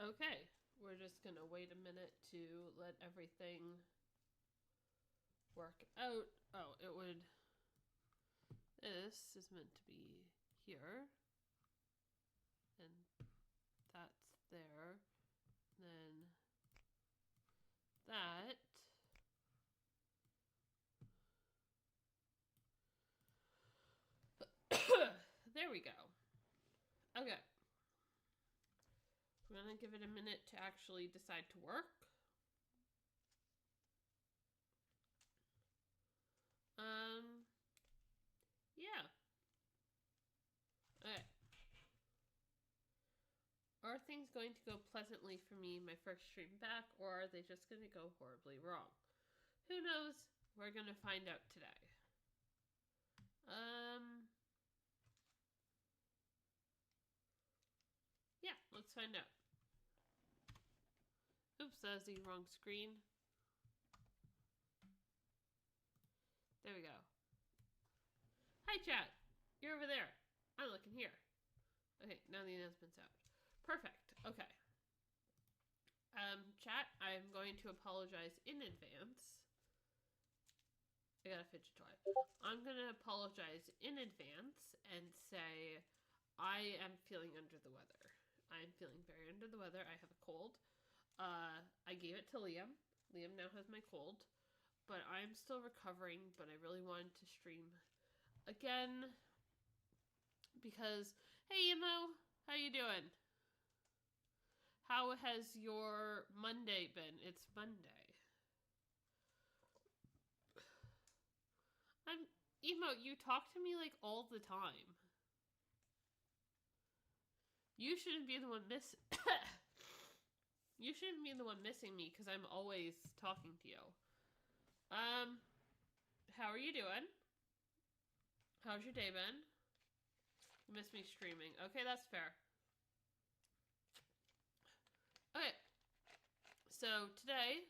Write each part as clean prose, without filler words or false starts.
Okay, we're just gonna wait a minute to let everything work out. Oh, it would... This is meant to be here. And that's there. Then that. There we go. Okay. I'm gonna give it a minute to actually decide to work. Yeah. Okay. Are things going to go pleasantly for me my first stream back, or are they just going to go horribly wrong? Who knows? We're going to find out today. Yeah, let's find out. Oops, that was the wrong screen. There we go. Hi, chat. You're over there. I'm looking here. Okay, now the announcement's out. Perfect. Okay. Chat, I'm going to apologize in advance. I got a fidget toy. I'm going to apologize in advance and say I am feeling under the weather. I'm feeling very under the weather. I have a cold. I gave it to Liam. Liam now has my cold. But I'm still recovering, but I really wanted to stream again. Because, hey, Emo, how you doing? How has your Monday been? It's Monday. Emo, you talk to me like all the time. You shouldn't be the one You shouldn't be the one missing me because I'm always talking to you. How are you doing? How's your day been? You missed me streaming. Okay, that's fair. Okay. So today,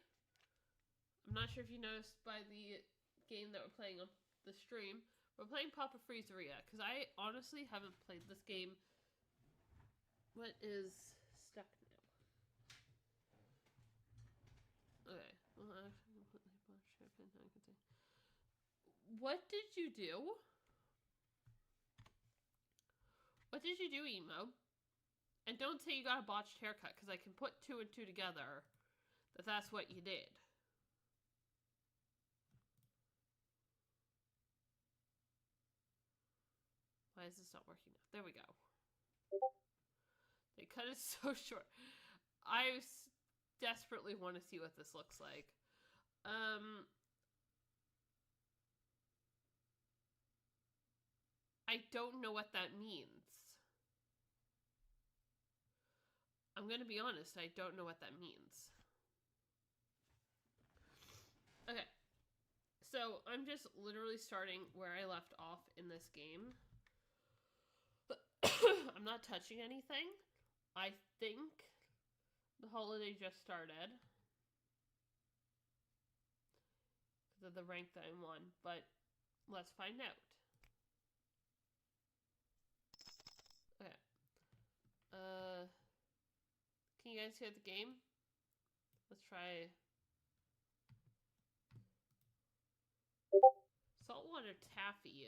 I'm not sure if you noticed by the game that we're playing on the stream, we're playing Papa Freezeria, because I honestly haven't played this game. What is stuck now? Okay. Well, actually, completely. What did you do? What did you do, Emo? And don't say you got a botched haircut, because I can put two and two together that that's what you did. Why is this not working now? There we go. They cut it so short. I desperately want to see what this looks like. I don't know what that means. I'm gonna be honest, I don't know what that means. Okay. So, I'm just literally starting where I left off in this game. I'm not touching anything. I think the holiday just started. Because of the rank that I'm on. But let's find out. Okay. Can you guys hear the game? Let's try... Saltwater taffy.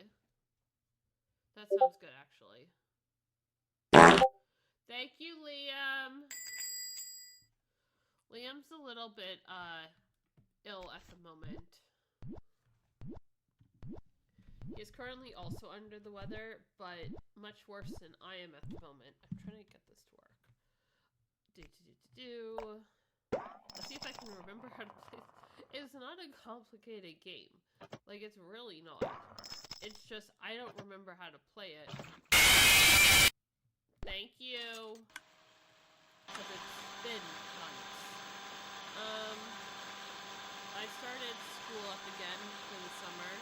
That sounds good, actually. Thank you, Liam. Liam's a little bit, ill at the moment. He is currently also under the weather, but much worse than I am at the moment. I'm trying to get this to work. Let's see if I can remember how to play. It's not a complicated game. Like, it's really not. It's just, I don't remember how to play it. Thank you. Because it's been months. I started school up again for the summer.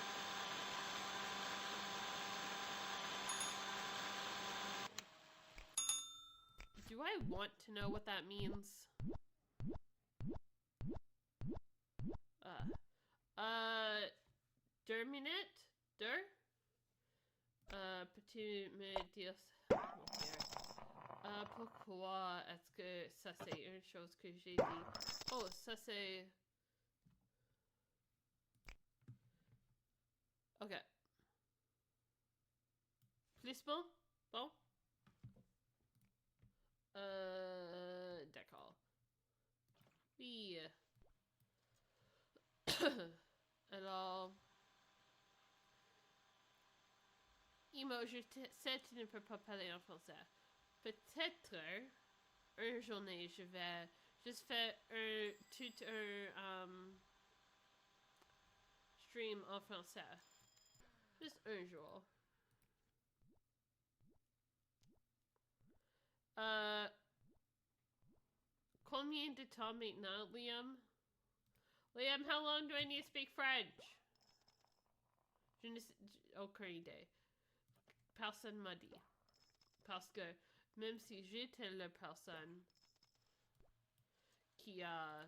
Do I want to know what that means? Terminate? Petit medias. Pourquoi est-ce que ça c'est une chose que j'ai dit? Oh, ça c'est... Ok. Plus bon? Bon? D'accord. Oui. Alors... Imo, je sais que tu ne peux pas parler en français. Peut-être, une journée, je vais juste faire un stream en français. Juste un jour. Euh, Combien de temps maintenant, Liam? Liam, how long do I need to speak French? Je ne sais aucune idée. Personne m'a dit. Parce que même si j'étais la personne qui a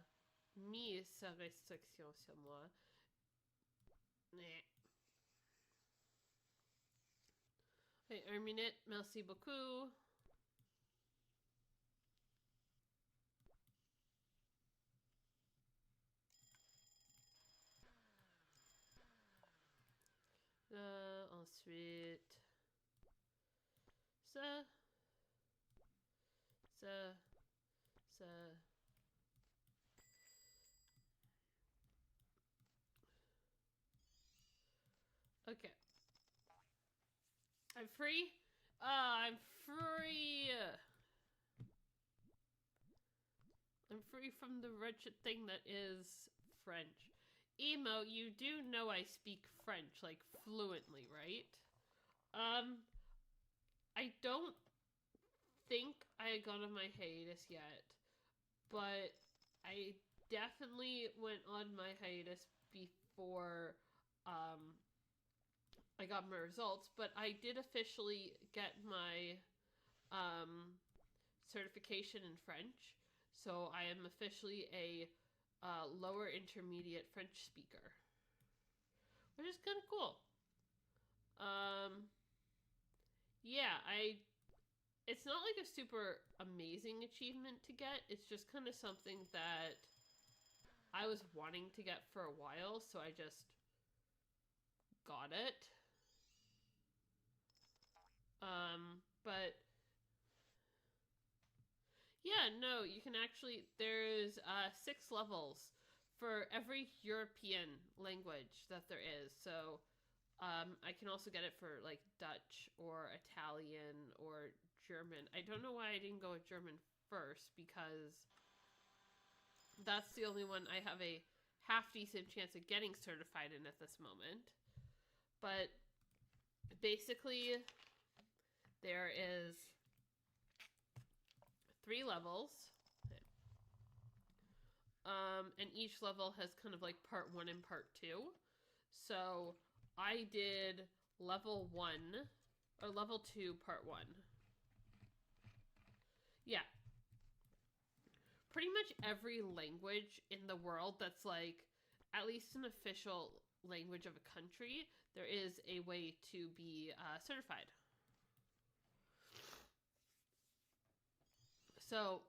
mis sa restriction sur moi, mais... Hey, 1 minute, merci beaucoup. Ensuite... Ça... Ça... Okay. I'm free? I'm free! I'm free from the wretched thing that is French. Emo, you do know I speak French, like, fluently, right? I don't think I got on my hiatus yet, but I definitely went on my hiatus before, I got my results, but I did officially get my, certification in French, so I am officially a lower intermediate French speaker, which is kind of cool. Yeah, it's not like a super amazing achievement to get. It's just kind of something that I was wanting to get for a while, so I just got it. But yeah, no, you can actually, there's 6 levels for every European language that there is. So I can also get it for like Dutch or Italian or German. I don't know why I didn't go with German first, because that's the only one I have a half decent chance of getting certified in at this moment. But basically, there is 3 levels. And each level has kind of like part 1 and part 2. So I did level 1, or level 2, part 1. Yeah. Pretty much every language in the world that's like at least an official language of a country, there is a way to be certified. So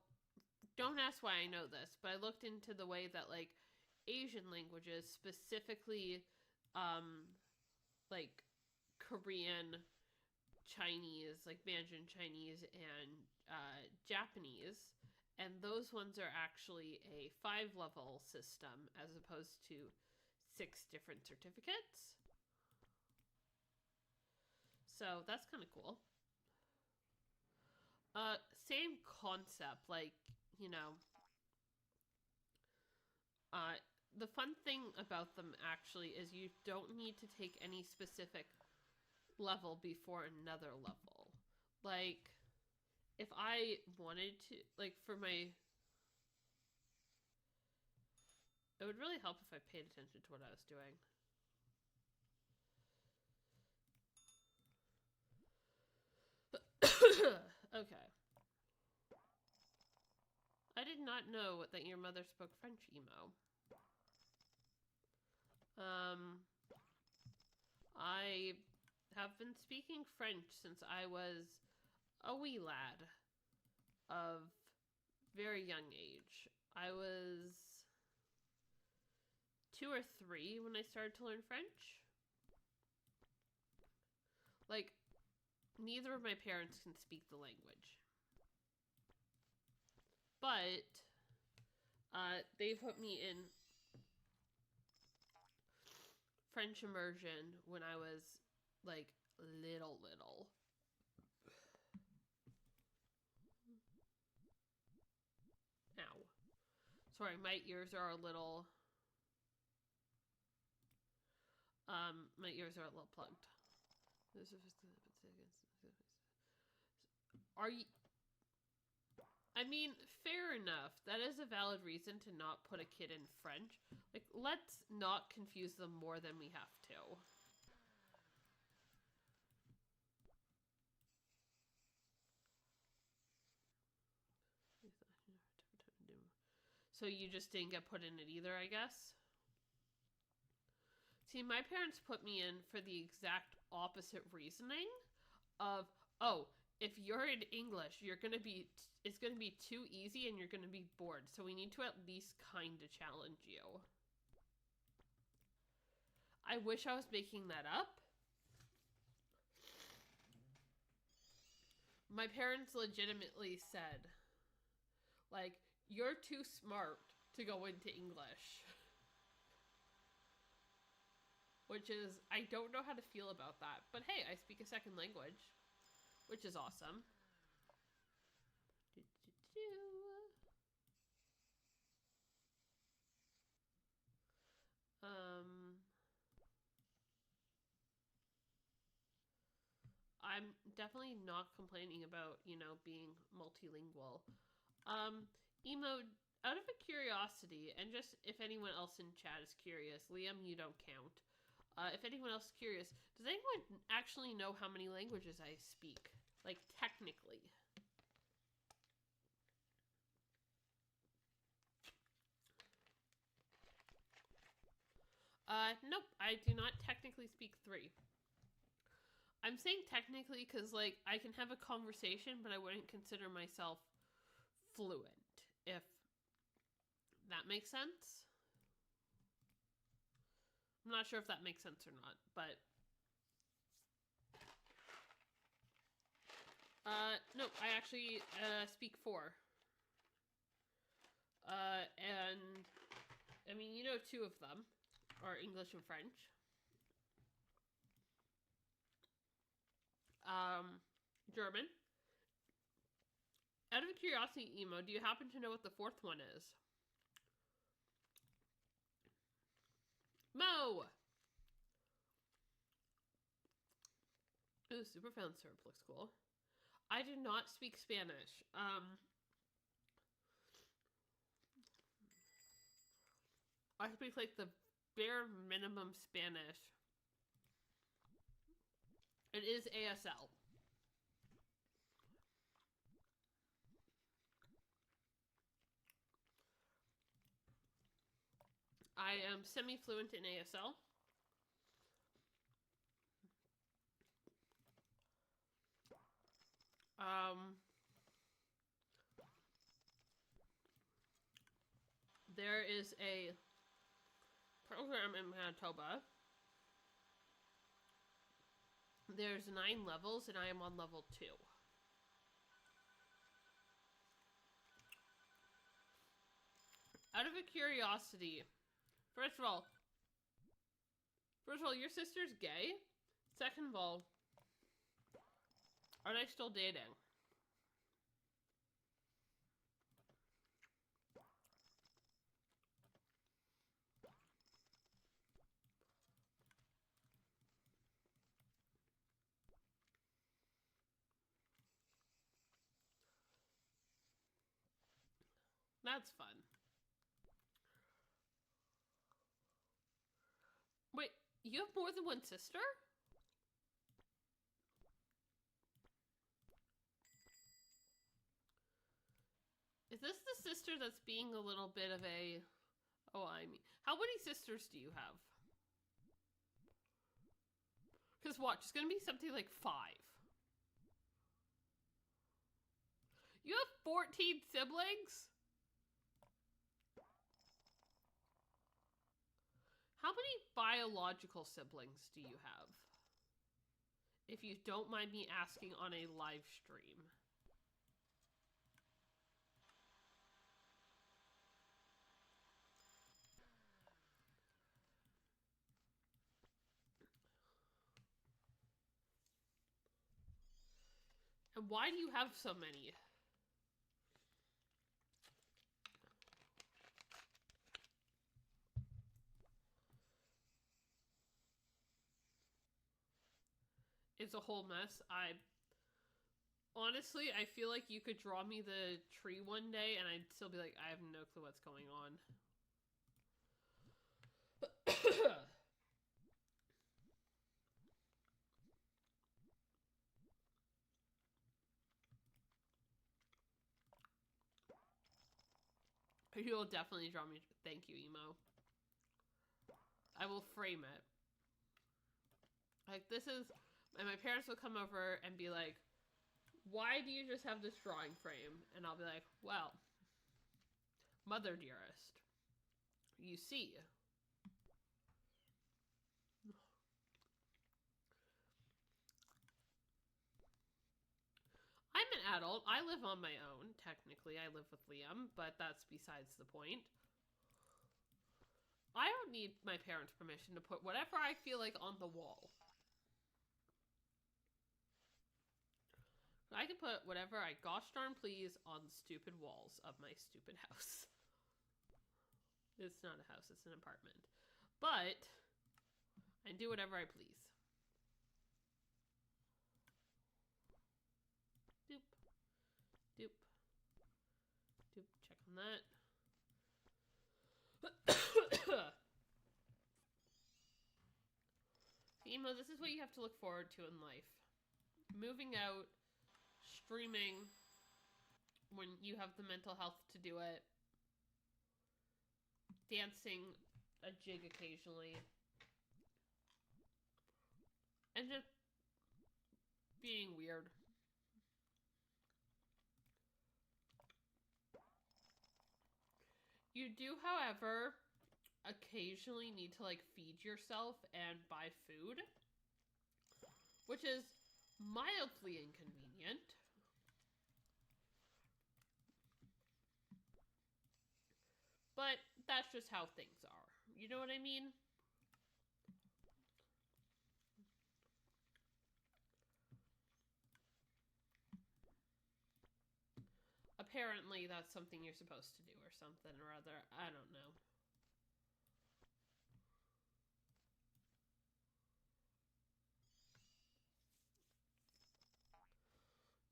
don't ask why I know this, but I looked into the way that like Asian languages, specifically like Korean, Chinese, like Mandarin Chinese, and Japanese, and those ones are actually a 5-level system as opposed to 6 different certificates. So that's kind of cool. Same concept, like, you know, the fun thing about them actually is you don't need to take any specific level before another level. Like, if I wanted to, like, for my... It would really help if I paid attention to what I was doing. Okay. I did not know that your mother spoke French, Emo. I have been speaking French since I was a wee lad. of very young age. I was 2 or 3 when I started to learn French. Like, neither of my parents can speak the language. But they put me in French immersion when I was like little. Ow. Sorry, my ears are a little plugged. Are you... I mean, fair enough. That is a valid reason to not put a kid in French. Like, let's not confuse them more than we have to. So you just didn't get put in it either, I guess? See, my parents put me in for the exact opposite reasoning of, oh, if you're in English, it's going to be too easy and you're going to be bored. So we need to at least kind of challenge you. I wish I was making that up. My parents legitimately said, like, you're too smart to go into English. Which is, I don't know how to feel about that. But hey, I speak a second language, which is awesome. I'm definitely not complaining about, you know, being multilingual. Emo, out of a curiosity, and just if anyone else in chat is curious, Liam, you don't count. If anyone else is curious, does anyone actually know how many languages I speak? Like, technically. Nope, I do not technically speak 3. I'm saying technically because, like, I can have a conversation, but I wouldn't consider myself fluent, if that makes sense. I'm not sure if that makes sense or not, but... no, I actually speak 4. And, I mean, you know 2 of them are English and French. German. Out of curiosity, Emo, do you happen to know what the 4th one is? Mo! Ooh, Superfan syrup looks cool. I do not speak Spanish. I speak like the bare minimum Spanish. It is ASL. I am semi-fluent in ASL. There is a program in Manitoba. There's 9 levels, and I am on level 2. Out of a curiosity, first of all, your sister's gay. Second of all, are they still dating? That's fun. Wait, you have more than one sister? Is this the sister that's being a little bit of a... Oh, I mean... How many sisters do you have? Because watch, it's going to be something like 5. You have 14 siblings? How many biological siblings do you have? If you don't mind me asking on a live stream. And why do you have so many? It's a whole mess. Honestly, I feel like you could draw me the tree one day and I'd still be like, I have no clue what's going on. You will definitely draw me. Thank you, Emo. I will frame it. Like, this is... And my parents will come over and be like, why do you just have this drawing frame? And I'll be like, well, mother dearest, you see. I'm an adult. I live on my own. Technically, I live with Liam, but that's besides the point. I don't need my parents' permission to put whatever I feel like on the wall. I can put whatever I gosh darn please on the stupid walls of my stupid house. It's not a house, it's an apartment. But I do whatever I please. Doop. Doop. Doop. Check on that. Emo, this is what you have to look forward to in life. Moving out, streaming when you have the mental health to do it, dancing a jig occasionally, and just being weird. You do, however, occasionally need to like feed yourself and buy food, which is mildly inconvenient. But that's just how things are. You know what I mean? Apparently that's something you're supposed to do or something or other. I don't know.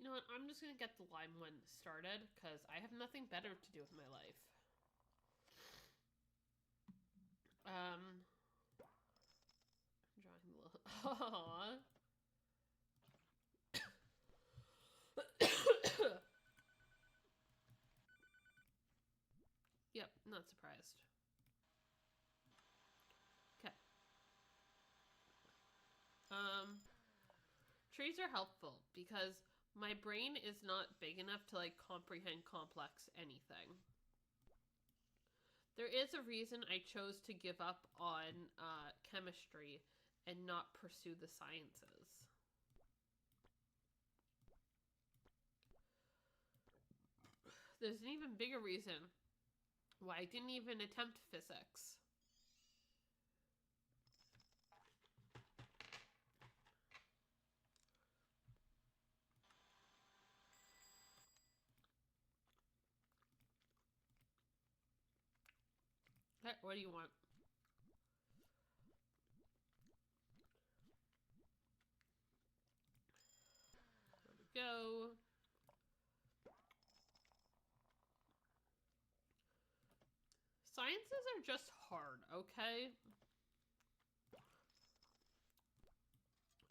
You know what? I'm just gonna get the lime one started because I have nothing better to do with my life. I'm drawing a little. Aww. Yep, not surprised. Okay. Trees are helpful because my brain is not big enough to like comprehend complex anything. There is a reason I chose to give up on chemistry and not pursue the sciences. There's an even bigger reason why I didn't even attempt physics. Okay, what do you want? There we go. Sciences are just hard, okay?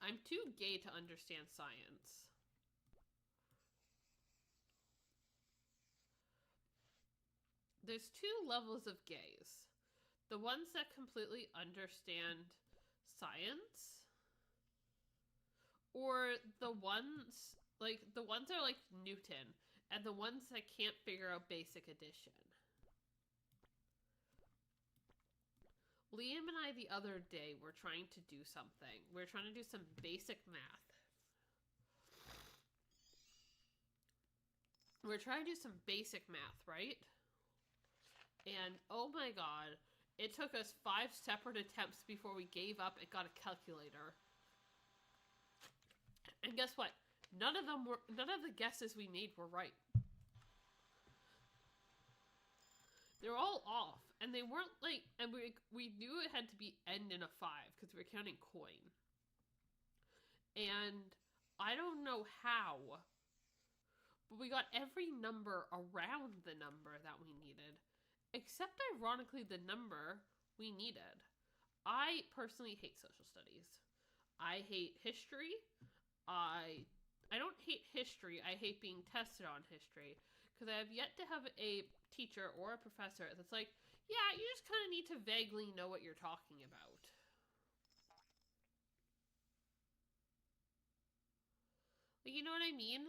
I'm too gay to understand science. There's two levels of gays. The ones that completely understand science, or the ones that are like Newton and the ones that can't figure out basic addition. Liam and I the other day were trying to do something. We were trying to do some basic math. We're trying to do some basic math, right? And oh my god, it took us 5 separate attempts before we gave up and got a calculator. And guess what? None of the guesses we made were right. They're all off. And they weren't like, and we knew it had to be end in a 5 because we were counting coin. And I don't know how, but we got every number around the number that we needed, except ironically the number we needed. I personally hate social studies. I hate history. I don't hate history. I hate being tested on history because I have yet to have a teacher or a professor that's like, yeah, you just kind of need to vaguely know what you're talking about. Like, you know what I mean?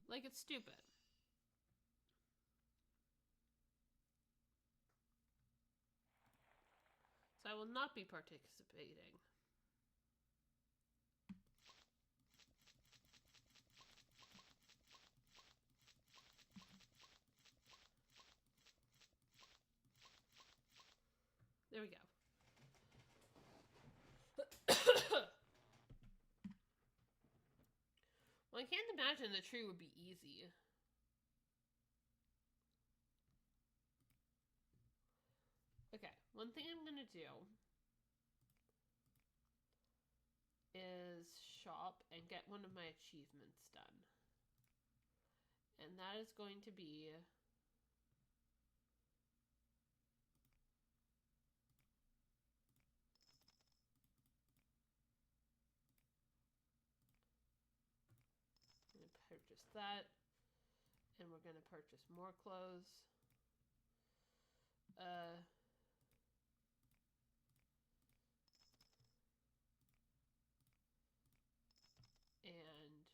Like, it's stupid. So I will not be participating. There we go. Well, I can't imagine the tree would be easy. Okay, one thing I'm gonna do is shop and get one of my achievements done. And that is going to be I'm gonna purchase that, and we're gonna purchase more clothes. And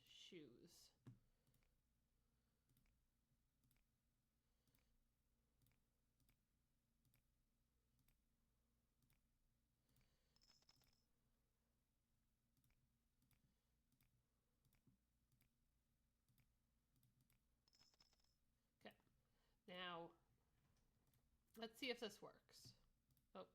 shoes. Okay. Now, let's see if this works. Oh.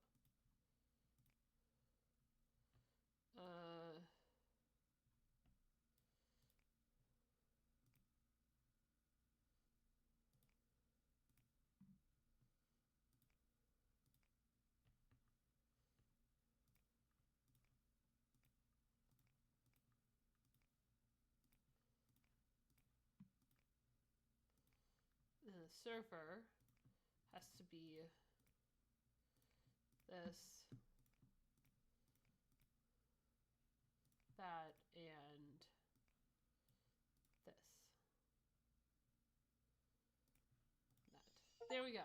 The server has to be this, that, and this. That. There we go.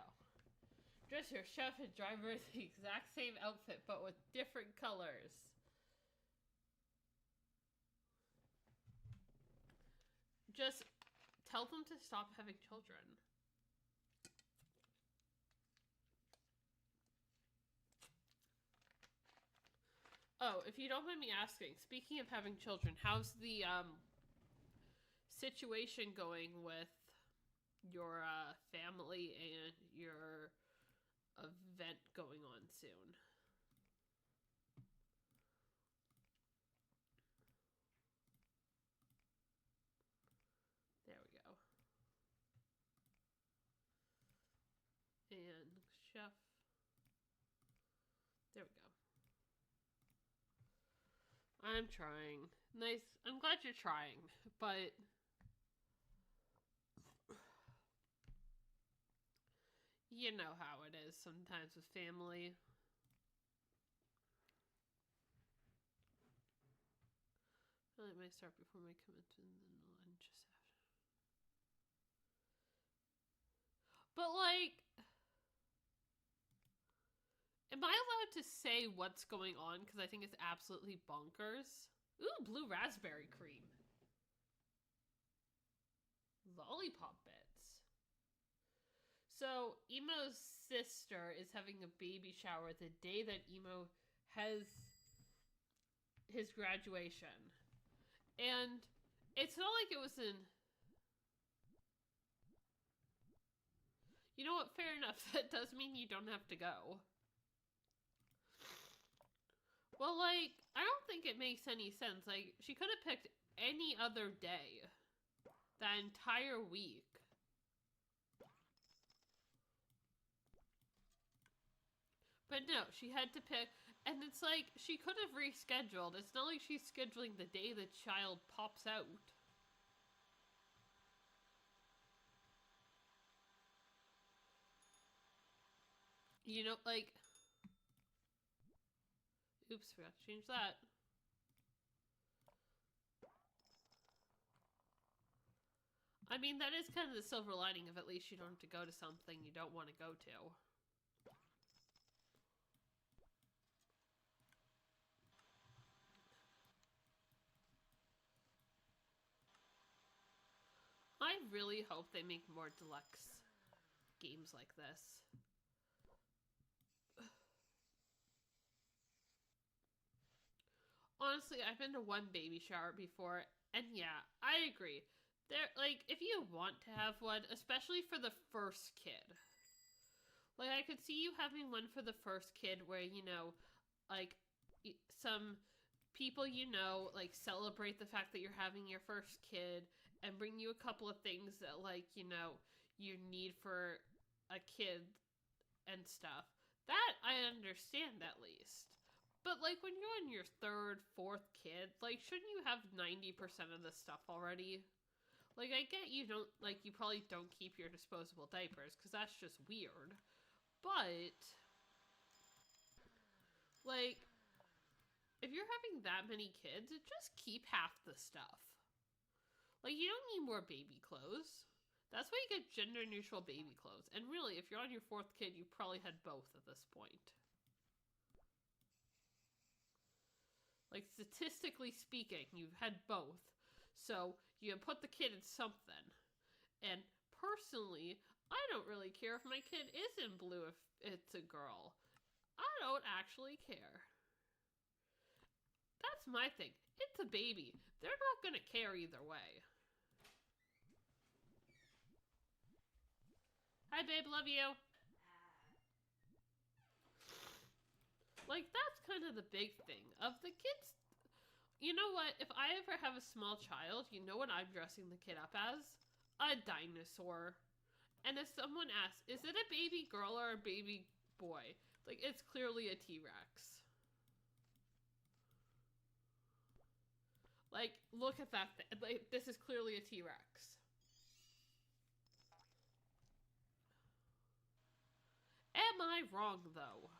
Dress your chef and driver in the exact same outfit, but with different colors. Just tell them to stop having children. Oh, if you don't mind me asking, speaking of having children, how's the situation going with your family and your event going on soon? There we go. And chef. There we go. I'm trying. Nice. I'm glad you're trying, but you know how it is sometimes with family. I might start before my commitment and then lunch is after. about to say what's going on because I think it's absolutely bonkers. Ooh, blue raspberry cream. Lollipop bits. So, Emo's sister is having a baby shower the day that Emo has his graduation. And it's not like it was in... You know what? Fair enough. That does mean you don't have to go. Well, like, I don't think it makes any sense. Like, she could have picked any other day. That entire week. But no, she had to pick, and it's like, she could have rescheduled. It's not like she's scheduling the day the child pops out. You know, like... Oops, forgot to change that. I mean, that is kind of the silver lining of at least you don't have to go to something you don't want to go to. I really hope they make more deluxe games like this. Honestly, I've been to one baby shower before, and yeah, I agree. There, like, if you want to have one, especially for the first kid. Like, I could see you having one for the first kid where, you know, like, some people you know, like, celebrate the fact that you're having your first kid and bring you a couple of things that, like, you know, you need for a kid and stuff. That I understand at least. But, like, when you're on your third, fourth kid, like, shouldn't you have 90% of the stuff already? Like, I get you don't, like, you probably don't keep your disposable diapers, because that's just weird. But, like, if you're having that many kids, just keep half the stuff. Like, you don't need more baby clothes. That's why you get gender-neutral baby clothes. And really, if you're on your fourth kid, you probably had both at this point. Like, statistically speaking, you've had both. So, you put the kid in something. And personally, I don't really care if my kid is in blue if it's a girl. I don't actually care. That's my thing. It's a baby. They're not gonna care either way. Hi, babe, love you. Like, that's kind of the big thing of the kids. You know what? If I ever have a small child, you know what I'm dressing the kid up as? A dinosaur. And if someone asks, is it a baby girl or a baby boy? Like, it's clearly a T-Rex. Like, look at that. Like, this is clearly a T-Rex. Am I wrong, though?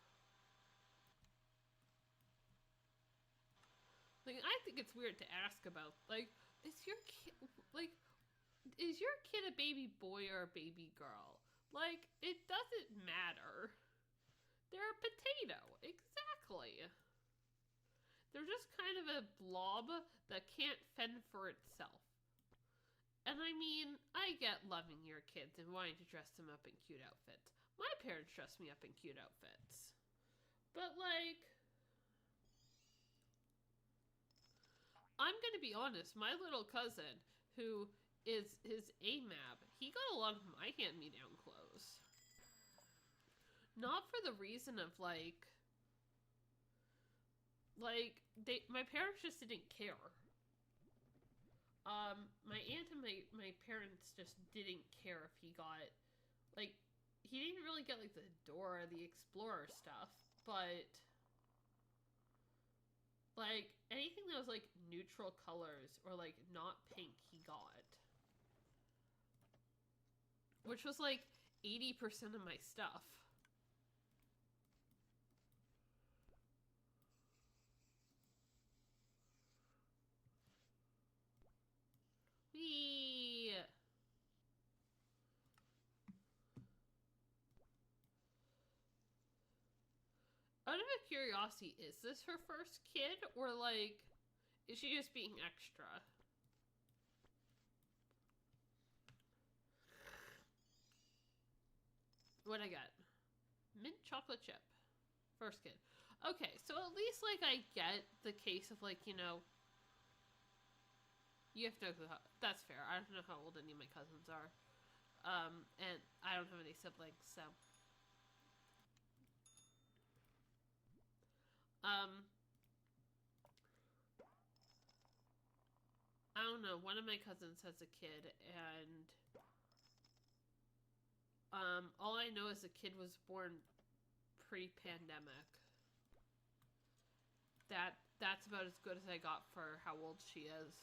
Like, I think it's weird to ask about. Like, is your kid, like, is your kid a baby boy or a baby girl? Like, it doesn't matter. They're a potato. Exactly. They're just kind of a blob that can't fend for itself. And I mean, I get loving your kids and wanting to dress them up in cute outfits. My parents dressed me up in cute outfits. But, like, I'm gonna be honest, my little cousin, who is his Aimee, he got a lot of my hand-me-down clothes. Not for the reason of, like, my parents just didn't care. My aunt and my parents just didn't care if he got, like, he didn't really get, like, the Dora the Explorer stuff, but, like, anything that was, like, neutral colors or, like, not pink, he got. Which was, like, 80% of my stuff. Whee! Oh Out of a curiosity, is this her first kid, or like, is she just being extra? What I got? Mint chocolate chip. First kid. Okay, so at least, like, I get the case of, like, you know, you have to know that's fair. I don't know how old any of my cousins are. And I don't have any siblings, so. I don't know. One of my cousins has a kid, and all I know is the kid was born pre-pandemic. That's about as good as I got for how old she is.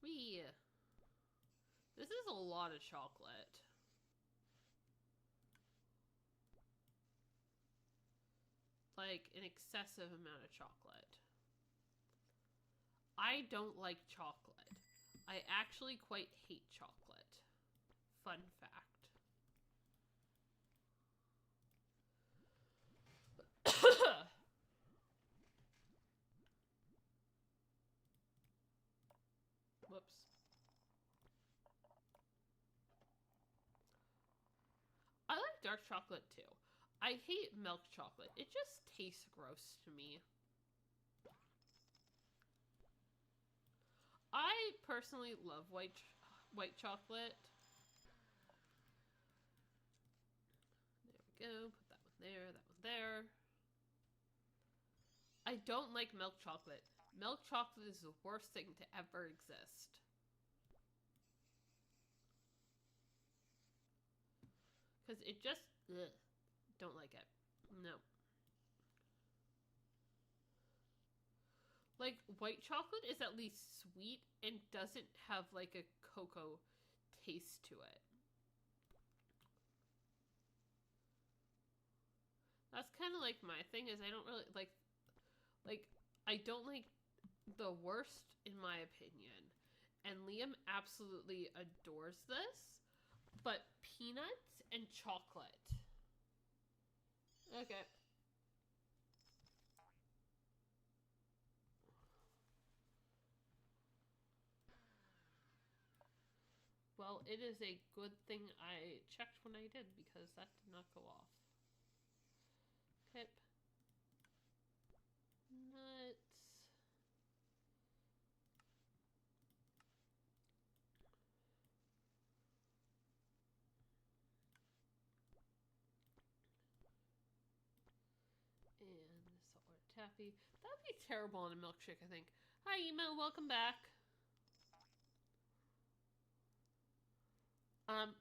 Wee. This is a lot of chocolate. Like, an excessive amount of chocolate. I don't like chocolate. I actually quite hate chocolate. Fun fact. Whoops. I like dark chocolate too. I hate milk chocolate. It just tastes gross to me. I personally love white chocolate. There we go. Put that one there, that one there. I don't like milk chocolate. Milk chocolate is the worst thing to ever exist. Because it just, ugh, don't like it. No. Like, white chocolate is at least sweet and doesn't have, like, a cocoa taste to it. That's kind of like my thing, is I don't really, like, I don't like the worst, in my opinion. And Liam absolutely adores this, but peanuts and chocolate. Okay. Well, it is a good thing I checked when I did, because that did not go off. Pip. Nuts. And saltwater taffy. That would be terrible in a milkshake, I think. Hi, Aimee, welcome back.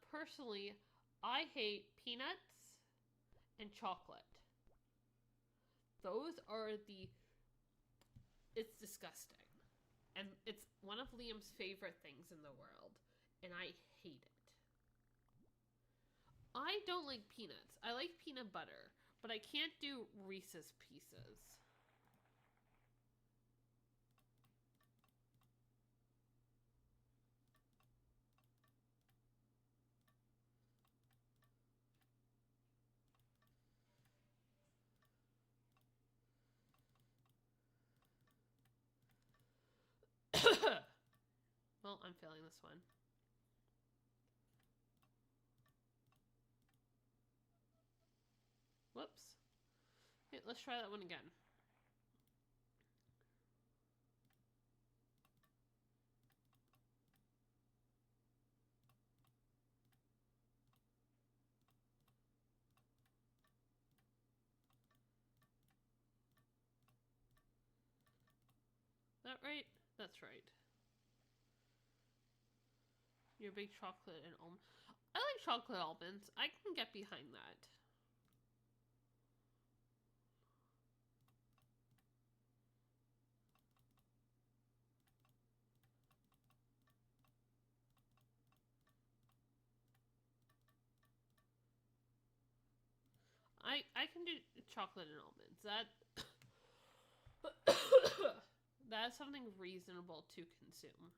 Personally, I hate peanuts and chocolate. Those are it's disgusting. And it's one of Liam's favorite things in the world. And I hate it. I don't like peanuts. I like peanut butter, but I can't do Reese's Pieces. Well, I'm failing this one. Whoops. Okay, let's try that one again. That right? That's right. Your big chocolate and almond. I like chocolate almonds. I can get behind that. I can do chocolate and almonds. That's something reasonable to consume.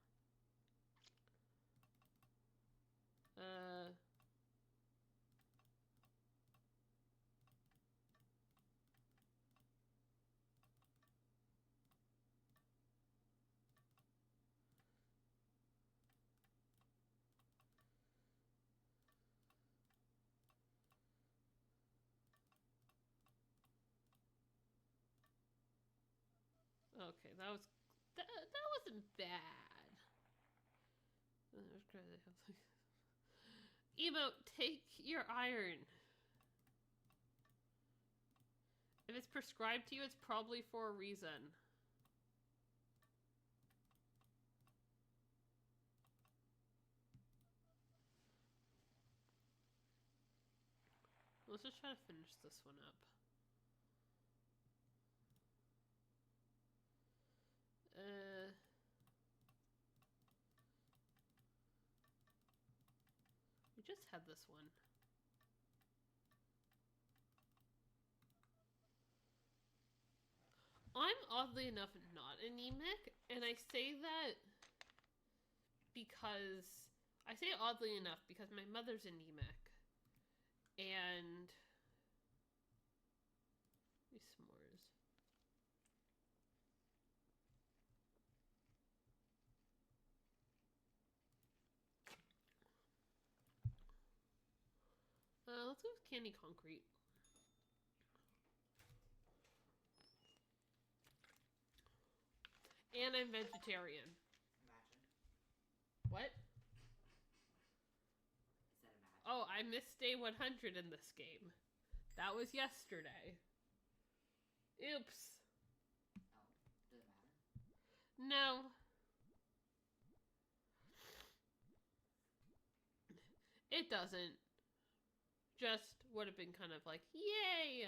Okay, that wasn't bad. Emote, take your iron. If it's prescribed to you, it's probably for a reason. Let's just try to finish this one up. We just had this one. I'm oddly enough not anemic, and I say that because I say oddly enough because my mother's anemic, and these s'mores. Let's go with candy concrete. And I'm vegetarian. Imagine. What? I said imagine. Oh, I missed day 100 in this game. That was yesterday. Oops. Oh, does it matter? No. It doesn't. Just would have been kind of like, yay!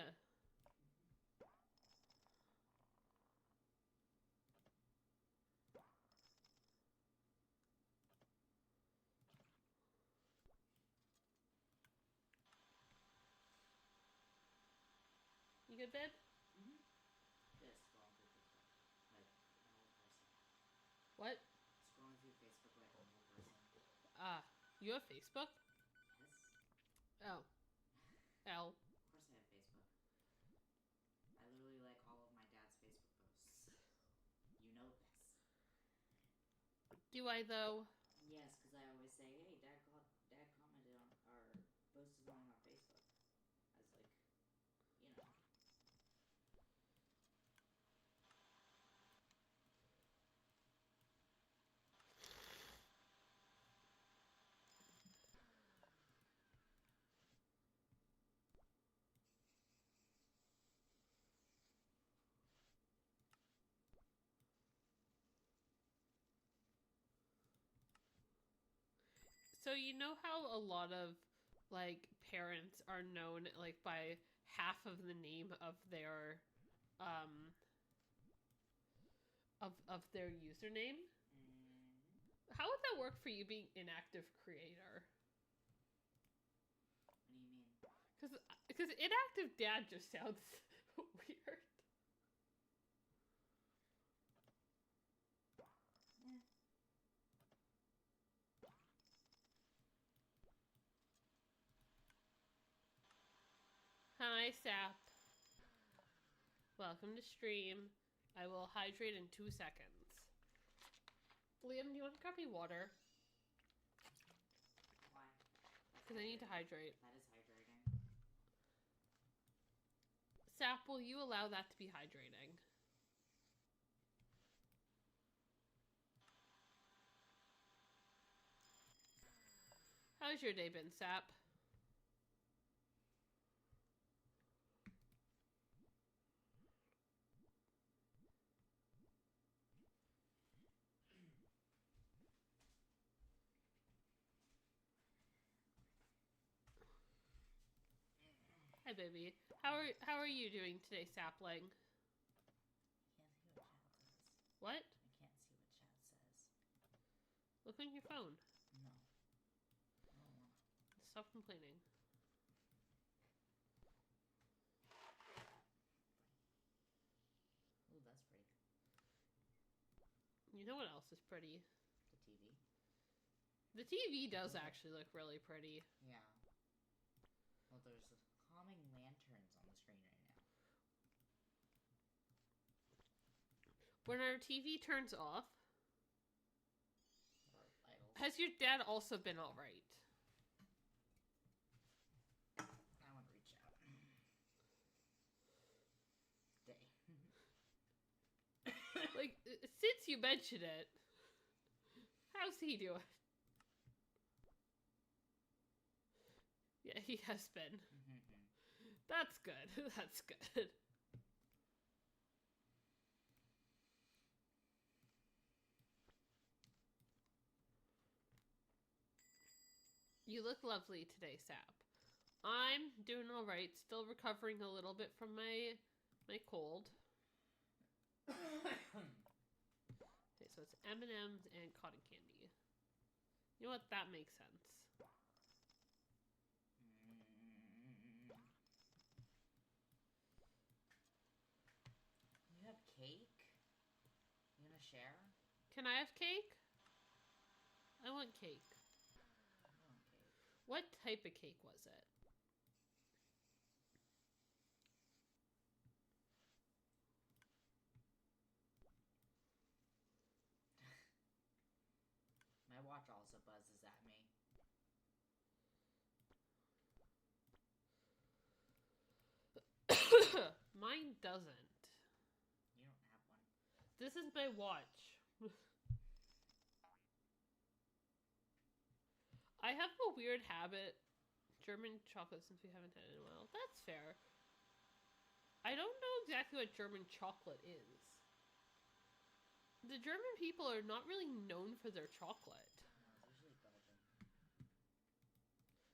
You good, babe? Mm-hmm. Just scrolling through Facebook. Like an old person. What? Scrolling through Facebook like an old person. You have Facebook? Yes. Oh. L. Of course I have Facebook. I literally like all of my dad's Facebook posts. You know this. Do I, though? Yes, because I always say, hey, dad commented on, or posted something on Facebook. As like, you know. So you know how a lot of, like, parents are known, like, by half of the name of their, of their username? Mm-hmm. How would that work for you being inactive creator? What do you mean? Because inactive dad just sounds weird. Hi, Sap. Welcome to stream. I will hydrate in 2 seconds. Liam, do you want to grab me water? Why? Because I need to hydrate. That is hydrating. Sap, will you allow that to be hydrating? How's your day been, Sap? Hi, baby. How are you doing today, Sapling? Can't see what chat says. What? I can't see what chat says. Look on your phone. No. I don't want to. Stop complaining. Ooh, that's pretty. You know what else is pretty? The TV. The TV does actually look really pretty. Yeah. Well, there's calming lanterns on the screen right now. When our TV turns off, Or idles. has your dad also been alright? I want to reach out. Day. since you mention it, how's he doing? Yeah, he has been. That's good. That's good. You look lovely today, Sap. I'm doing all right. Still recovering a little bit from my cold. Okay, so it's M&M's and cotton candy. You know what? That makes sense. You have cake? You gonna share? Can I have cake? I want cake. I want cake. What type of cake was it? My watch also buzzes at me. Mine doesn't. You don't have one. This is my watch. I have a weird habit. German chocolate since we haven't had it in a while. That's fair. I don't know exactly what German chocolate is. The German people are not really known for their chocolate. No, it's usually Belgian.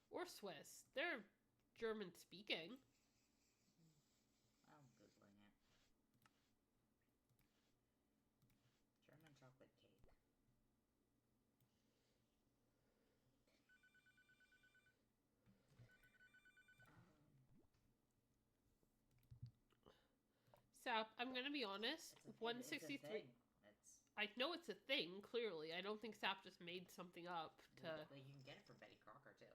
Or Swiss. They're German speaking. I'm Googling it. German chocolate cake. Sap, I'm gonna be honest. It's a 163. thing. I know it's a thing, clearly. I don't think Sap just made something up to... Like, you can get it from Betty Crocker, too.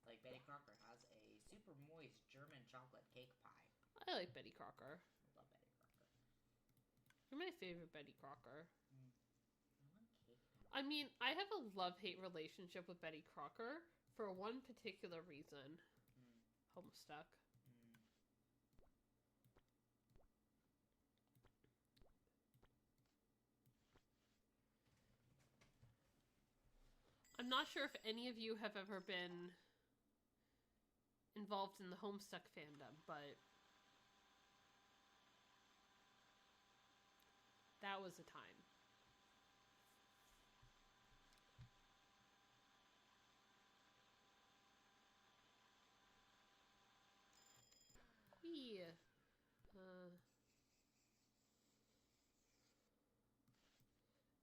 Like, Betty Crocker has a super moist German chocolate cake pie. I like Betty Crocker. I love Betty Crocker. You're my favorite Betty Crocker. I want cake now. I mean, I have a love-hate relationship with Betty Crocker for one particular reason. Homestuck. I'm not sure if any of you have ever been involved in the Homestuck fandom, but that was a time. Yeah.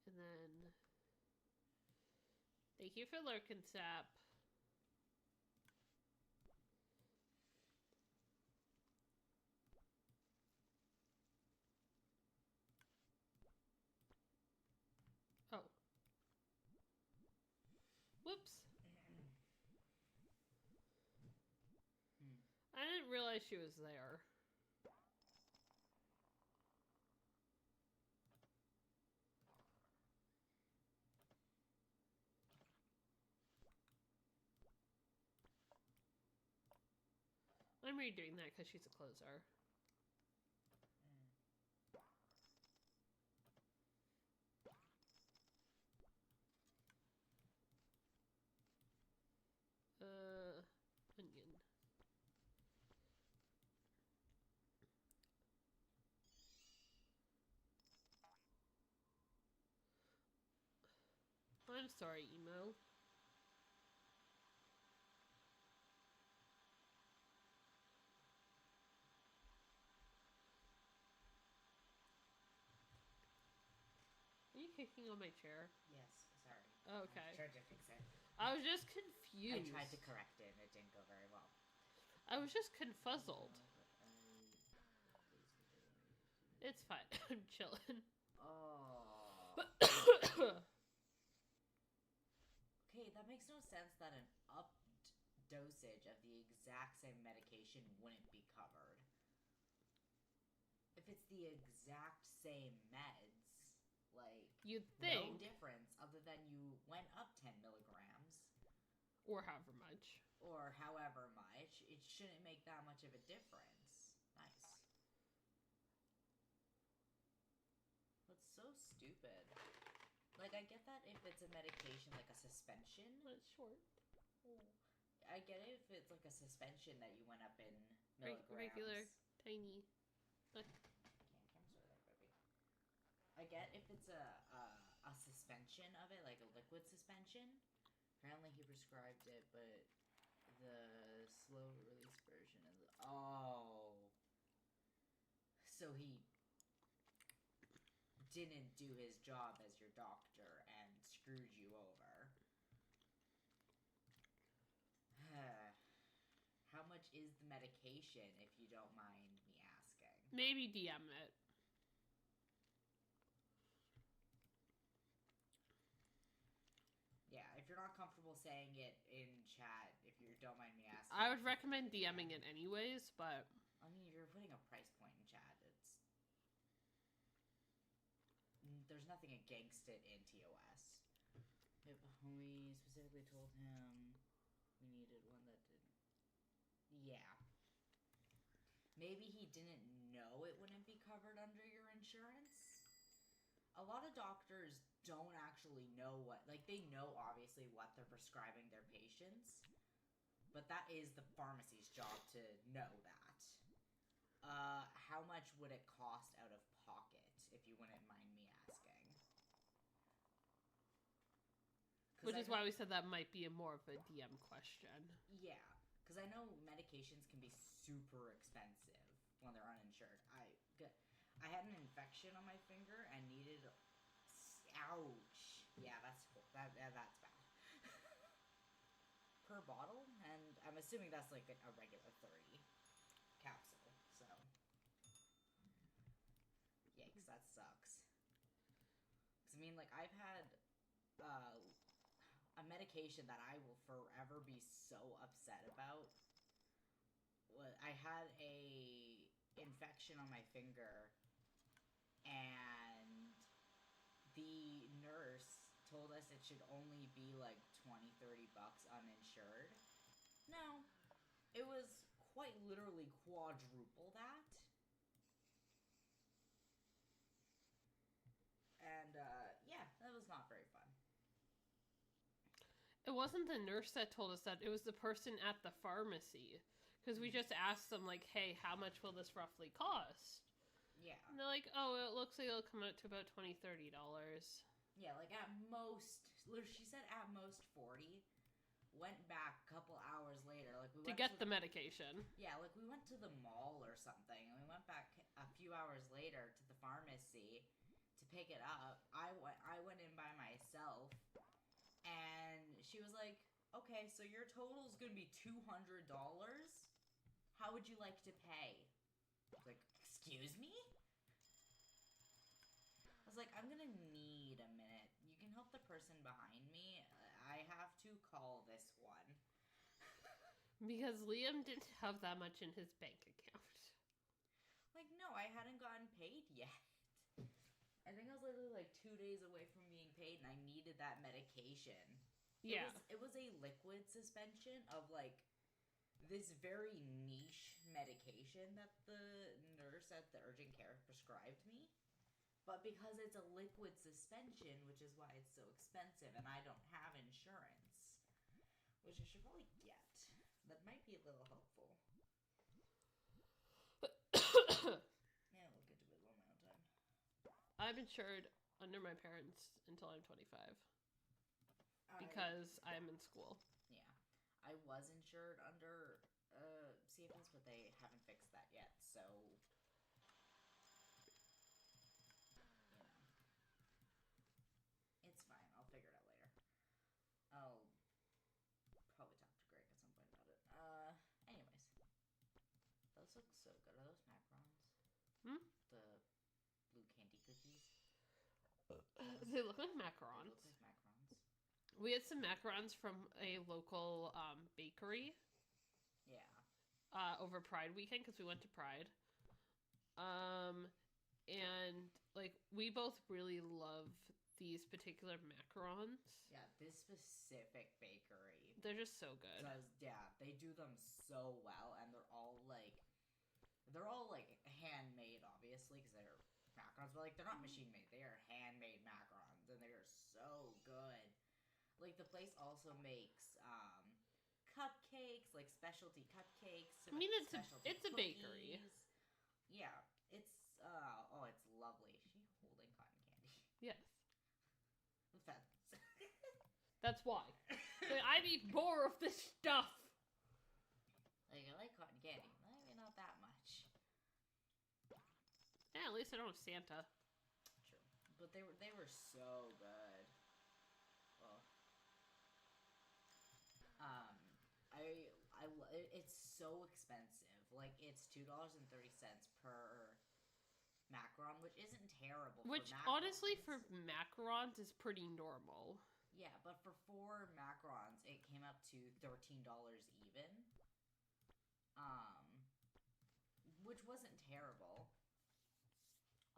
And then thank you for lurking, Sap. Oh. Whoops. I didn't realize she was there. I'm redoing that because she's a closer. Onion. I'm sorry, Emo. Are you kicking on my chair? Yes, sorry. Okay. I tried to fix it. I was just confused. I tried to correct it and it didn't go very well. I was just confuzzled. It's fine. I'm chilling. Oh. Okay, that makes no sense that an upped dosage of the exact same medication wouldn't be covered. If it's the exact same meds, like, you'd think. No difference other than you went up 10 milligrams. Or however much. Or however much. It shouldn't make that much of a difference. Nice. stupid. Like, I get that if it's a medication, like a suspension. That's short. I get it if it's like a suspension that you went up in milligrams. Regular, tiny. Look. I get if it's a suspension of it, like a liquid suspension. Apparently he prescribed it, but the slow release version is... Oh. So he didn't do his job as your doctor and screwed you over. How much is the medication, if you don't mind me asking? Maybe DM it. Yeah, if you're not comfortable saying it in chat, if you don't mind me asking. I would recommend DMing it anyways, but... I mean, you're putting a price point in chat. There's nothing against it in TOS. If we specifically told him we needed one that didn't... Yeah. Maybe he didn't know it wouldn't be covered under your insurance? A lot of doctors don't actually know what... Like, they know, obviously, what they're prescribing their patients. But that is the pharmacy's job to know that. How much would it cost out of pocket, if you wouldn't mind me asking? Which is why we said that might be more of a DM question. Yeah, because I know medications can be super expensive when they're uninsured. I had an infection on my finger and needed... Ouch. Yeah, that's bad. Per bottle, and I'm assuming that's like a regular 30 capsule, so... Yikes, that sucks. Because, I mean, like, I've had a medication that I will forever be so upset about. I had a infection on my finger, and the nurse told us it should only be like 20-30 bucks uninsured. No, it was quite literally quadruple that. And yeah, that was not very fun. It wasn't the nurse that told us that, it was the person at the pharmacy. Because we just asked them, like, hey, how much will this roughly cost? Yeah. And they're like, oh, it looks like it'll come out to about $20-$30. Yeah, like at most, she said at most 40. Went back a couple hours later, like we to went get the medication. Yeah, like we went to the mall or something, and we went back a few hours later to the pharmacy to pick it up. I went in by myself, and she was like, "Okay, so your total is gonna be $200. How would you like to pay?" I was like, "Excuse me?" I was like, "I'm gonna need a minute. You can help the person behind me. I have to call this one." Because Liam didn't have that much in his bank account. Like, no, I hadn't gotten paid yet. I think I was literally like 2 days away from being paid, and I needed that medication. Yeah. It was a liquid suspension of like this very niche medication that the nurse at the urgent care prescribed me. But because it's a liquid suspension, which is why it's so expensive, and I don't have insurance, which I should probably get. That might be a little helpful. Yeah, we'll get to it one more time. I'm insured under my parents until I'm 25. Because I'm in school. Yeah. I was insured under CFS, but they haven't fixed that yet, so... It's fine. I'll figure it out later. I'll probably talk to Greg at some point about it. Anyways. Those look so good. Are those macarons? The blue candy cookies? They look like macarons. They look like macarons. We had some macarons from a local bakery. Yeah. Over Pride weekend, because we went to Pride. And, like, we both really love these particular macarons. Yeah, this specific bakery. They're just so good. Yeah, they do them so well, and they're all, like, handmade, obviously, because they're macarons, but like they're not machine made. They are handmade macarons, and they are so good. Like the place also makes cupcakes, like specialty cupcakes. I mean, it's a cookies. bakery. Yeah, it's it's lovely. Is she holding cotton candy? Yes. That's That's why. Like, I need more of this stuff. like I like cotton candy, maybe not that much. Yeah, at least I don't have Santa. True, but they were so good. Well, it's so expensive. Like it's $2.30 per macaron, which isn't terrible. Which for honestly, macarons. for macarons, is pretty normal. Yeah, but for 4 macarons, it came up to $13 even. Which wasn't terrible.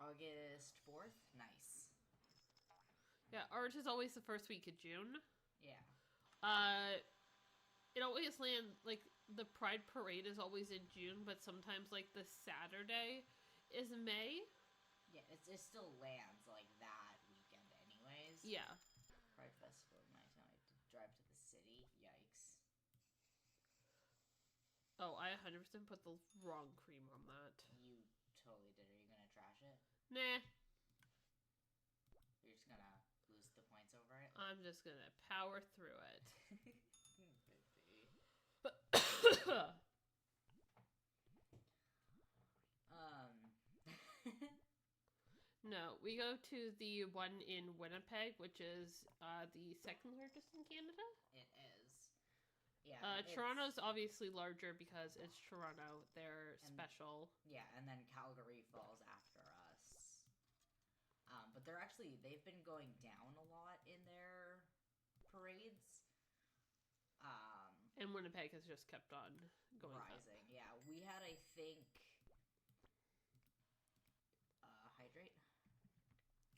August 4th, nice. Yeah, ours is always the first week of June. Yeah. It always like the Pride Parade is always in June, but sometimes like the Saturday is May. Yeah, it still lands like that weekend anyways. Yeah. Pride Festival in my town. I have to drive to the city. Yikes. Oh, I 100% put the wrong cream on that. You totally did. Are you gonna trash it? Nah. You're just gonna lose the points over it? I'm just gonna power through it. No, we go to the one in Winnipeg, which is the second largest in Canada. It is. Yeah. Toronto's obviously larger because it's Toronto. They're special. Yeah, and then Calgary falls after us. But they've been going down a lot in their parades. And Winnipeg has just kept on going rising. Up. Yeah, we had, I think, hydrate.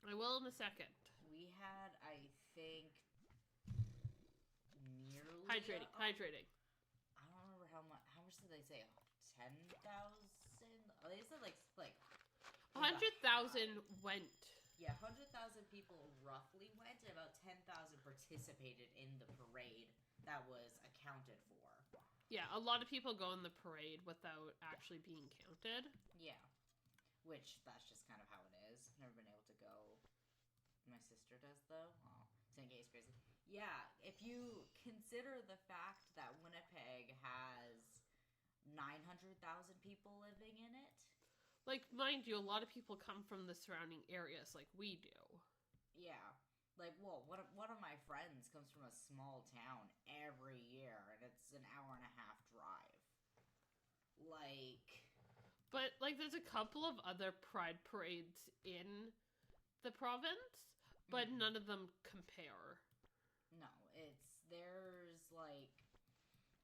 I will in a second. We had, I think, nearly hydrating. I don't remember how much. How much did they say? 10,000. Oh, they said like 100,000 went. Yeah, 100,000 people roughly went, and about 10,000 participated in the parade that was accounted for. Yeah, a lot of people go in the parade without actually being counted. Yeah, which that's just kind of how it is. Never been able to go. My sister does though. Oh, St. Gay's crazy. Yeah, if you consider the fact that Winnipeg has 900,000 people living in it. Like, mind you, a lot of people come from the surrounding areas like we do. Yeah. Like, well, one of my friends comes from a small town every year, and it's an hour and a half drive. Like... But, like, there's a couple of other Pride parades in the province, but none of them compare. No, there's, like...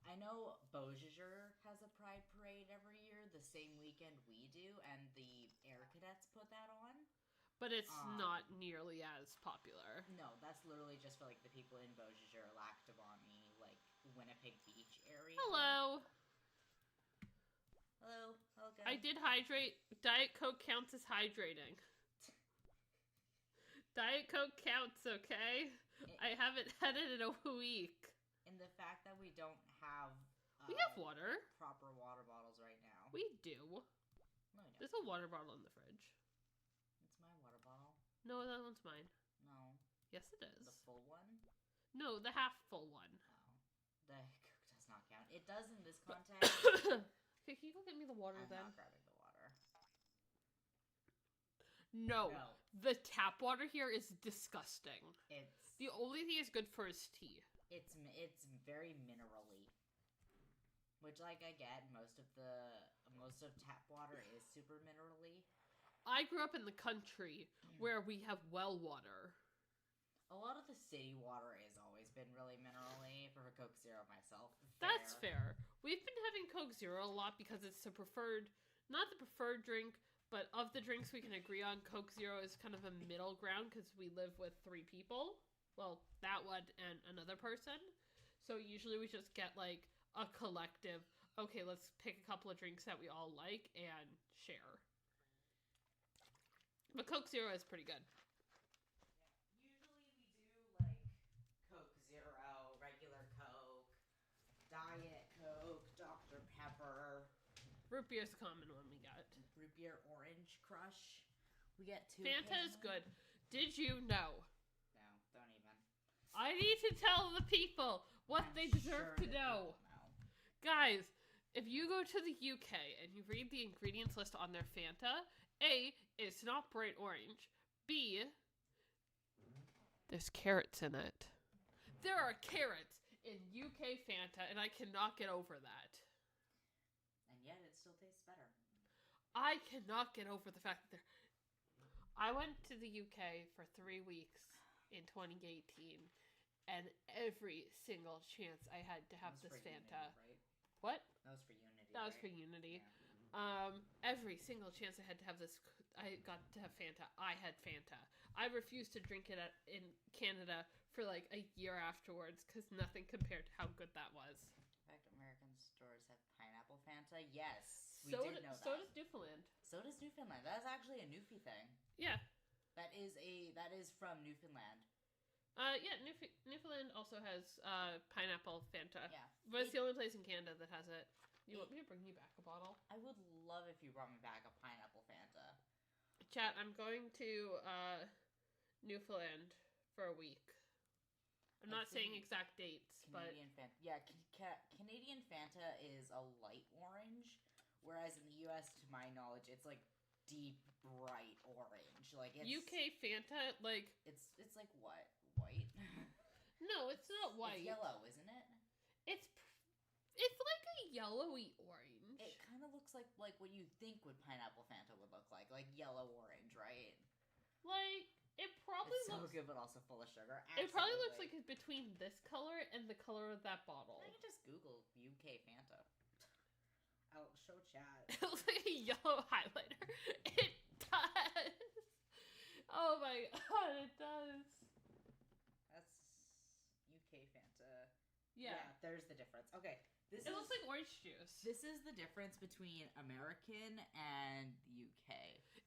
I know Beausejour has a Pride parade every year, the same weekend we do, and the Air Cadets put that on. But it's not nearly as popular. No, that's literally just for, like, the people in Beausejour, Lactavani, like, Winnipeg Beach area. Hello! Hello, okay. I did hydrate. Diet Coke counts as hydrating. Diet Coke counts, okay? I haven't had it in a week. And the fact that we don't have... we have water. Proper water bottles right now. We do. No, we don't. There's a water bottle in the fridge. It's my water bottle. No, that one's mine. No. Yes, it is. The full one? No, the half-full one. Oh. The Coke does not count. It does in this context. Okay, can you go get me the water then? I'm not grabbing the water. No. The tap water here is disgusting. It's... The only thing it's good for is tea. It's very minerally. Which, like, I get. Most of tap water is super minerally. I grew up in the country where we have well water. A lot of the city water has always been really minerally. I prefer Coke Zero myself. That's fair. We've been having Coke Zero a lot because it's the preferred, not the preferred drink, but of the drinks we can agree on, Coke Zero is kind of a middle ground because we live with 3 people. Well, that one and another person. So usually we just get, like, a collective, okay, let's pick a couple of drinks that we all like and share. But Coke Zero is pretty good. Usually we do like Coke Zero, regular Coke, Diet Coke, Dr. Pepper. Root beer is a common one we got. Root beer Orange Crush. We get 2. Fanta is good. Did you know? No, don't even. I need to tell the people what they deserve to know. Guys, if you go to the UK and you read the ingredients list on their Fanta, A, it's not bright orange. B, there's carrots in it. There are carrots in UK Fanta, and I cannot get over that. And yet it still tastes better. I cannot get over the fact that I went to the UK for 3 weeks in 2018, and every single chance I had to have this Fanta. Unity, right? What? That was for Unity. That was right? for Unity. Yeah. Every single chance I had to have this, I got to have Fanta. I had Fanta. I refused to drink it in Canada for like a year afterwards because nothing compared to how good that was. In fact, American stores have pineapple Fanta. Yes, we So did know that. So does Newfoundland. So does Newfoundland. That's actually a Newfie thing. Yeah. That is from Newfoundland. Yeah, Newfoundland also has pineapple Fanta. Yeah. But it's the only place in Canada that has it. You want me to bring you back a bottle? I would love if you brought me back a pineapple Fanta. Chat, I'm going to Newfoundland for a week. I'm not saying exact dates, Canadian Fanta. Yeah, Canadian Fanta is a light orange, whereas in the U.S., to my knowledge, it's like deep, bright orange. Like it's UK Fanta, like it's like what? White? No, it's not white. It's yellow, isn't it? It's like a yellowy orange. It kind of looks like what you think would pineapple Fanta would look like yellow orange, right? Like it probably it's looks so good, but also full of sugar. Absolutely. It probably looks like it's between this color and the color of that bottle. I can just Google UK Fanta. I'll show chat. It looks like a yellow highlighter. It does. Oh my god, it does. That's UK Fanta. Yeah, there's the difference. Okay. It looks like orange juice. This is the difference between American and UK.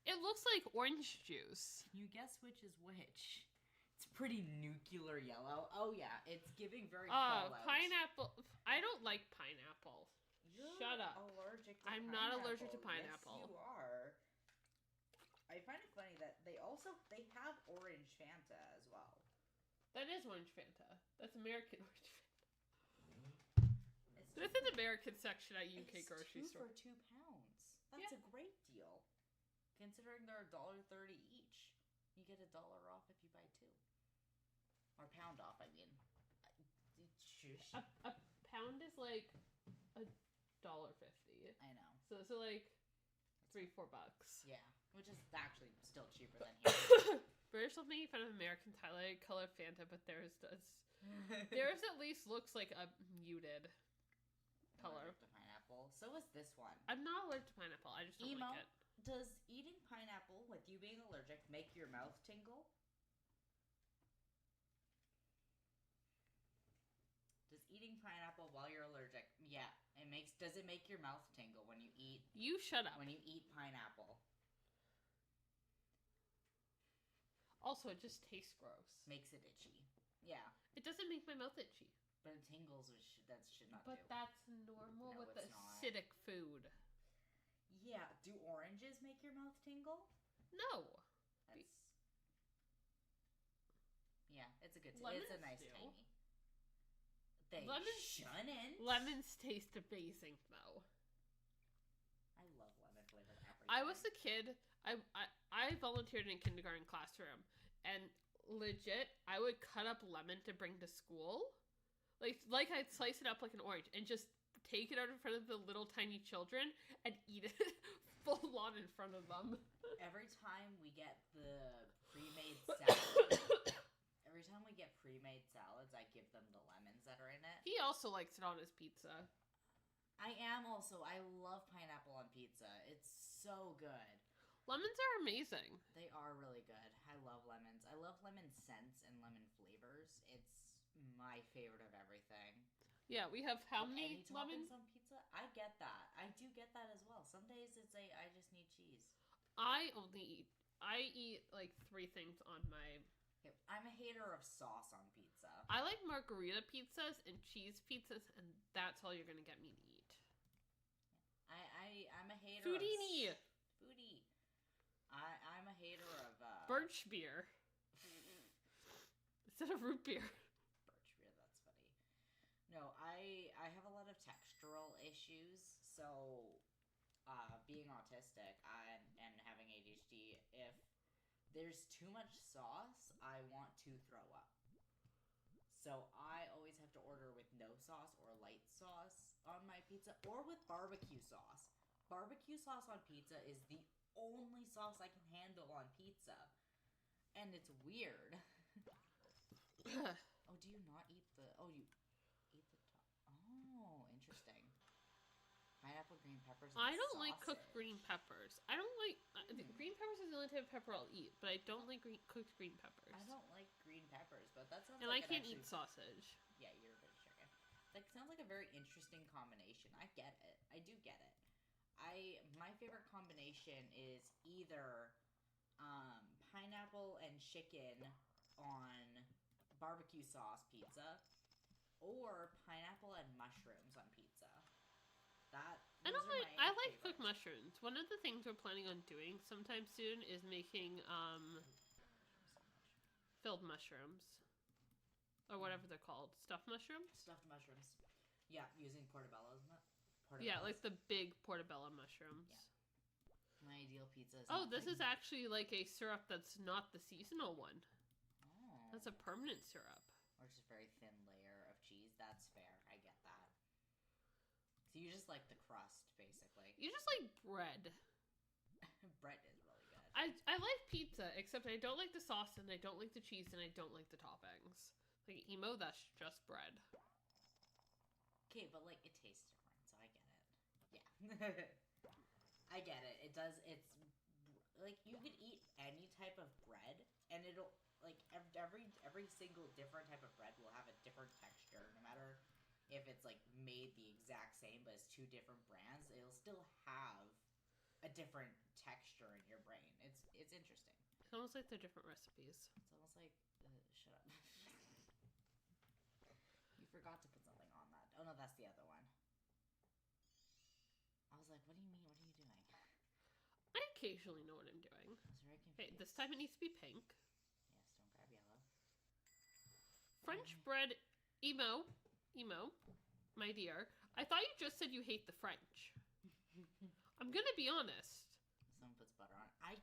It looks like orange juice. Can you guess which is which? It's pretty nuclear yellow. Oh yeah, it's giving very Fallout. Pineapple. I don't like pineapple. You're Shut up. Allergic to I'm pineapple. not allergic to pineapple. Yes, you are. I find it funny that they have orange Fanta as well. That is orange Fanta. That's American orange Fanta. It's There's an American section at UK grocery store. It's $2 for £2. That's a great deal. Considering they're $1.30 each. You get $1 off if you buy 2. Or pound off, I mean. Shush. A pound is like $1.50. I know. So like $3-4. Yeah. Which is actually still cheaper than here. British love making fun of Americans highlighted color Fanta, but theirs does. Theirs at least looks like a muted color. Allergic to pineapple. So is this one. I'm not allergic to pineapple. I just don't like it. Does eating pineapple with you being allergic make your mouth tingle? Does eating pineapple while you're allergic? Yeah, it makes. Does it make your mouth tingle when you eat? You shut up. When you eat pineapple. Also, it just tastes gross. Makes it itchy. Yeah. It doesn't make my mouth itchy. But it tingles, which that should not But do. that's normal No, with it's not. acidic food. Yeah. Do oranges make your mouth tingle? No. That's... Yeah, it's a good. Lemons it's a nice do. tiny. They shouldn't. Lemons taste amazing, though. I love lemon flavored everything. I was a kid. I volunteered in a kindergarten classroom, and legit, I would cut up lemon to bring to school. Like I'd slice it up like an orange and just take it out in front of the little tiny children and eat it full on in front of them. Every time we get the pre-made salad, I give them the lemons that are in it. He also likes it on his pizza. I love pineapple on pizza. It's so good. Lemons are amazing. They are really good. I love lemons. I love lemon scents and lemon flavors. It's my favorite of everything. Yeah, we have how many any lemons? toppings on pizza? I get that. I do get that as well. Some days I just need cheese. I only eat I eat like 3 things on my... Okay, I'm a hater of sauce on pizza. I like margarita pizzas and cheese pizzas, and that's all you're gonna get me to eat. I'm a hater Foodini! Foodie. I'm a hater of Birch beer. Instead of root beer. Birch beer, that's funny. No, I have a lot of textural issues, so being autistic and having ADHD, if there's too much sauce, I want to throw up. So I always have to order with no sauce or light sauce on my pizza, or with barbecue sauce. Barbecue sauce on pizza is the only sauce I can handle on pizza. And it's weird. Oh, do you not eat the... Oh, you eat the top. Oh, interesting. Pineapple, green peppers, and I don't sausage. like cooked green peppers. I don't like... green peppers is the only type of pepper I'll eat, but I don't like cooked green peppers. I don't like green peppers, but that sounds and like... I can't eat sausage. Yeah, you're a bit chicken. That sounds like a very interesting combination. I get it. I do get it. My favorite combination is either pineapple and chicken on barbecue sauce pizza, or pineapple and mushrooms on pizza. I like cooked mushrooms. One of the things we're planning on doing sometime soon is making filled mushrooms. Or whatever they're called. Stuffed mushrooms? Stuffed mushrooms. Yeah, using portobello, isn't it? Yeah, like the big portobello mushrooms. Yeah. My ideal pizza is... Oh, this is actually like a syrup that's not the seasonal one. Oh. That's a permanent syrup. Or just a very thin layer of cheese. That's fair. I get that. So you just like the crust, basically. You just like bread. Bread is really good. I like pizza, except I don't like the sauce, and I don't like the cheese, and I don't like the toppings. Like, emo, that's just bread. Okay, but, like, it tastes different, so I get it. Yeah. I get it. It does, it's, like, you could eat any type of bread, and it'll, like, every single different type of bread will have a different texture, no matter if it's, like, made the exact same, but it's 2 different brands, it'll still have a different texture in your brain. It's interesting. It's almost like they're different recipes. It's almost like, shut up. You forgot to put something on that. Oh no, that's the other one. I was like, what do you mean? What are you doing? I occasionally know what I'm doing. I was very confused. Okay, this time it needs to be pink. Yes, don't grab yellow. French bread, emo, my dear. I thought you just said you hate the French. I'm gonna be honest. Someone puts butter on it.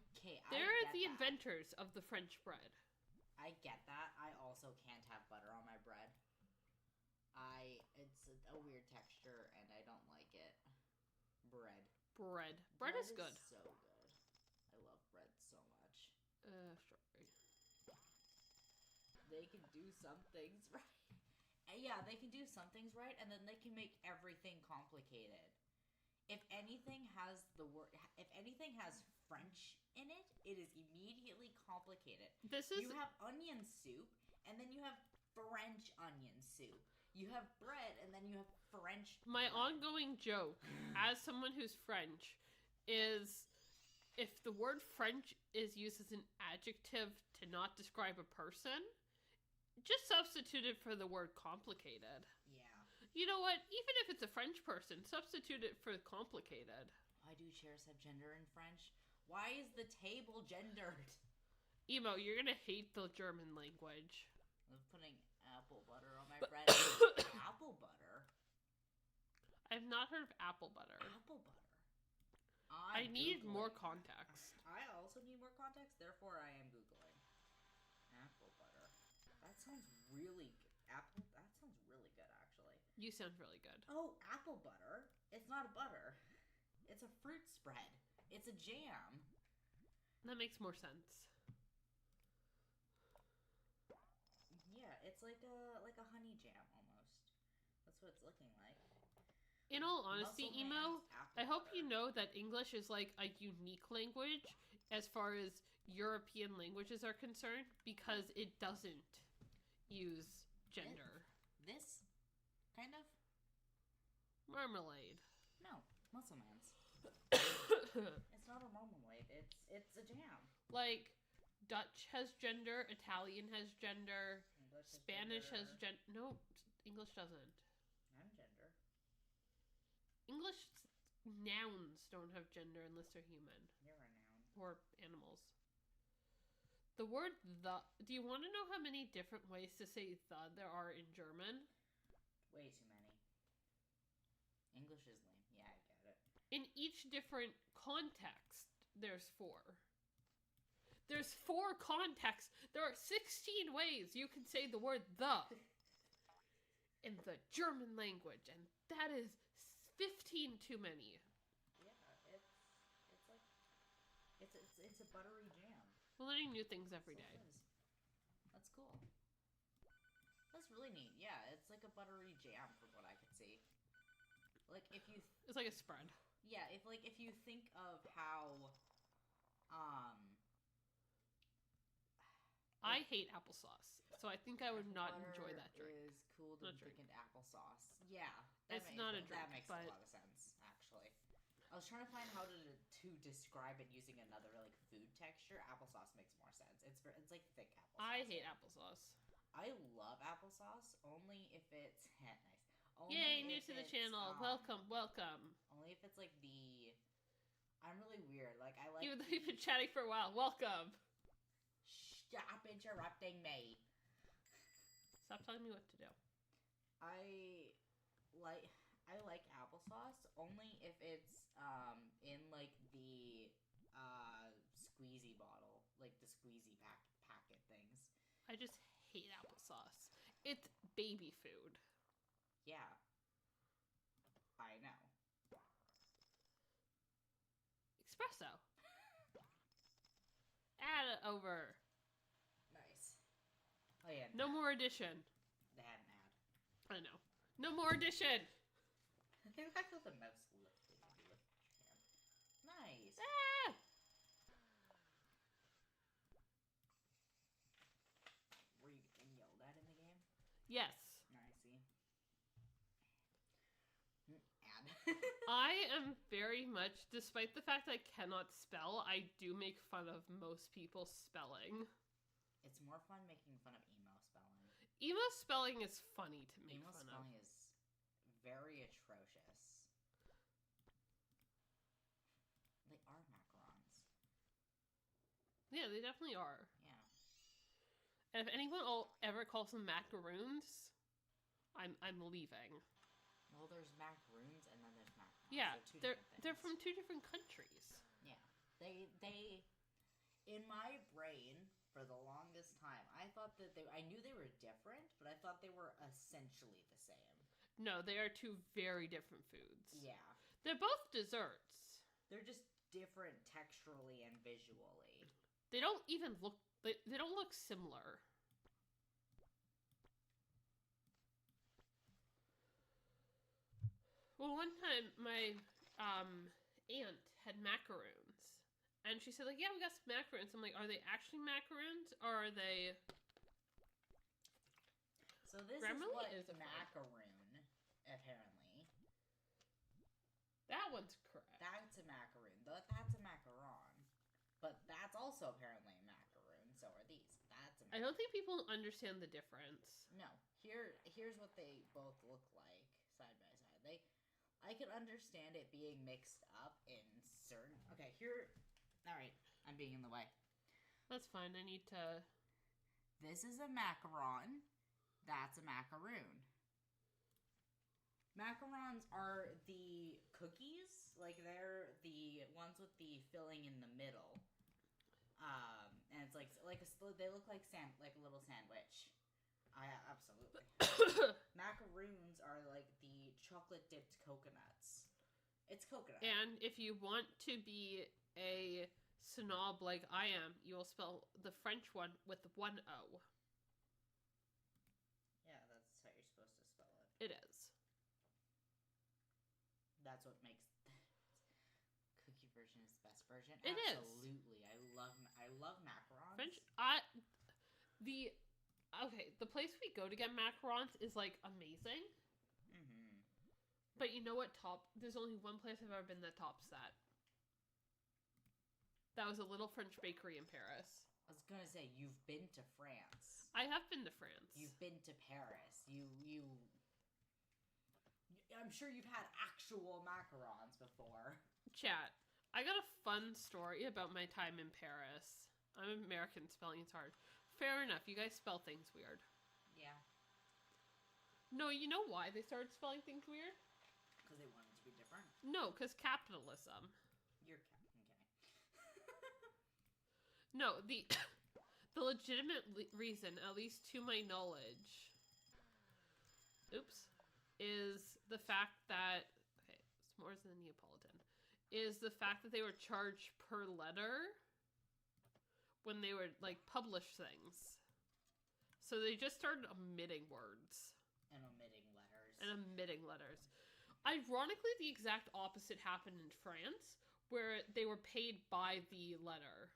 They're the inventors of the French bread. I get that. I also can't have butter on my bread. It's a weird texture, and I don't like it. Bread. Bread is good. So good. I love bread so much. Sorry. They can do some things right. Yeah, they can do some things right, and then they can make everything complicated. If anything has French in it, it is immediately complicated. You have onion soup, and then you have French onion soup. You have bread, and then you have French bread. My ongoing joke, as someone who's French, is if the word French is used as an adjective to not describe a person, just substitute it for the word complicated. Yeah. You know what? Even if it's a French person, substitute it for complicated. Why do chairs have gender in French? Why is the table gendered? Emo, you're gonna hate the German language. I'm putting apple butter on my bread. Apple butter? I've not heard of apple butter. Apple butter. I need more context. I also need more context, therefore I am Googling. Apple butter. That sounds really good. That sounds really good, actually. You sound really good. Oh, apple butter. It's not a butter. It's a fruit spread. It's a jam. That makes more sense. Yeah, it's like a honey jam almost. That's what it's looking like. In all honesty, Emo, I hope you know that English is like a unique language as far as European languages are concerned because it doesn't use gender. This kind of marmalade. No, muscle man's. It's not a marmalade. It's It's a jam. Like, Dutch has gender, Italian has gender, English has Spanish gender. has gender. No, English doesn't. And gender. English nouns don't have gender unless they're human. You're a noun. Or animals. The word the. Do you want to know how many different ways to say the there are in German? Way too many. English is lame. Yeah, I get it. In each different context, there's 4. There's 4 contexts. There are 16 ways you can say the word the in the German language, and that is 15 too many. Yeah, it's a buttery jam. We're learning new things every day. That's cool. That's really neat. Yeah, it's like a buttery jam from what I could see. Like if you It's like a spread. Yeah, if you think of how I hate applesauce, so I think I would not butter enjoy that drink. is cooled in thickened applesauce. Yeah, It's not a drink, that makes a lot of sense actually. I was trying to find how to describe it using another like food texture. Applesauce makes more sense. It's like thick applesauce. I hate applesauce. I love applesauce only if it's nice. Yay, new to the channel. Welcome, welcome. Only if it's like the. I'm really weird. Like I like. Even though you've been chatting for a while, welcome. Stop interrupting me. Stop telling me what to do. I like applesauce only if it's in like the squeezy bottle, like the squeezy packet things. I just hate applesauce. It's baby food. Yeah. I know. Espresso. Add it over. Nice. Oh yeah. No more addition. They had an ad. I know. No more addition. I like how the mouse lifted your hand. Nice. Ah! Were you getting yelled at in the game? Yes. I see. Ad. I am very much, despite the fact I cannot spell, I do make fun of most people's spelling. It's more fun making fun of emo spelling. Emo spelling is funny to make Emo fun of. spelling is very atrocious. They are macarons. Yeah, they definitely are. Yeah. And if anyone ever calls them macaroons, I'm leaving. Well, there's macaroons and then there's macarons. Yeah, they're things. from 2 different countries. Yeah, they in my brain for the longest time, I thought that I knew they were different, but I thought they were essentially the same. No, they are 2 very different foods. Yeah, They're both desserts. they're just different texturally and visually. They don't even look. They don't look similar. Well, one time my aunt had macaroons, and she said like, "Yeah, we got some macaroons." I'm like, "Are they actually macaroons, or are they?" So this Grammarly is is a macaroon, apparently. That one's correct. That's a macaroon. That's a macaron. But that's also apparently a macaroon. So are these. That's a macaroon. I don't think people understand the difference. No. Here's what they both look like side by side. I can understand it being mixed up in certain. Okay, here. All right, I'm being in the way. That's fine. I need to. This is a macaron. That's a macaroon. Macarons are the cookies, like they're the ones with the filling in the middle. And it's like they look like like a little sandwich. Absolutely. Macaroons are like the chocolate dipped coconuts. It's coconut. And if you want to be a snob like I am, you will spell the French one with 1 O. Yeah, that's how you're supposed to spell it. It is. That's what makes cookie version is the best version. It is. Absolutely. I love macarons. French. The place we go to get macarons is like amazing. Mm-hmm. But you know what? There's only one place I've ever been that tops that. That was a little French bakery in Paris. I was gonna say, you've been to France. I have been to France. You've been to Paris. I'm sure you've had actual macarons before. Chat. I got a fun story about my time in Paris. I'm American, spelling is hard. Fair enough, you guys spell things weird. Yeah. No, you know why they started spelling things weird? Because they wanted to be different. No, because capitalism. You're okay. No, the legitimate reason, at least to my knowledge, is the fact that, okay, it's more than Neapolitan, is the fact that they were charged per letter when they would, like, publish things. So they just started omitting words. And omitting letters. Ironically, the exact opposite happened in France, where they were paid by the letter.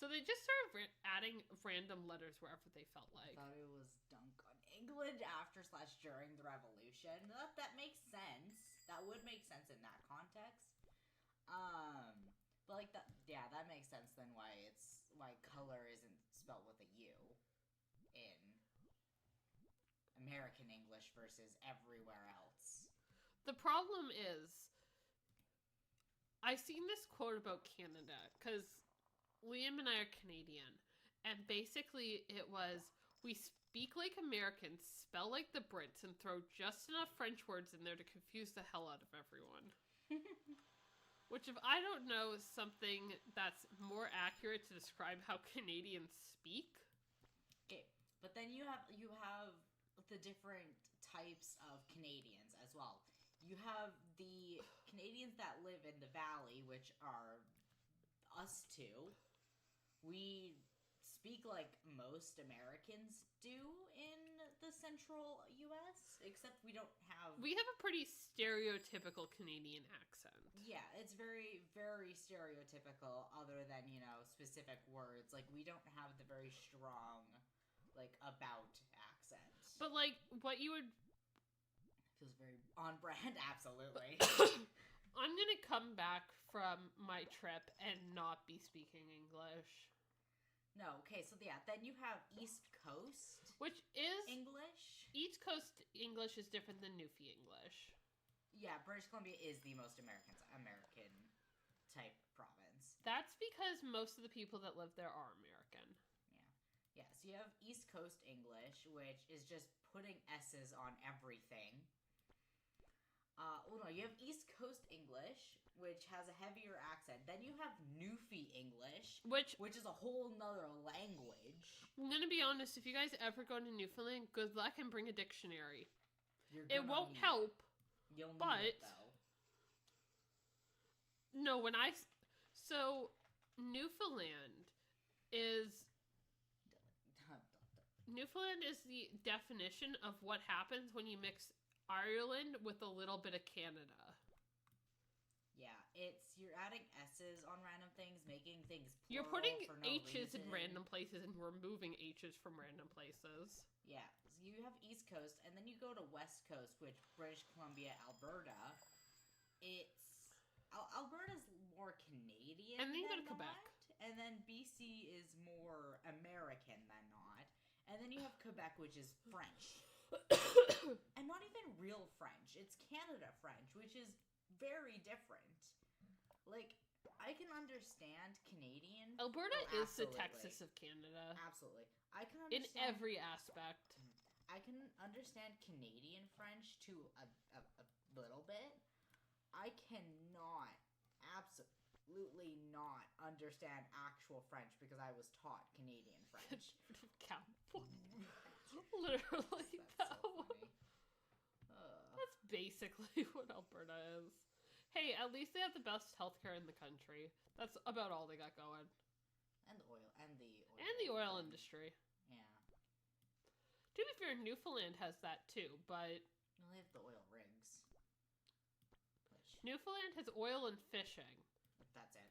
So they just started adding random letters wherever they felt like. I thought it was dunk on England after/during the revolution. That makes sense. That would make sense in that context. But like that, yeah, that makes sense then why color isn't spelled with a U in American English versus everywhere else. The problem is, I've seen this quote about Canada, because Liam and I are Canadian, and basically it was, we speak like Americans, spell like the Brits, and throw just enough French words in there to confuse the hell out of everyone. Which, if I don't know something that's more accurate to describe how Canadians speak. Okay, but then you have the different types of Canadians as well. You have the Canadians that live in the valley, which are us two. We speak like most Americans do in the central U.S., except we don't have... We have a pretty stereotypical Canadian accent. Yeah, it's very, very stereotypical, other than, specific words. Like, we don't have the very strong, like, about accent. But, like, what you would... Feels very on brand, absolutely. I'm gonna come back from my trip and not be speaking English. No, okay, so yeah, then you have East Coast... Which is... English? East Coast English is different than Newfie English. Yeah, British Columbia is the most American type province. That's because most of the people that live there are American. Yeah, so you have East Coast English, which is just putting S's on everything. You have East Coast English, which has a heavier accent. Then you have Newfie English, which is a whole nother language. I'm gonna be honest, if you guys ever go to Newfoundland, good luck and bring a dictionary. It won't help. You'll need it, though. No, so Newfoundland is the definition of what happens when you mix Ireland with a little bit of Canada. Yeah, you're adding S's on random things, making things plural. You're putting for no H's reason. in random places and removing H's from random places. Yeah, so you have East Coast, and then you go to West Coast, which British Columbia, Alberta. Alberta's more Canadian and then you go than to Quebec. Not, and then BC is more American than not. And then you have Quebec, which is French. And not even real French. It's Canada French, which is very different. Like, I can understand Canadian. Alberta is the Texas of Canada. Absolutely. I can understand... In every aspect. I can understand Canadian French to a little bit. I cannot, absolutely not understand actual French because I was taught Canadian French. Literally, that's so funny. That's basically what Alberta is. Hey, at least they have the best healthcare in the country. That's about all they got going. And the oil industry. Yeah. To be fair, Newfoundland has that too, but they have the oil rigs. Newfoundland has oil and fishing. That's it.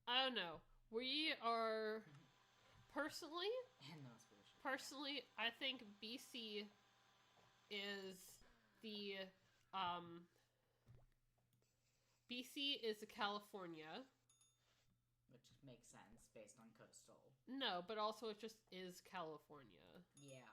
I don't know. We are Personally, And no pollution. I think BC is the BC is California. Which makes sense based on coastal. No, but also it just is California. Yeah.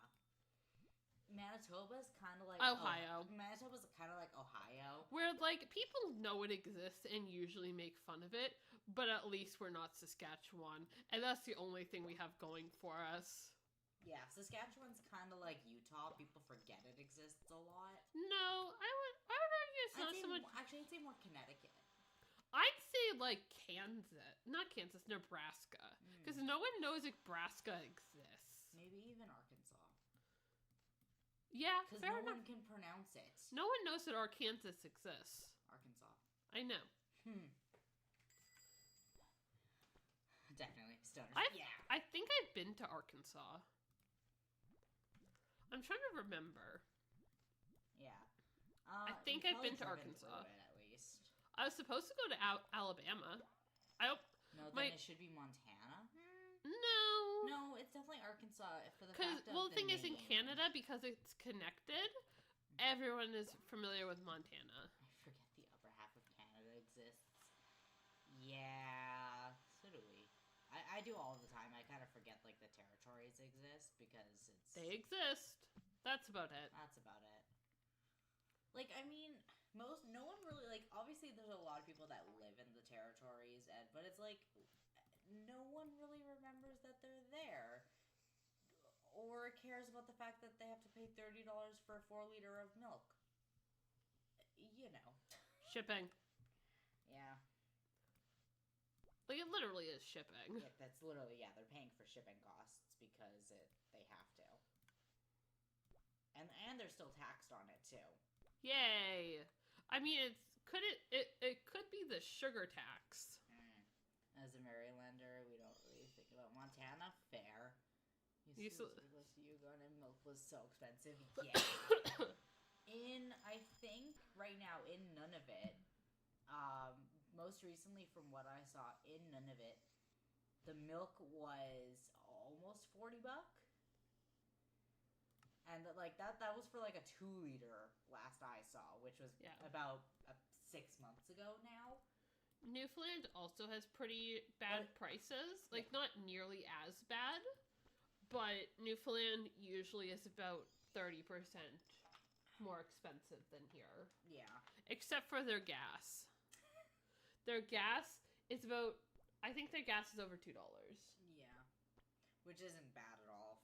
Manitoba's kind of like Ohio. Manitoba's kind of like Ohio. Where, like, people know it exists and usually make fun of it, but at least we're not Saskatchewan. And that's the only thing we have going for us. Yeah, Saskatchewan's kind of like Utah. People forget it exists a lot. No, I would argue it's not so much. Actually, I'd say more Connecticut. I'd say, like, Nebraska. Because no one knows Nebraska exists. Maybe even Arkansas. Yeah, because fair no enough. one can pronounce it. No one knows that Arkansas exists. Arkansas. I know. Definitely. Stoners. I think I've been to Arkansas. I'm trying to remember. Yeah. I think I've been to Arkansas. It, at least. I was supposed to go to Alabama. No, then it should be Montana. No, it's definitely Arkansas for the fact of the thing is, in Canada, because it's connected, everyone is familiar with Montana. I forget the upper half of Canada exists. Yeah, so do we. I do all the time. I kind of forget, like, the territories exist because They exist. That's about it. That's about it. Like, I mean, no one really, like, obviously there's a lot of people that live in the territories, but it's like, no one really remembers that they're there. Or cares about the fact that they have to pay $30 for a 4-liter of milk. You know. Shipping. Yeah. Like, it literally is shipping. Yeah, that's literally, they're paying for shipping costs because they have to. And they're still taxed on it, too. Yay! I mean, it could be the sugar tax. As a Marylander, we don't really think about Montana. Fair. You going and milk was so expensive. Yeah. I think right now in Nunavut, most recently from what I saw in Nunavut, the milk was almost $40. And that was for like a 2-liter last I saw, which was about 6 months ago now. Newfoundland also has pretty bad prices. Like, not nearly as bad, but Newfoundland usually is about 30% more expensive than here. Yeah. Except for their gas. Their gas is about, I think their gas is over $2. Yeah. Which isn't bad at all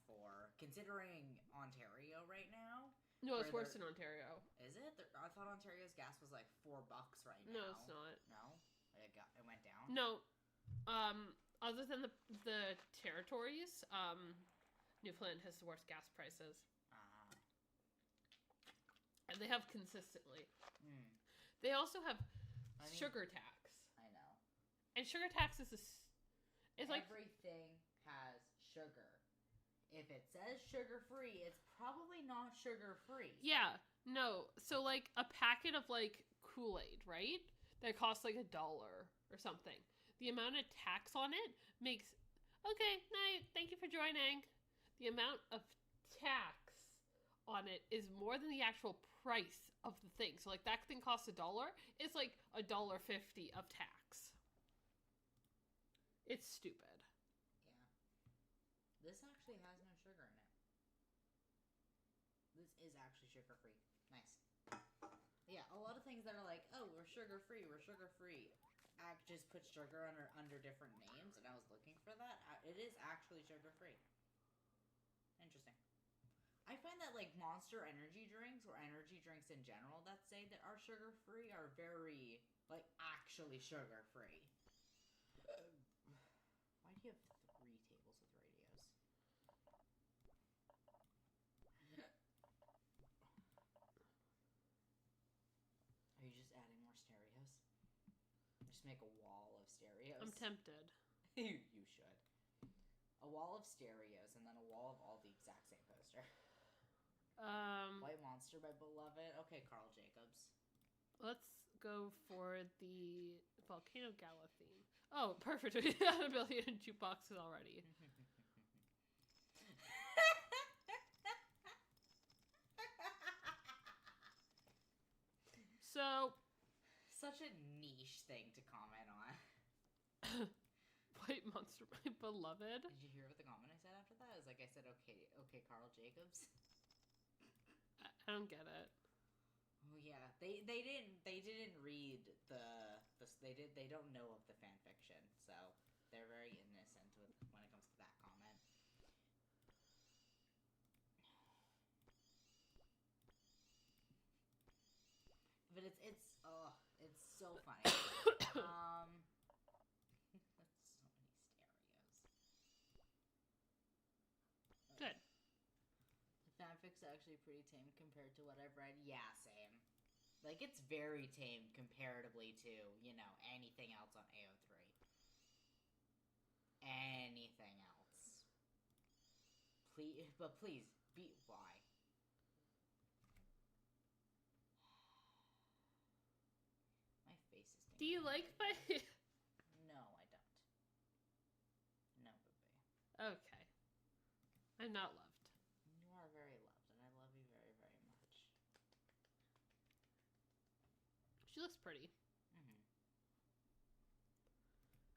considering Ontario right now. No, it's worse than Ontario. Is it? I thought Ontario's gas was like $4 right now. No, it's not. No? It went down? No. Other than the territories, Newfoundland has the worst gas prices. And they have consistently. They also have sugar tax. I know. And sugar tax is like everything has sugar. If it says sugar-free, it's probably not sugar-free. Yeah. No. So, like, a packet of, like, Kool-Aid, right? That costs, like, $1 or something. The amount of tax on it makes... Okay, night. Thank you for joining. The amount of tax on it is more than the actual price of the thing. So, like, that thing costs $1. It's, like, $1.50 of tax. It's stupid. This actually has no sugar in it. This is actually sugar-free. Nice. Yeah, a lot of things that are like, oh, we're sugar-free, just put sugar under different names, and I was looking for that. It is actually sugar-free. Interesting. I find that, like, Monster energy drinks, or energy drinks in general that say that are sugar-free are very, like, actually sugar-free. Why do you have 3 tables with radios? Are you just adding more stereos? Just make a wall of stereos? I'm tempted. You should. A wall of stereos and then a wall of all the exact same poster. White Monster by Beloved. Okay, Carl Jacobs. Let's go for the Volcano Gala theme. Oh, perfect. We got a billion jukeboxes already. such a niche thing to comment on. White monster, my beloved. Did you hear what the comment I said after that? It was like I said, okay, Carl Jacobs. I don't get it. Oh yeah, they didn't read they don't know of the fan fiction, so they're very innocent when it comes to that comment. But it's so funny. That's so many stereos. Good. The fanfic's actually pretty tame compared to what I've read. Yeah, same. Like, it's very tame comparatively to, anything else on AO3. Anything else. Please, but please, why? My face is tingling. Do you like my... No, I don't. No, baby. Okay. I'm not loved. You are very loved, and I love you very, very much. She looks pretty. Mm-hmm.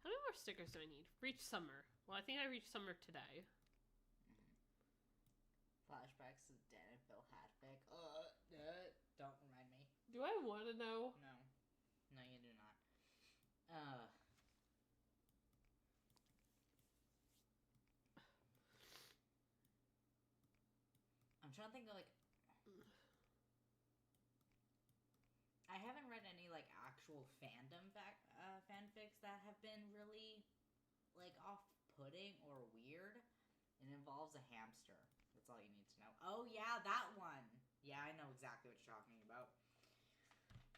How many more stickers do I need? Reach summer. Well, I think I reached summer today. Mm-hmm. Flashbacks to Dan and Phil Hadfic. Don't remind me. Do I want to know? No. No, you do not. I'm trying to think of, like... I haven't read any, like, actual fandom fanfics that have been really, like, off-putting or weird. It involves a hamster. That's all you need to know. Oh, yeah, that one! Yeah, I know exactly what you're talking about.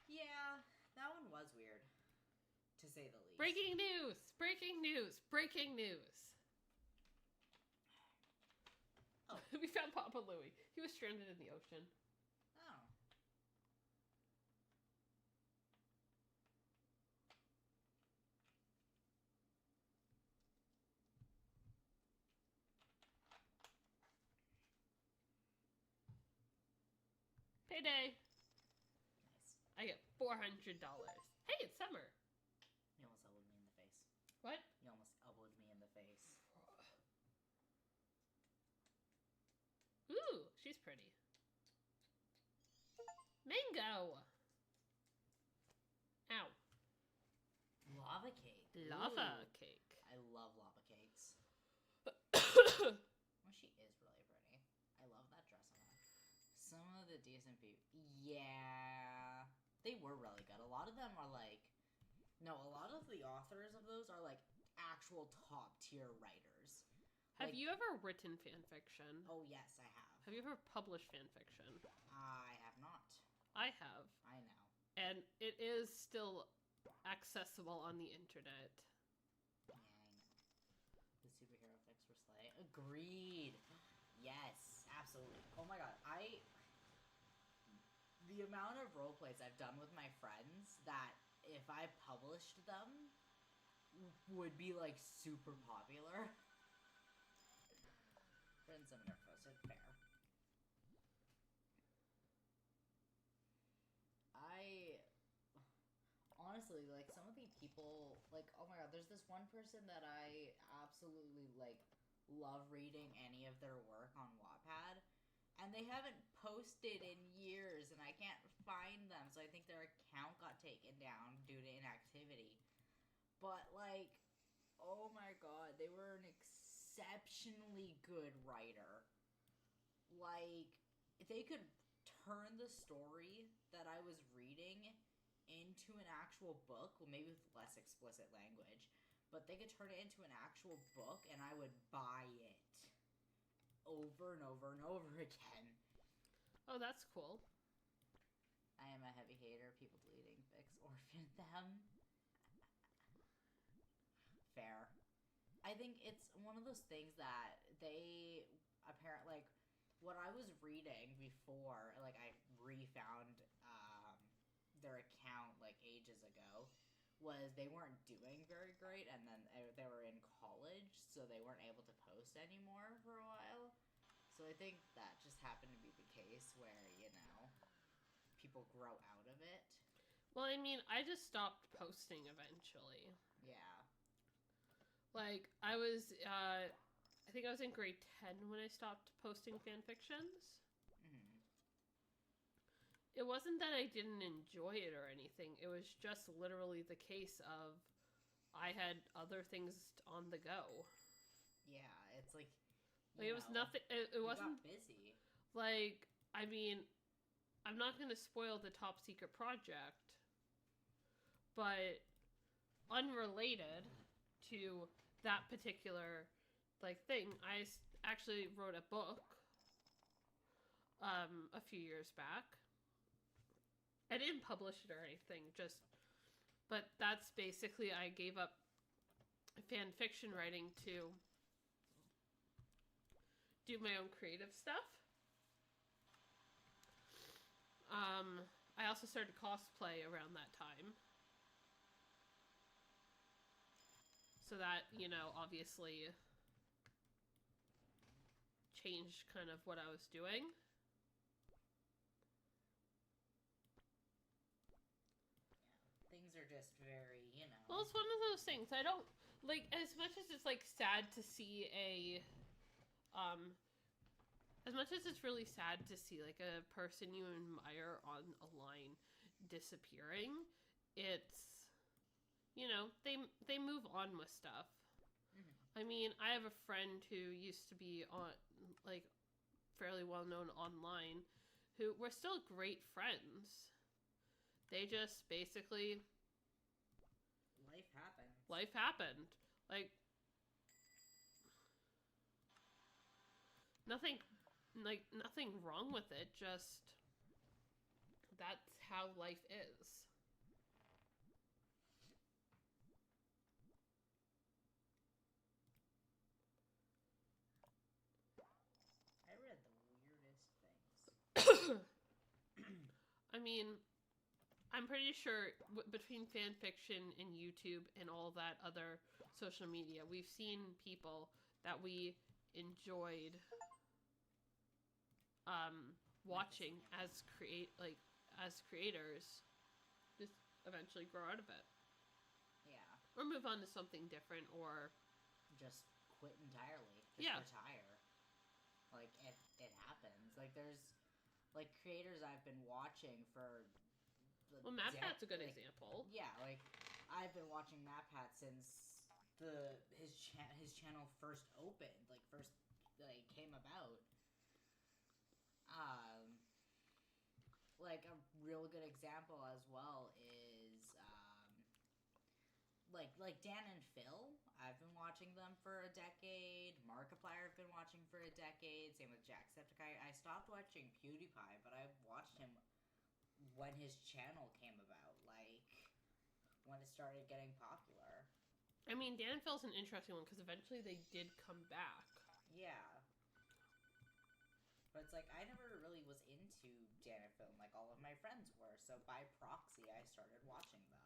Yeah, that one was weird. To say the least. Breaking news! Breaking news! Breaking news! Oh. We found Papa Louie. He was stranded in the ocean. Oh. Payday! Nice. I get $400. Hey, it's summer! You almost elbowed me in the face. What? You almost elbowed me in the face. Ooh, she's pretty. Mango! Ow. Lava cake. Lava Ooh. cake. I love lava cakes. Well, she is really pretty. I love that dress on her. Some of the decent people. Yeah. They were really good. A lot of them are like... No, a lot of the authors of those are like actual top tier writers. Have you ever written fan fiction? Oh, yes, I have. Have you ever published fan fiction? I have not. I have. I know. And it is still accessible on the internet. Yeah, I know. The superhero fix for Slay. Agreed. Yes, absolutely. Oh my god, the amount of roleplays I've done with my friends that if I published them would be like super popular. Friends and their foes are fair. Honestly, like, some of the people, like, oh my god, there's this one person that I absolutely, like, love reading any of their work on Wattpad, and they haven't posted in years, and I can't find them, so I think their account got taken down due to inactivity. But, like, oh my god, they were an exceptionally good writer. Like, they could turn the story that I was reading into an actual book, well, maybe with less explicit language, but they could turn it into an actual book, and I would buy it over and over and over again. Oh, that's cool. I am a heavy hater of people deleting fics, orphan them. Fair. I think it's one of those things that they apparently, like, what I was reading before, like, I refound their account, like, ages ago, was they weren't doing very great, and then they were in college, so they weren't able to post anymore for a while. So I think that just happened to be the case where, people grow out of it. Well, I mean, I just stopped posting eventually. Yeah. Like, I think I was in grade 10 when I stopped posting fan fictions. Mm-hmm. It wasn't that I didn't enjoy it or anything. It was just literally the case of I had other things on the go. Yeah, it's like, It was nothing. It wasn't got busy. like, I mean, I'm not going to spoil the top secret project, but unrelated to that particular thing, I actually wrote a book a few years back. I didn't publish it or anything, but that's basically I gave up fan fiction writing to do my own creative stuff. I also started cosplay around that time. So that, obviously changed kind of what I was doing. Things are just very, Well, it's one of those things. I don't, as much as it's, sad to see as much as it's really sad to see, a person you admire on a line disappearing, it's, they move on with stuff. Mm-hmm. I mean, I have a friend who used to be on, fairly well known online, who were still great friends. They just basically... Life happened. Life happened. Nothing wrong with it, just that's how life is. I read the weirdest things. I mean, I'm pretty sure between fan fiction and YouTube and all that other social media, we've seen people that we enjoyed watching as creators just eventually grow out of it. Yeah. Or move on to something different, or just quit entirely. Just retire. It happens. There's creators I've been watching for well, MatPat's a good example. Yeah, I've been watching MatPat since his channel first opened, first came about. A real good example as well is Dan and Phil. I've been watching them for a decade. Markiplier I've been watching for a decade. Same with Jacksepticeye. I stopped watching PewDiePie, but I've watched him when his channel came about, when it started getting popular. I mean, Dan and Phil's an interesting one because eventually they did come back. Yeah. But it's I never really was into Dan and Phil like all of my friends were, so by proxy I started watching them.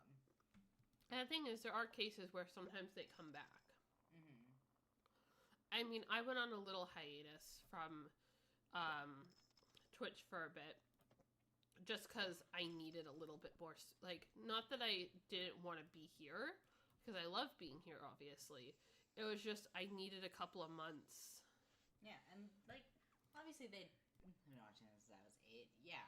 And the thing is, there are cases where sometimes they come back. Mm-hmm. I mean, I went on a little hiatus from Twitch for a bit, just because I needed a little bit more, not that I didn't want to be here, because I love being here, obviously. It was just, I needed a couple of months. Yeah, and, obviously they've been watching since I was 8, yeah.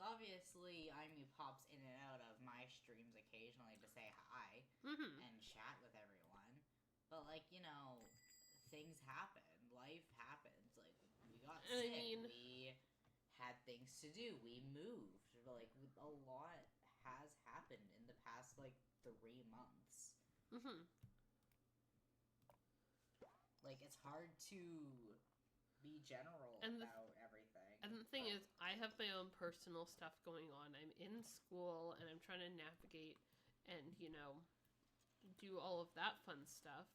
Obviously, Aimee pops in and out of my streams occasionally to say hi and chat with everyone. But, things happen. Life happens. We got sick. We had things to do. We moved. A lot has happened in the past, 3 months. It's hard to be general about everything. And the thing is, I have my own personal stuff going on. I'm in school, and I'm trying to navigate and, do all of that fun stuff.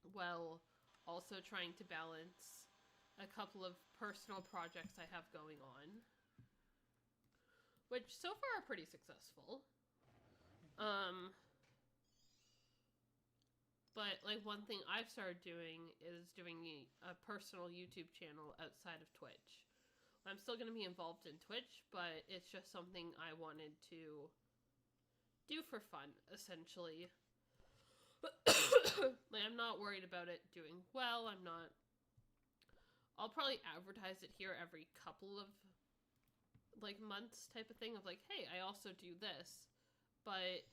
While also trying to balance a couple of personal projects I have going on. Which, so far, are pretty successful. But, one thing I've started doing is doing a personal YouTube channel outside of Twitch. I'm still going to be involved in Twitch, but it's just something I wanted to do for fun, essentially. Like, I'm not worried about it doing well. I'll probably advertise it here every couple of, like, months type of thing of, like, hey, I also do this. But,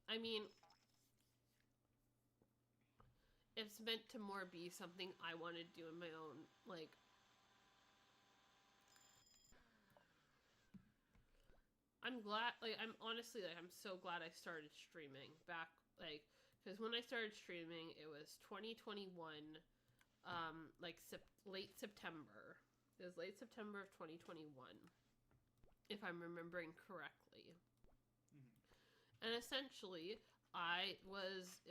I mean, it's meant to more be something I want to do in my own, like, I'm glad, like, I'm honestly, like, I'm so glad I started streaming back, like, because when I started streaming, it was 2021, like, late September. It was late September of 2021, if I'm remembering correctly. And essentially, it was,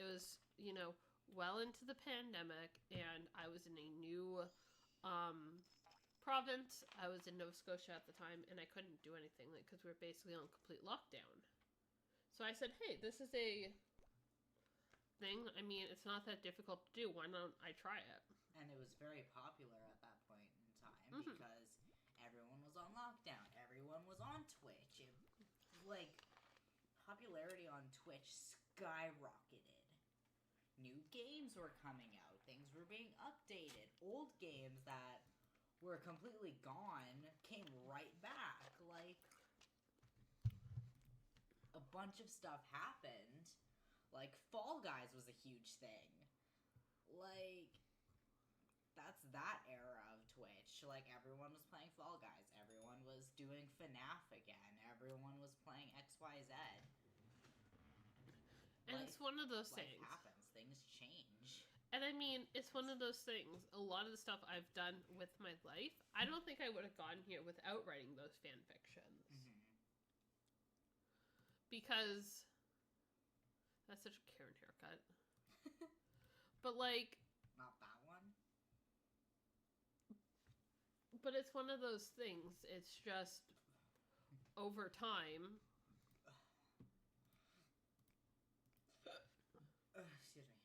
you know, well into the pandemic, and I was in a new, province. I was in Nova Scotia at the time, and I couldn't do anything, like, because we were basically on complete lockdown. So I said, hey, this is a thing. I mean, it's not that difficult to do. Why don't I try it? And it was very popular at that point in time because everyone was on lockdown. Everyone was on Twitch. Popularity on Twitch skyrocketed. New games were coming out. Things were being updated. Old games that were completely gone came right back. Like, a bunch of stuff happened. Like, Fall Guys was a huge thing. Like, that's that era of Twitch. Like, everyone was playing Fall Guys. Everyone was doing FNAF again. Everyone was playing XYZ. And it's one of those life things. Happens. Things change. And I mean, it's one of those things. A lot of the stuff I've done with my life, I don't think I would have gotten here without writing those fan fictions. Because that's such a Karen haircut. But, like, not that one. But it's one of those things. It's just over time. Excuse me.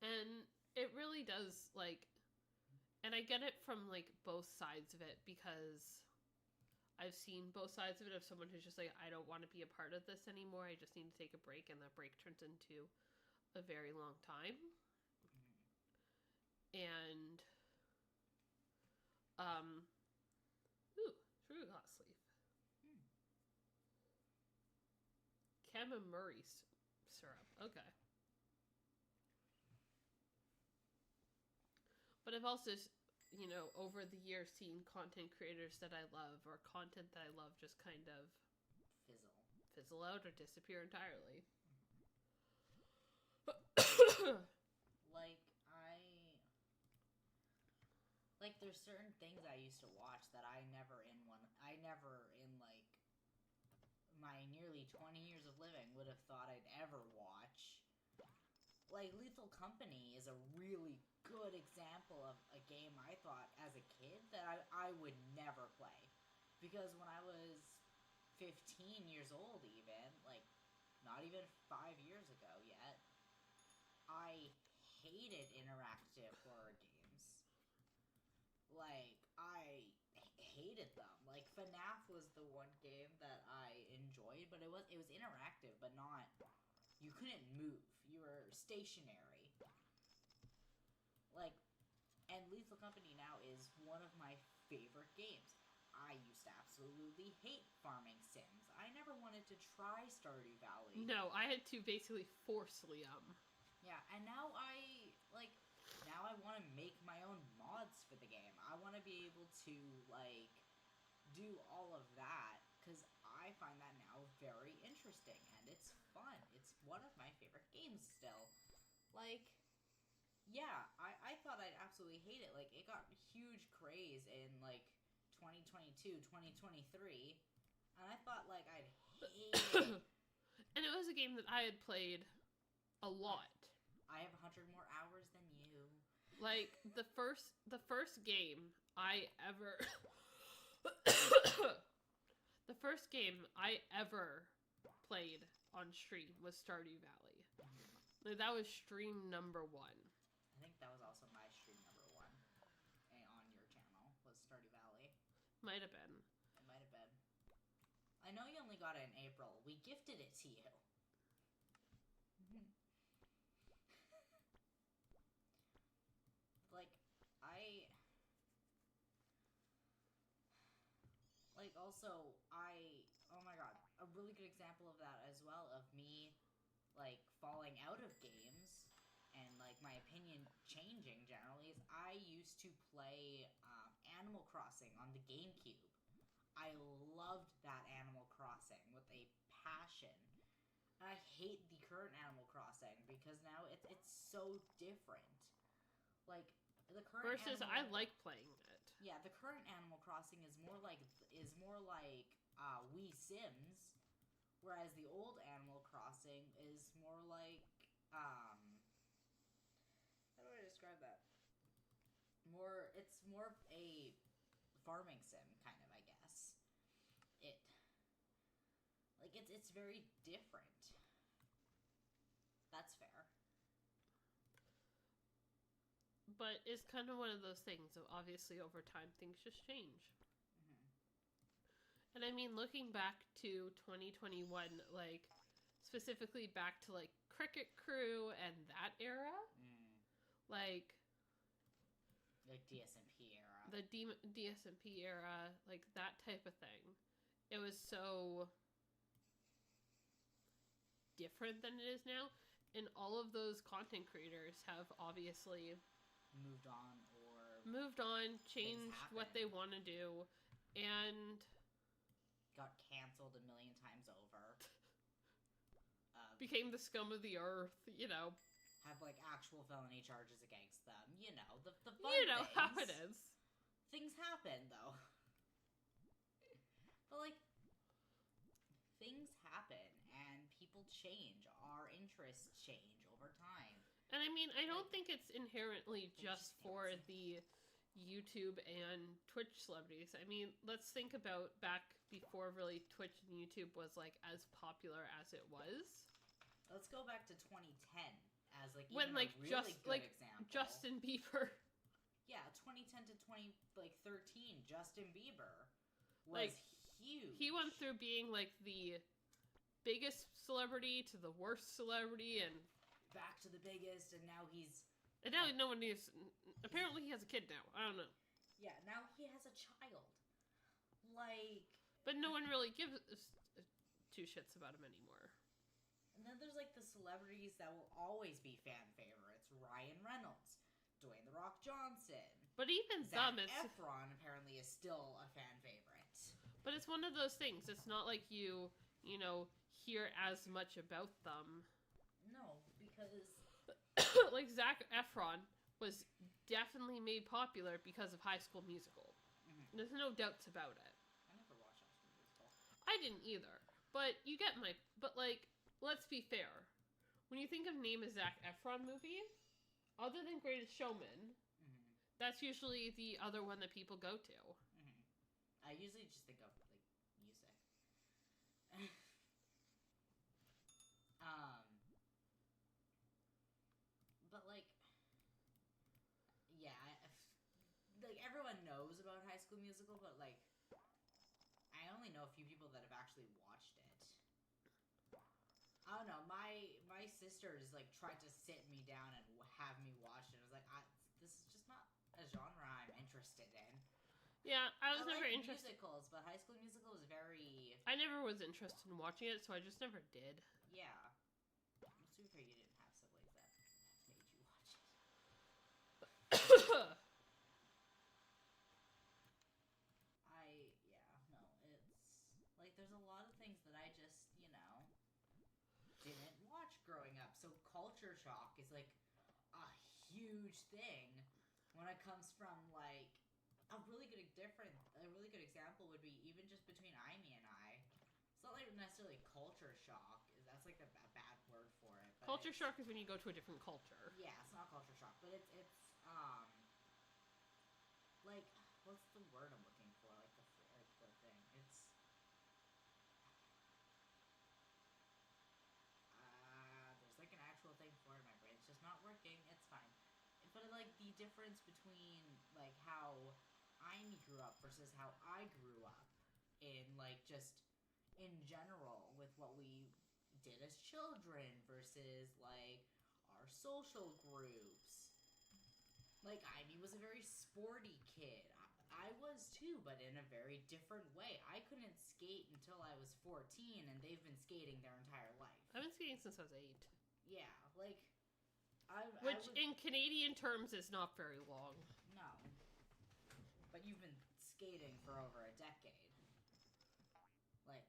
And it really does, like, and I get it from, like, both sides of it, because I've seen both sides of it, of someone who's just like, I don't want to be a part of this anymore, I just need to take a break, and that break turns into a very long time. And, true hot sleeve. Chamomile syrup, okay. But I've also, you know, over the years seen content creators that I love, or content that I love, just kind of fizzle out or disappear entirely. Like, there's certain things I used to watch that I never in like my nearly 20 years of living would have thought I'd ever watch. Like, Lethal Company is a really good example of a game I thought as a kid that I would never play. Because when I was 15 years old even, like, not even 5 years ago yet, I hated interactive horror games. Like, I hated them. Like, FNAF was the one game that I enjoyed, but it was interactive, but not... You couldn't move. You were stationary. Like, and Lethal Company now is one of my favorite games. I used to absolutely hate farming sims. I never wanted to try Stardew Valley. No, I had to basically force Liam. Yeah, and now I want to make my own mods for the game. I want to be able to, like, do all of that, because I find that now very interesting, and it's fun. It's one of my favorite games still. Like, yeah, I thought I'd absolutely hate it. Like, it got huge craze in, like, 2022, 2023, and I thought, like, I'd hate it. And it was a game that I had played a lot. I have 100 more hours than you. Like, the first game I ever... the first game I ever played on stream was Stardew Valley. Like, that was stream number 1. I think that was also my stream number 1 on your channel, was Stardew Valley. Might have been. It might have been. I know you only got it in April. We gifted it to you. Like, oh my god, a really good example of that as well, of me, like, falling out of games, and, like, my opinion changing generally, is I used to play, Animal Crossing on the GameCube. I loved that Animal Crossing with a passion. And I hate the current Animal Crossing, because now it's so different. Like, the current Versus, I like playing it. Yeah, the current Animal Crossing is more like Wii Sims, whereas the old Animal Crossing is more like how do I describe that? It's more of a farming sim kind of, I guess. It's very different. That's fair. But it's kind of one of those things that obviously over time things just change. And I mean, looking back to 2021, like, specifically back to, like, Cricket Crew and that era, like DSMP era. The DSMP era, like, that type of thing. It was so different than it is now. And all of those content creators have obviously moved on, changed what they want to do, and got canceled a million times over. Became the scum of the earth, you know. Have, like, actual felony charges against them. You know, the fun You know things. how it is. Things happen, though. But, like, things happen, and people change. Our interests change over time. And I mean, I don't think it's inherently just for the YouTube and Twitch celebrities. I mean, let's think about back before really Twitch and YouTube was, like, as popular as it was. Let's go back to 2010 as, like, when, like, a really good example. Justin Bieber. Yeah, 2010 to 2013, Justin Bieber was, like, huge. He went through being, like, the biggest celebrity to the worst celebrity, and back to the biggest, and now he's... And now no one needs... Apparently he has a kid now. I don't know. Yeah, now he has a child. Like... But no one really gives two shits about him anymore. And then there's, like, the celebrities that will always be fan favorites. Ryan Reynolds, Dwayne The Rock Johnson. But even Zac Efron apparently is still a fan favorite. But it's one of those things. It's not like you know, hear as much about them. No, because... like, Zac Efron was definitely made popular because of High School Musical. There's no doubts about it. I never watched High School Musical. I didn't either. But you get my... But, like, let's be fair. When you think of name a Zac Efron movie, other than Greatest Showman, that's usually the other one that people go to. I usually just think of, like, music. But, like, yeah, like, everyone knows about High School Musical, but, like, I only know a few people that have actually watched it. I don't know, my sisters, like, tried to sit me down and have me watch it. I was like, this is just not a genre I'm interested in. Yeah, I was never interested. Musicals, but High School Musical was very... I never was interested in watching it, so I just never did. Yeah. I'm super fair you didn't have siblings that made you watch it. Like, there's a lot of things that I just, you know, didn't watch growing up. So culture shock is, like, a huge thing when it comes from, like... A really good example would be even just between Aimee and I. It's not like necessarily culture shock. That's like a bad word for it. But culture shock is when you go to a different culture. Yeah, it's not culture shock, but it's like, what's the word I'm looking for? Like the thing. It's there's like an actual thing for it in my brain. It's just not working. It's fine. But like the difference between like how Aimee grew up versus how I grew up in, like, just in general with what we did as children versus, like, our social groups. Like, Aimee was a very sporty kid. I was too, but in a very different way. I couldn't skate until I was 14, and they've been skating their entire life. I've been skating since I was 8. Yeah, like... Which, in Canadian terms, is not very long. No. But you've been skating for over a decade. Like,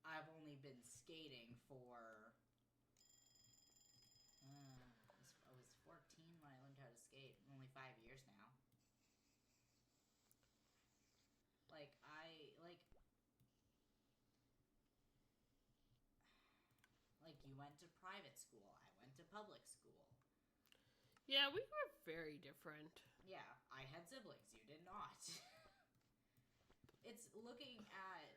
I've only been skating for... I was 14 when I learned how to skate. Only 5 years now. Like, you went to private school. I went to public school. Yeah, we were very different. Yeah, I had siblings. You did not. It's looking at,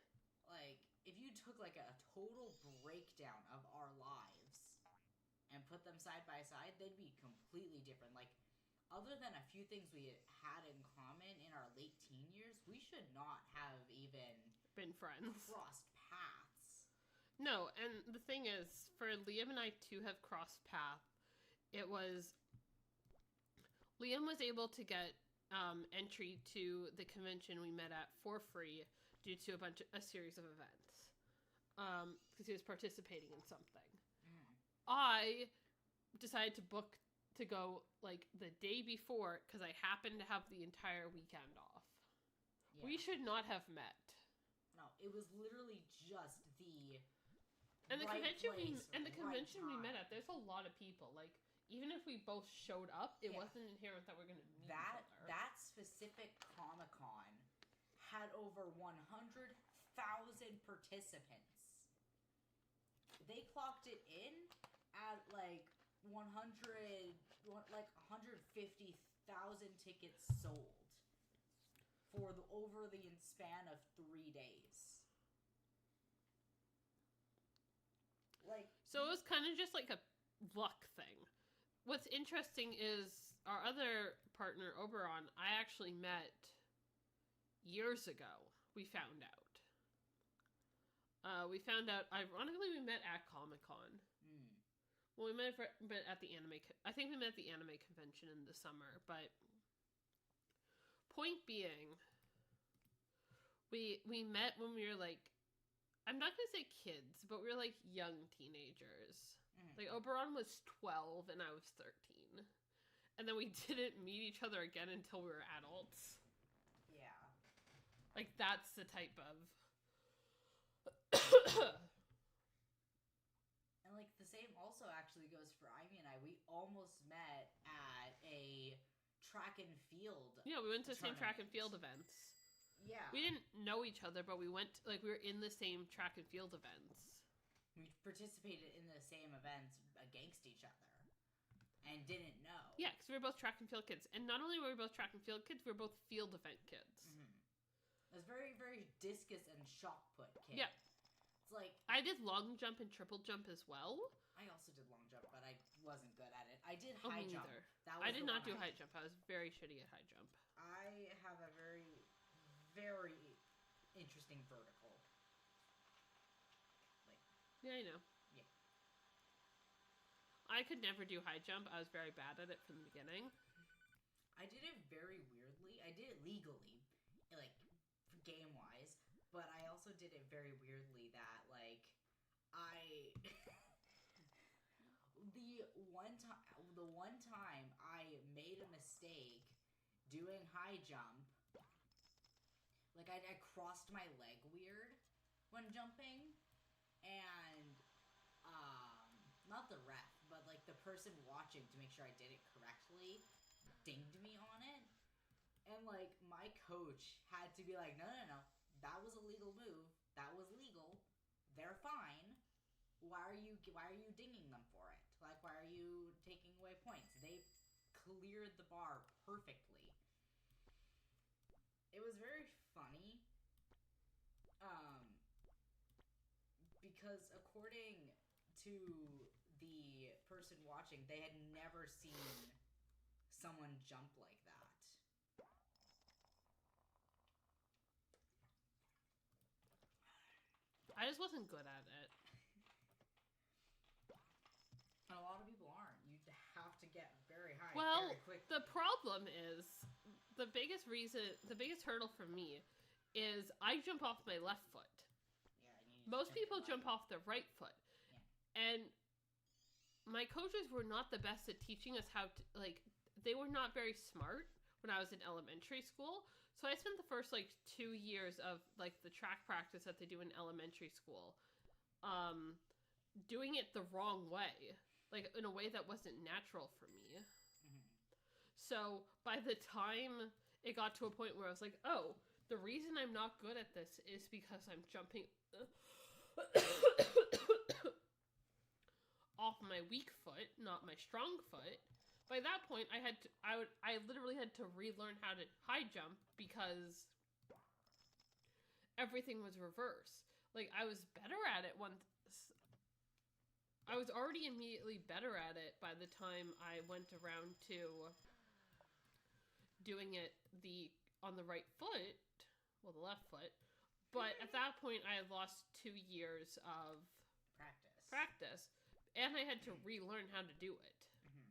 like, if you took, like, a total breakdown of our lives and put them side by side, they'd be completely different. Like, other than a few things we had in common in our late teen years, we should not have even been friends. Crossed paths. No, and the thing is, for Liam and I to have crossed paths, it was... Liam was able to get entry to the convention we met at for free due to a series of events. Because he was participating in something. Mm. I decided to book to go, like, the day before, because I happened to have the entire weekend off. Yeah. We should not have met. No, it was literally just the convention we met at, there's a lot of people. Like, even if we both showed up, it wasn't inherent that we're going to meet each other. That specific Comic-Con had over 100,000 participants. They clocked it in at, like, 150,000 tickets sold over the span of 3 days. Like, so it was kind of just like a luck thing. What's interesting is our other partner, Oberon, I actually met years ago. We found out. Ironically, we met at Comic-Con. Mm. Well, we met at the anime... I think we met at the anime convention in the summer, but... Point being, we met when we were, like... I'm not going to say kids, but we were, like, young teenagers. Mm. Like, Oberon was 12 and I was 13. And then we didn't meet each other again until we were adults. Yeah. Like, that's the type of... And, like, the same also actually goes for Aimee and I. We almost met at a track and field. Yeah, we went to the same track and field events. Yeah. We didn't know each other, but we went, like, we were in the same track and field events. We participated in the same events against each other. And didn't know. Yeah, because we were both track and field kids. And not only were we both track and field kids, we were both field event kids. Mm-hmm. I was very, very discus and shot put kid. Yeah. It's like... I did long jump and triple jump as well. I also did long jump, but I wasn't good at it. I did high jump. I did not do high jump. I was very shitty at high jump. I have a very, very interesting vertical. Like... Yeah, I know. I could never do high jump. I was very bad at it from the beginning. I did it very weirdly. I did it legally, like, game-wise, but I also did it very weirdly that, like, the one time I made a mistake doing high jump, like, I crossed my leg weird when jumping, and, not the ref, but, like, the person watching to make sure I did it correctly dinged me on it. And, like, my coach had to be like, no, that was a legal move. That was legal. They're fine. Why are you dinging them for it? Like, why are you taking away points? They cleared the bar perfectly. It was very funny. Because according to the person watching, they had never seen someone jump like that. I just wasn't good at it. And a lot of people aren't. You have to get very high Well, very quickly. the problem is, the biggest hurdle for me is I jump off my left foot. Yeah, most people jump off their right foot. Yeah. And my coaches were not the best at teaching us how to, like, they were not very smart when I was in elementary school. So I spent the first, 2 years of, the track practice that they do in elementary school, doing it the wrong way. In a way that wasn't natural for me. Mm-hmm. So, by the time it got to a point where I was like, oh, the reason I'm not good at this is because I'm jumping off my weak foot, not my strong foot. By that point, I literally had to relearn how to high jump because everything was reversed. I was better at it once. I was already immediately better at it by the time I went around to doing it on the right foot, well, the left foot. But at that point, I had lost 2 years of practice, and I had to relearn how to do it. Mm-hmm.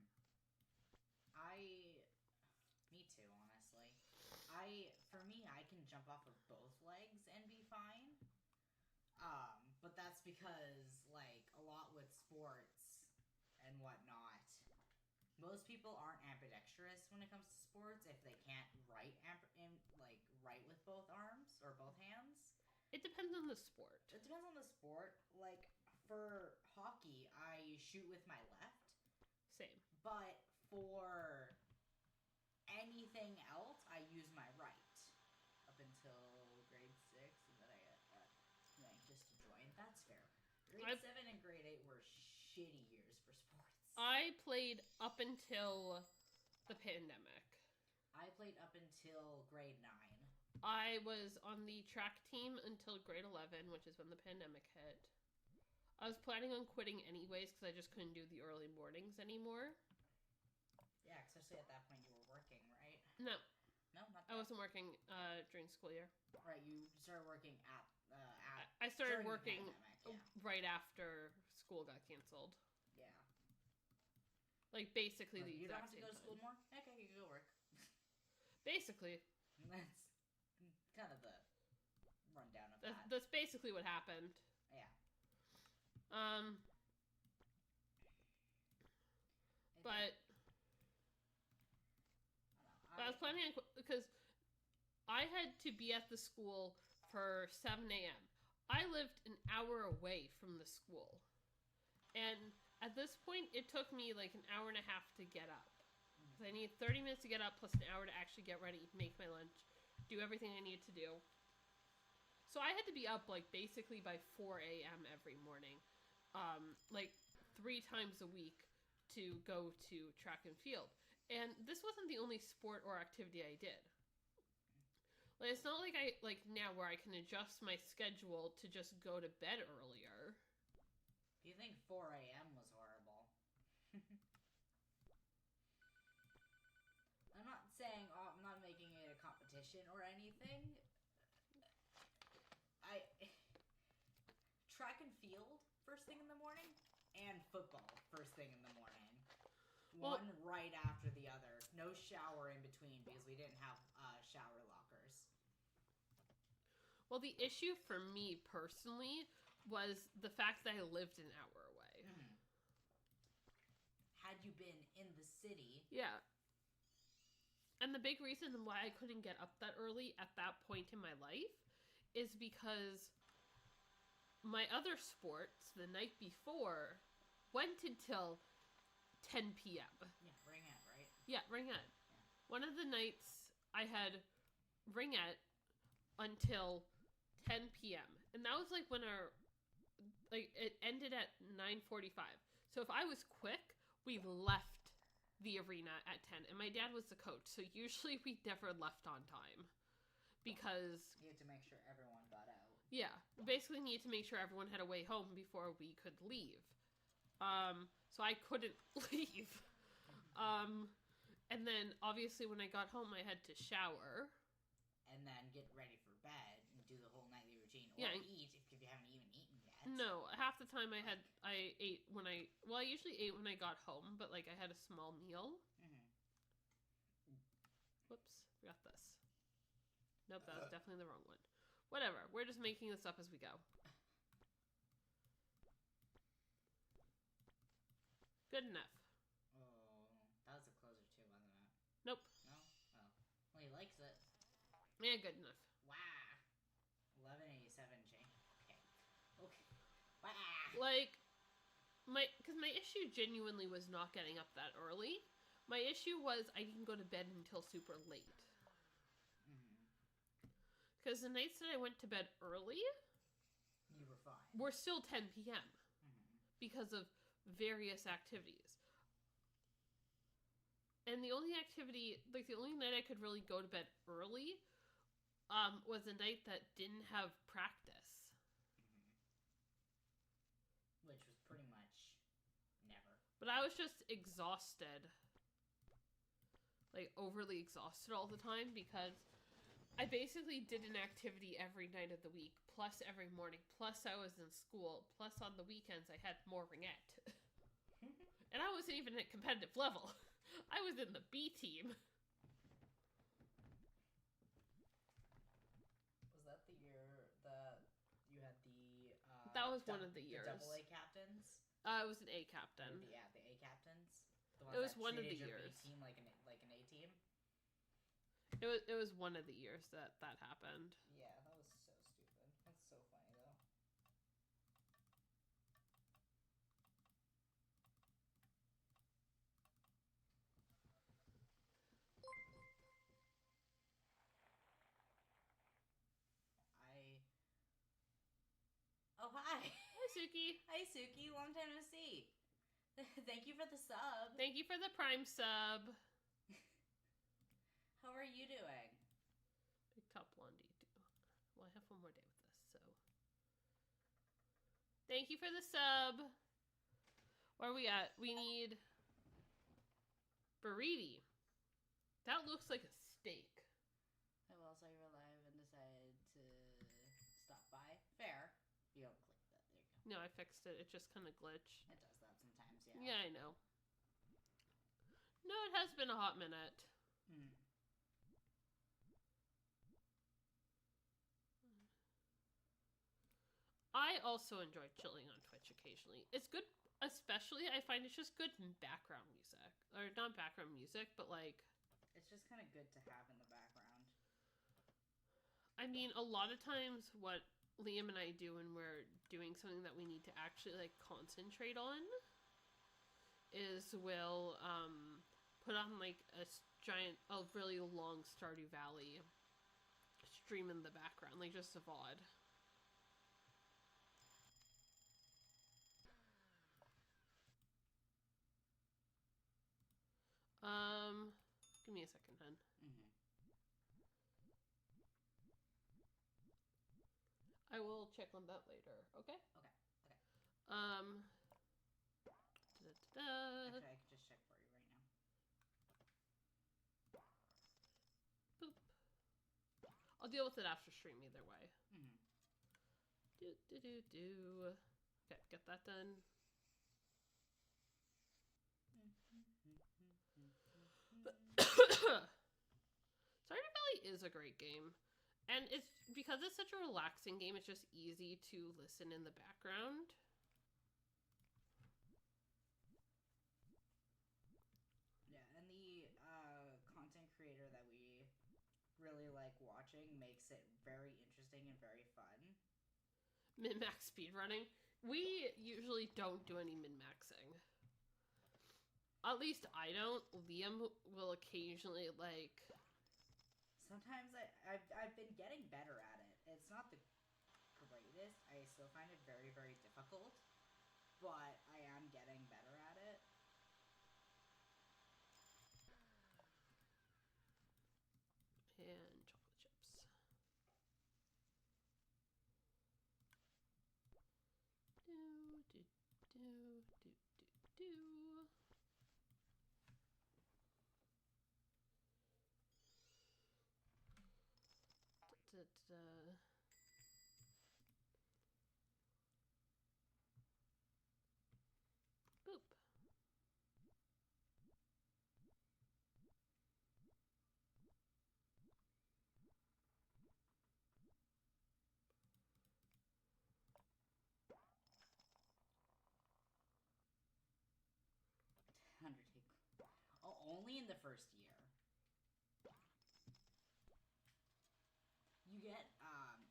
Me too, honestly. For me, I can jump off of both legs and be fine. But that's because, a lot with sports and whatnot, most people aren't ambidextrous when it comes to sports if they can't write with both arms or both hands. It depends on the sport. It depends on the sport. For hockey, I shoot with my left. Same. But for anything else, I use my right. Up until grade 6, and then I got ranked just to join. That's fair. Grade 7 and grade 8 were shitty years for sports. I played up until the pandemic. I played up until grade 9. I was on the track team until grade 11, which is when the pandemic hit. I was planning on quitting anyways because I just couldn't do the early mornings anymore. Yeah, especially at that point you were working, right? No. No, not that. I wasn't working during school year. Right, you started working at I started working pandemic, right after school got canceled. Yeah. Basically the you don't exact have to go to school more? Okay, you can go work. Basically. That's kind of the rundown of that. That's basically what happened. Yeah. But I was planning on, because I had to be at the school for 7 a.m. I lived an hour away from the school. And at this point, it took me an hour and a half to get up. Because I needed 30 minutes to get up plus an hour to actually get ready, make my lunch, do everything I needed to do. So I had to be up basically by 4 a.m. every morning, 3 times a week to go to track and field. And this wasn't the only sport or activity I did. It's not now where I can adjust my schedule to just go to bed earlier. Do you think 4 a.m. was horrible? I'm not saying, I'm not making it a competition or anything. Track and field first thing in the morning, and football first thing in the morning. One right after the other. No shower in between because we didn't have shower lockers. Well, the issue for me personally was the fact that I lived an hour away. Mm. Had you been in the city... Yeah. And the big reason why I couldn't get up that early at that point in my life is because my other sports the night before went until 10 p.m. Yeah, ringette, right? Yeah, ringette. Yeah. One of the nights I had ringette until 10 p.m. And that was when it ended at 9:45. So if I was quick, we left the arena at 10. And my dad was the coach, so usually we never left on time. Because... You had to make sure everyone got out. Yeah. Basically needed to make sure everyone had a way home before we could leave. So I couldn't leave. And then, obviously, when I got home, I had to shower. And then get ready for bed and do the whole nightly routine. Or yeah, eat if you haven't even eaten No, half the time I ate when I usually ate when I got home, but like I had a small meal. Whoops, forgot this. Nope, that was definitely the wrong one. Whatever, we're just making this up as we go. Good enough. Oh, that was a closer too, wasn't it? Nope. No? Oh. Well, he likes it. Yeah, good enough. Wow. 1187 change. Okay. Okay. Wow. Like, because my issue genuinely was not getting up that early. My issue was I didn't go to bed until super late. Because the nights that I went to bed early, you were fine. Were still 10 p.m. Because of various activities. And the only activity, like the only night I could really go to bed early, was a night that didn't have practice. Which was pretty much never. But I was just exhausted. Like, overly exhausted all the time because I basically did an activity every night of the week, plus every morning, plus I was in school, plus on the weekends I had more ringette. And I wasn't even at competitive level. I was in the B team. Was that the year that you had the... that was one of the years. The AA captains? It was an A captain. The A captains? It was one of the years. B team like an A team? It was one of the years that happened. Yeah, that was so stupid. That's so funny though. Oh, hi. Hi, Suki. Hi, Suki. Long time no see. Thank you for the sub. Thank you for the Prime sub. How are you doing? Big Top Blondie. Well, I have one more day with this, so. Thank you for the sub. Where are we at? We need burrito. That looks like a steak. I well saw you were live and decided to stop by. Fair. You don't click that. There you go. No, I fixed it. It just kind of glitched. It does that sometimes, yeah. Yeah, I know. No, it has been a hot minute. I also enjoy chilling on Twitch occasionally. It's good, especially I find it's just good in background music. Or not background music, but like... It's just kind of good to have in the background. I mean, a lot of times what Liam and I do when we're doing something that we need to actually like concentrate on is we'll put on like a really long Stardew Valley stream in the background, like just a VOD. Give me a second, hun. I will check on that later, okay? Okay. Da-da-da. Actually, I can just check for you right now. Boop. I'll deal with it after stream either way. Do. Okay, get that done. Stardew Valley is a great game. And it's because it's such a relaxing game, it's just easy to listen in the background. Yeah, and the content creator that we really like watching makes it very interesting and very fun. Min-max speedrunning. We usually don't do any min-maxing. At least I don't. Liam will occasionally, like... Sometimes I've been getting better at it. It's not the greatest. I still find it very, very difficult. But I am getting better at it. And chocolate chips. Do. only in the first year. You get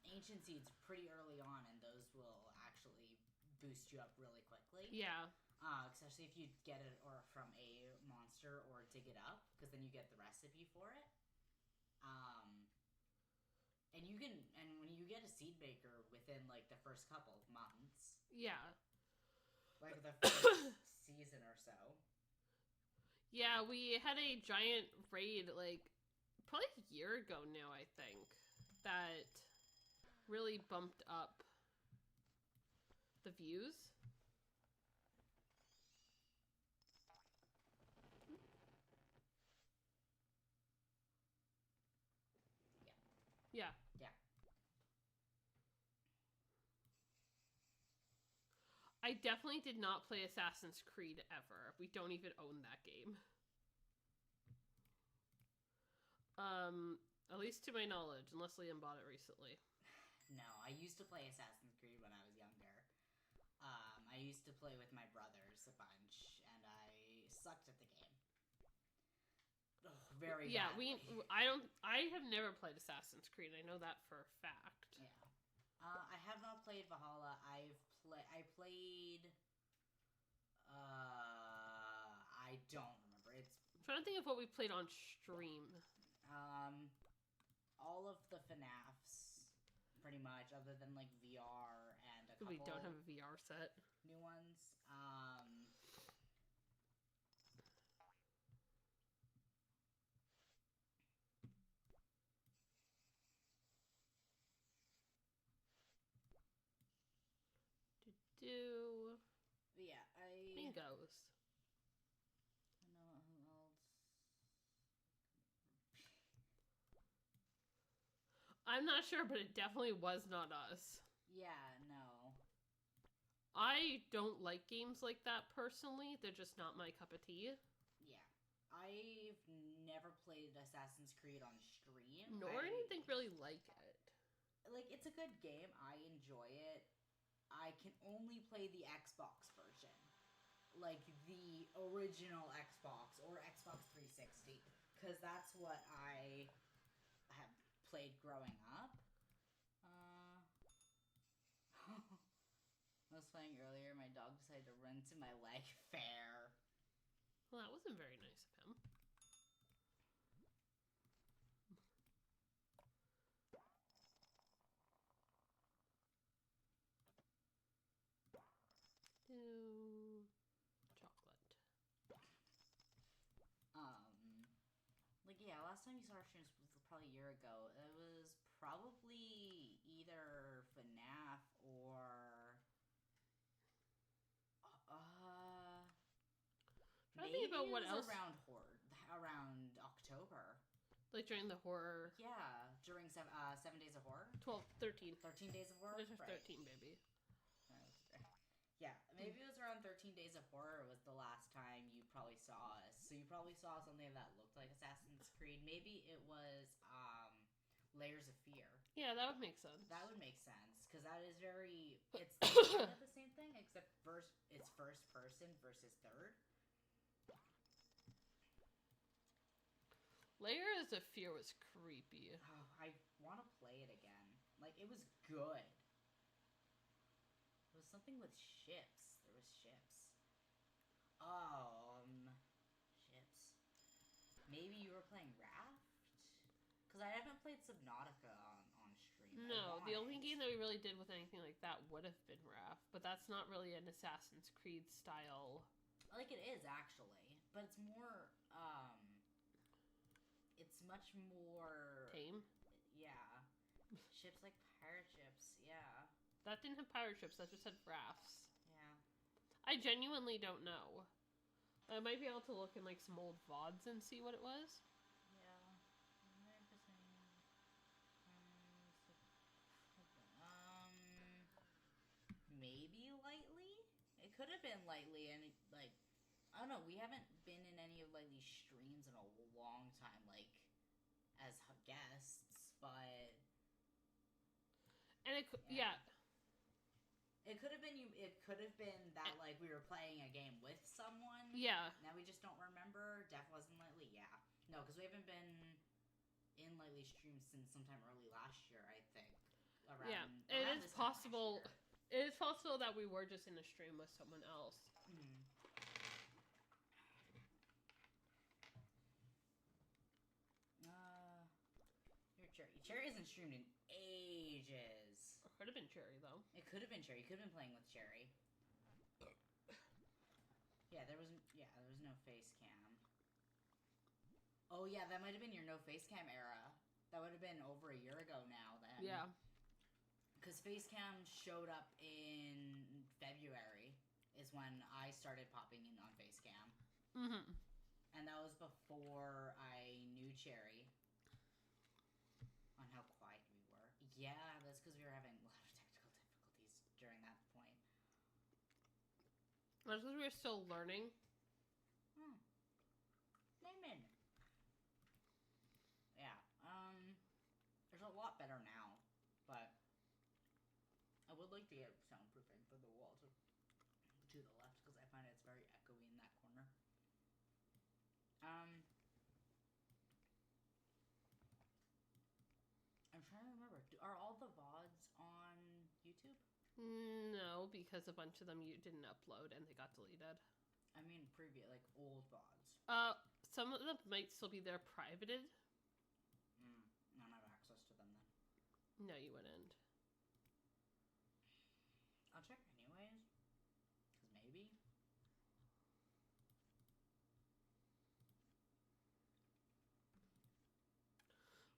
ancient seeds pretty early on, and those will actually boost you up really quickly. Yeah. Especially if you get it or from a monster or dig it up, because then you get the recipe for it. And when you get a seed maker within like the first couple of months. Yeah. Like the first season or so. Yeah, we had a giant raid like probably a year ago now, I think, that really bumped up the views. Yeah. Yeah. I definitely did not play Assassin's Creed ever. We don't even own that game. At least to my knowledge, unless Liam bought it recently. No, I used to play Assassin's Creed when I was younger. I used to play with my brothers a bunch, and I sucked at the game. Very badly. I have never played Assassin's Creed. I know that for a fact. Yeah. I have not played Valhalla. I played. I don't remember. I'm trying to think of what we played on stream. All of the FNAFs, pretty much, other than like VR and a couple. We don't have a VR set. New ones. Yeah, Bingos. I know who else. I'm not sure, but it definitely was not us. Yeah, no. I don't like games like that personally. They're just not my cup of tea. Yeah. I've never played Assassin's Creed on stream. Nor anything really like it. Like, it's a good game. I enjoy it. I can only play the Xbox version. Like, the original Xbox or Xbox 360. Because that's what I have played growing up. I was playing earlier, my dog decided to run to my leg. Fair. Well, that wasn't very nice of him. Chocolate. Like, yeah, last time you saw our streams was probably a year ago. It was probably either FNAF or trying to think about what else around October. Like during the horror. Yeah, during 7 Days of Horror. 13 Days of Horror. Right. 13, baby. Yeah, maybe it was around 13 Days of Horror was the last time you probably saw us. So you probably saw something that looked like Assassin's Creed. Maybe it was Layers of Fear. Yeah, that would make sense. That would make sense because that is it's kind of the same thing except it's first person versus third. Layers of Fear was creepy. Oh, I want to play it again. Like, it was good. It was something with ships. There was ships. Ships. Maybe you were playing Raft? Because I haven't played Subnautica on stream. No, the only game that we really did with anything like that would have been Raft, but that's not really an Assassin's Creed style. Like, it is, actually. But it's more, it's much more... Tame? Yeah. Ships like pirate ships, yeah. That didn't have pirate ships, that just had rafts. Yeah. I genuinely don't know. I might be able to look in like some old VODs and see what it was. Yeah. Maybe lightly? It could have been lightly, and like, I don't know, we haven't been in any of Lightly's streams in a long time, like, as guests, but... And it, yeah. It could have been you. It could have been that like we were playing a game with someone. Yeah. Now we just don't remember. Def wasn't lately. Yeah. No, because we haven't been in lately streams since sometime early last year. I think. Around, it around is possible. It is possible that we were just in a stream with someone else. Your Cherry. Cherry hasn't streamed in ages. It could have been Cherry though. It could have been Cherry. You could have been playing with Cherry. Yeah, there was no face cam. Oh yeah, that might have been your no face cam era. That would have been over a year ago now then. Yeah. Because face cam showed up in February is when I started popping in on face cam. Mm-hmm. And that was before I knew Cherry. On how quiet we were. Yeah, that's because we were having a lot of technical difficulties during that point. That's because we were still learning. Naaman. Yeah, there's a lot better now, but I would like to get soundproofing for the wall to the left because I find it's very echoey in that corner. I'm trying to remember. Are all the VODs on YouTube? No, because a bunch of them you didn't upload and they got deleted. I mean, like old VODs. Some of them might still be there privated. I don't have access to them then. No, you wouldn't. I'll check anyways. Because maybe.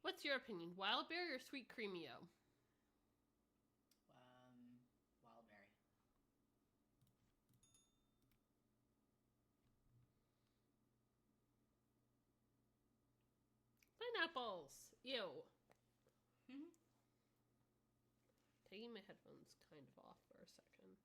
What's your opinion? Wild berry or sweet creamio? Wild berry. Pineapples! Ew. Taking my headphones kind of off for a second.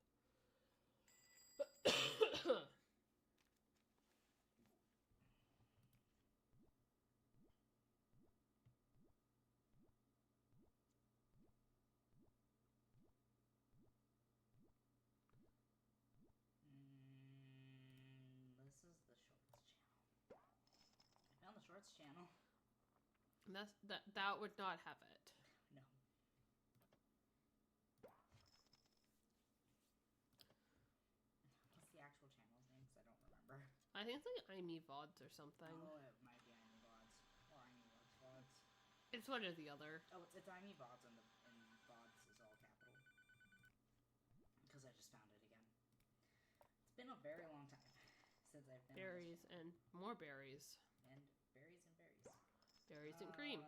This is the shorts channel. I found the shorts channel. That would not have it. No. What's the actual channel's name? Because I don't remember. I think it's like Aimee VODs or something. Oh, it might be Aimee VODs. Or Aimee Works VODs. It's one or the other. Oh, it's Aimee VODs and VODs is all capital. Because I just found it again. It's been a very long time since I've been Berries and more berries. And berries and berries. Berries and cream.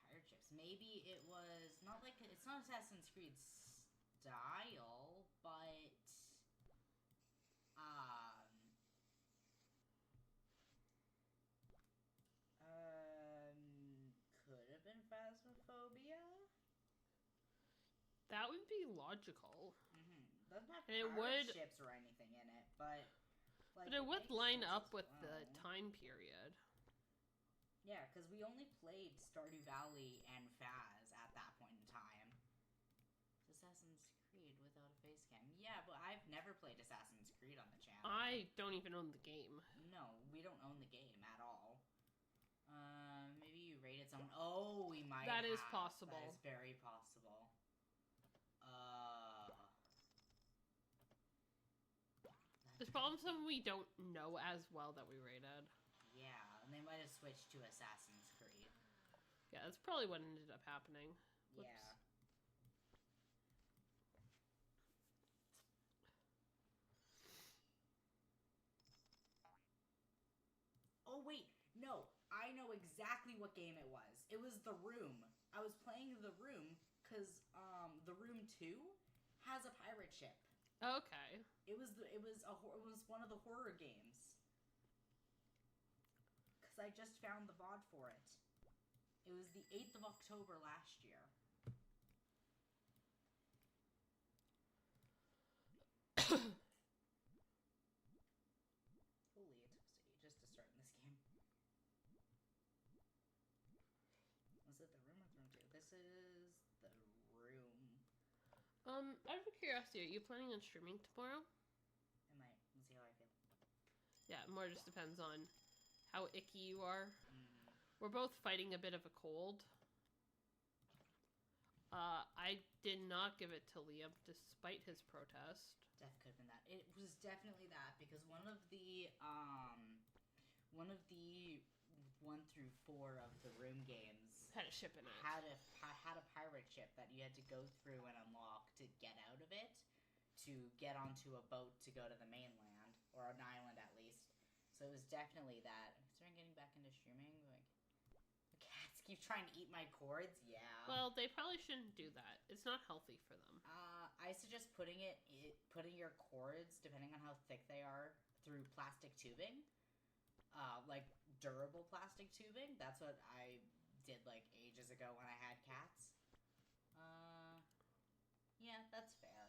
Pirate ships. Maybe it was not like it's not Assassin's Creed style, but could have been Phasmophobia. That would be logical. Doesn't have and pirate ships or anything in it, but like, but it would line up with well. the time period. Yeah, because we only played Stardew Valley and Phaz at that point in time. It's Assassin's Creed without a face cam. Yeah, but I've never played Assassin's Creed on the channel. I don't even own the game. No, we don't own the game at all. Maybe you rated someone. Oh, we might. That is possible. That is very possible. There's probably some we don't know as well that we rated. Yeah, and they might have switched to Assassin's Creed. Yeah, that's probably what ended up happening. Whoops. Yeah. Oh, wait. No, I know exactly what game it was. It was The Room. I was playing The Room because The Room 2 has a pirate ship. Okay. It was one of the horror games. Because I just found the VOD for it. It was the 8th of October last year. Holy, it took ages to start in this game. Was it The Room or The Room 2? This is The Room. Out of curiosity, are you planning on streaming tomorrow? I might. We'll see how I feel. Yeah, more just depends on how icky you are. Mm. We're both fighting a bit of a cold. I did not give it to Liam despite his protest. Could have been that. It was definitely that because one of the 1 through 4 of the room games Had a ship in it. had a pirate ship that you had to go through and unlock to get out of it, to get onto a boat to go to the mainland or an island at least. So it was definitely that. Considering getting back into streaming, like the cats keep trying to eat my cords. Yeah. Well, they probably shouldn't do that. It's not healthy for them. I suggest putting your cords, depending on how thick they are, through plastic tubing, like durable plastic tubing. That's what I did like ages ago when I had cats. Yeah, that's fair.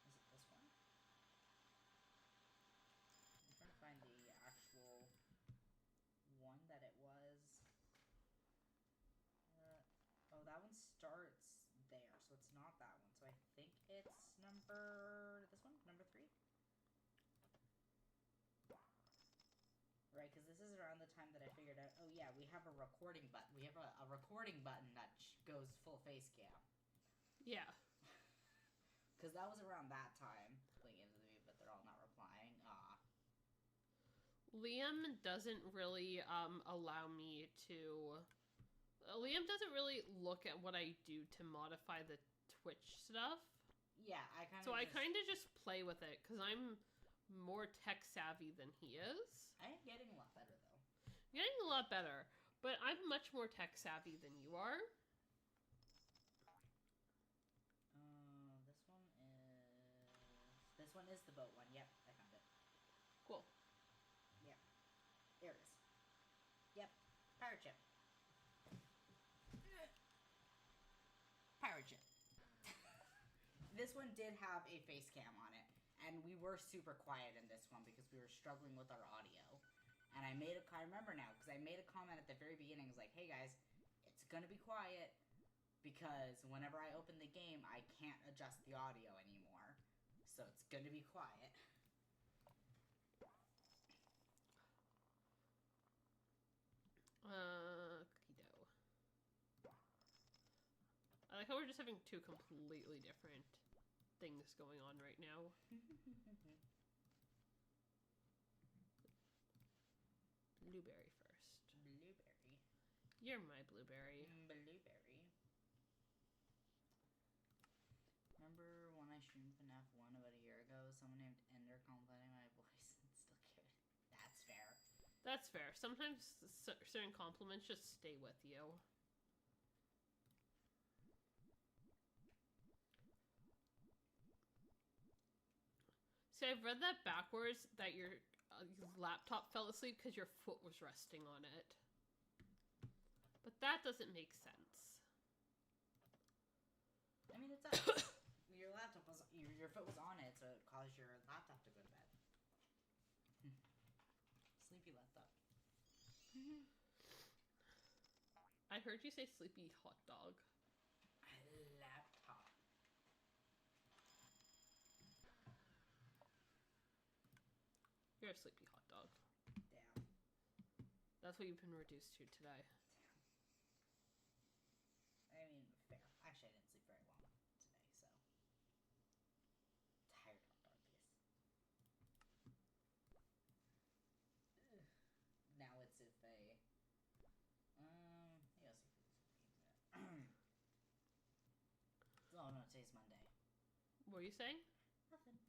Is it this one? I'm trying to find the actual one that it was. Oh, that one starts there, so it's not that one. So I think it's this one, number 3. Right, because this is around the time that I figured out, oh yeah, we have a recording button. We have a recording button that goes full face cam. Yeah. Because that was around that time. Playing into me, but they're all not replying. Liam doesn't really allow me to... Liam doesn't really look at what I do to modify the Twitch stuff. Yeah, I kind of So I kind of just play with it, because I'm more tech savvy than he is. I am getting a lot better, though. You're getting a lot better, but I'm much more tech savvy than you are. This one is the boat one. Yep, I found it. Cool. Yep. There it is. Yep. Pirate ship. Pirate ship. This one did have a face cam on it, and we were super quiet in this one because we were struggling with our audio. And I remember now, because I made a comment at the very beginning. I was like, hey guys, it's gonna be quiet, because whenever I open the game, I can't adjust the audio anymore. So it's gonna be quiet. Cookie dough. I like how we're just having 2 completely different things going on right now. Blueberry first. Blueberry. You're my blueberry. Blueberry. Remember when I streamed FNAF 1 about a year ago? Someone named Ender complimenting my voice and still give it. That's fair. That's fair. Sometimes certain compliments just stay with you. See, I've read that backwards, that your laptop fell asleep because your foot was resting on it. But that doesn't make sense. I mean, it does. Your laptop was, your foot was on it, so it caused your laptop to go to bed. Sleepy laptop. I heard you say sleepy hot dog. Laptop. You're a sleepy hot dog. Damn. That's what you've been reduced to today. I mean, fair. Actually, I didn't sleep very long today, so. Tired hot dog face. Now it's if maybe I'll see if it's oh no, today's Monday. What were you saying? Nothing.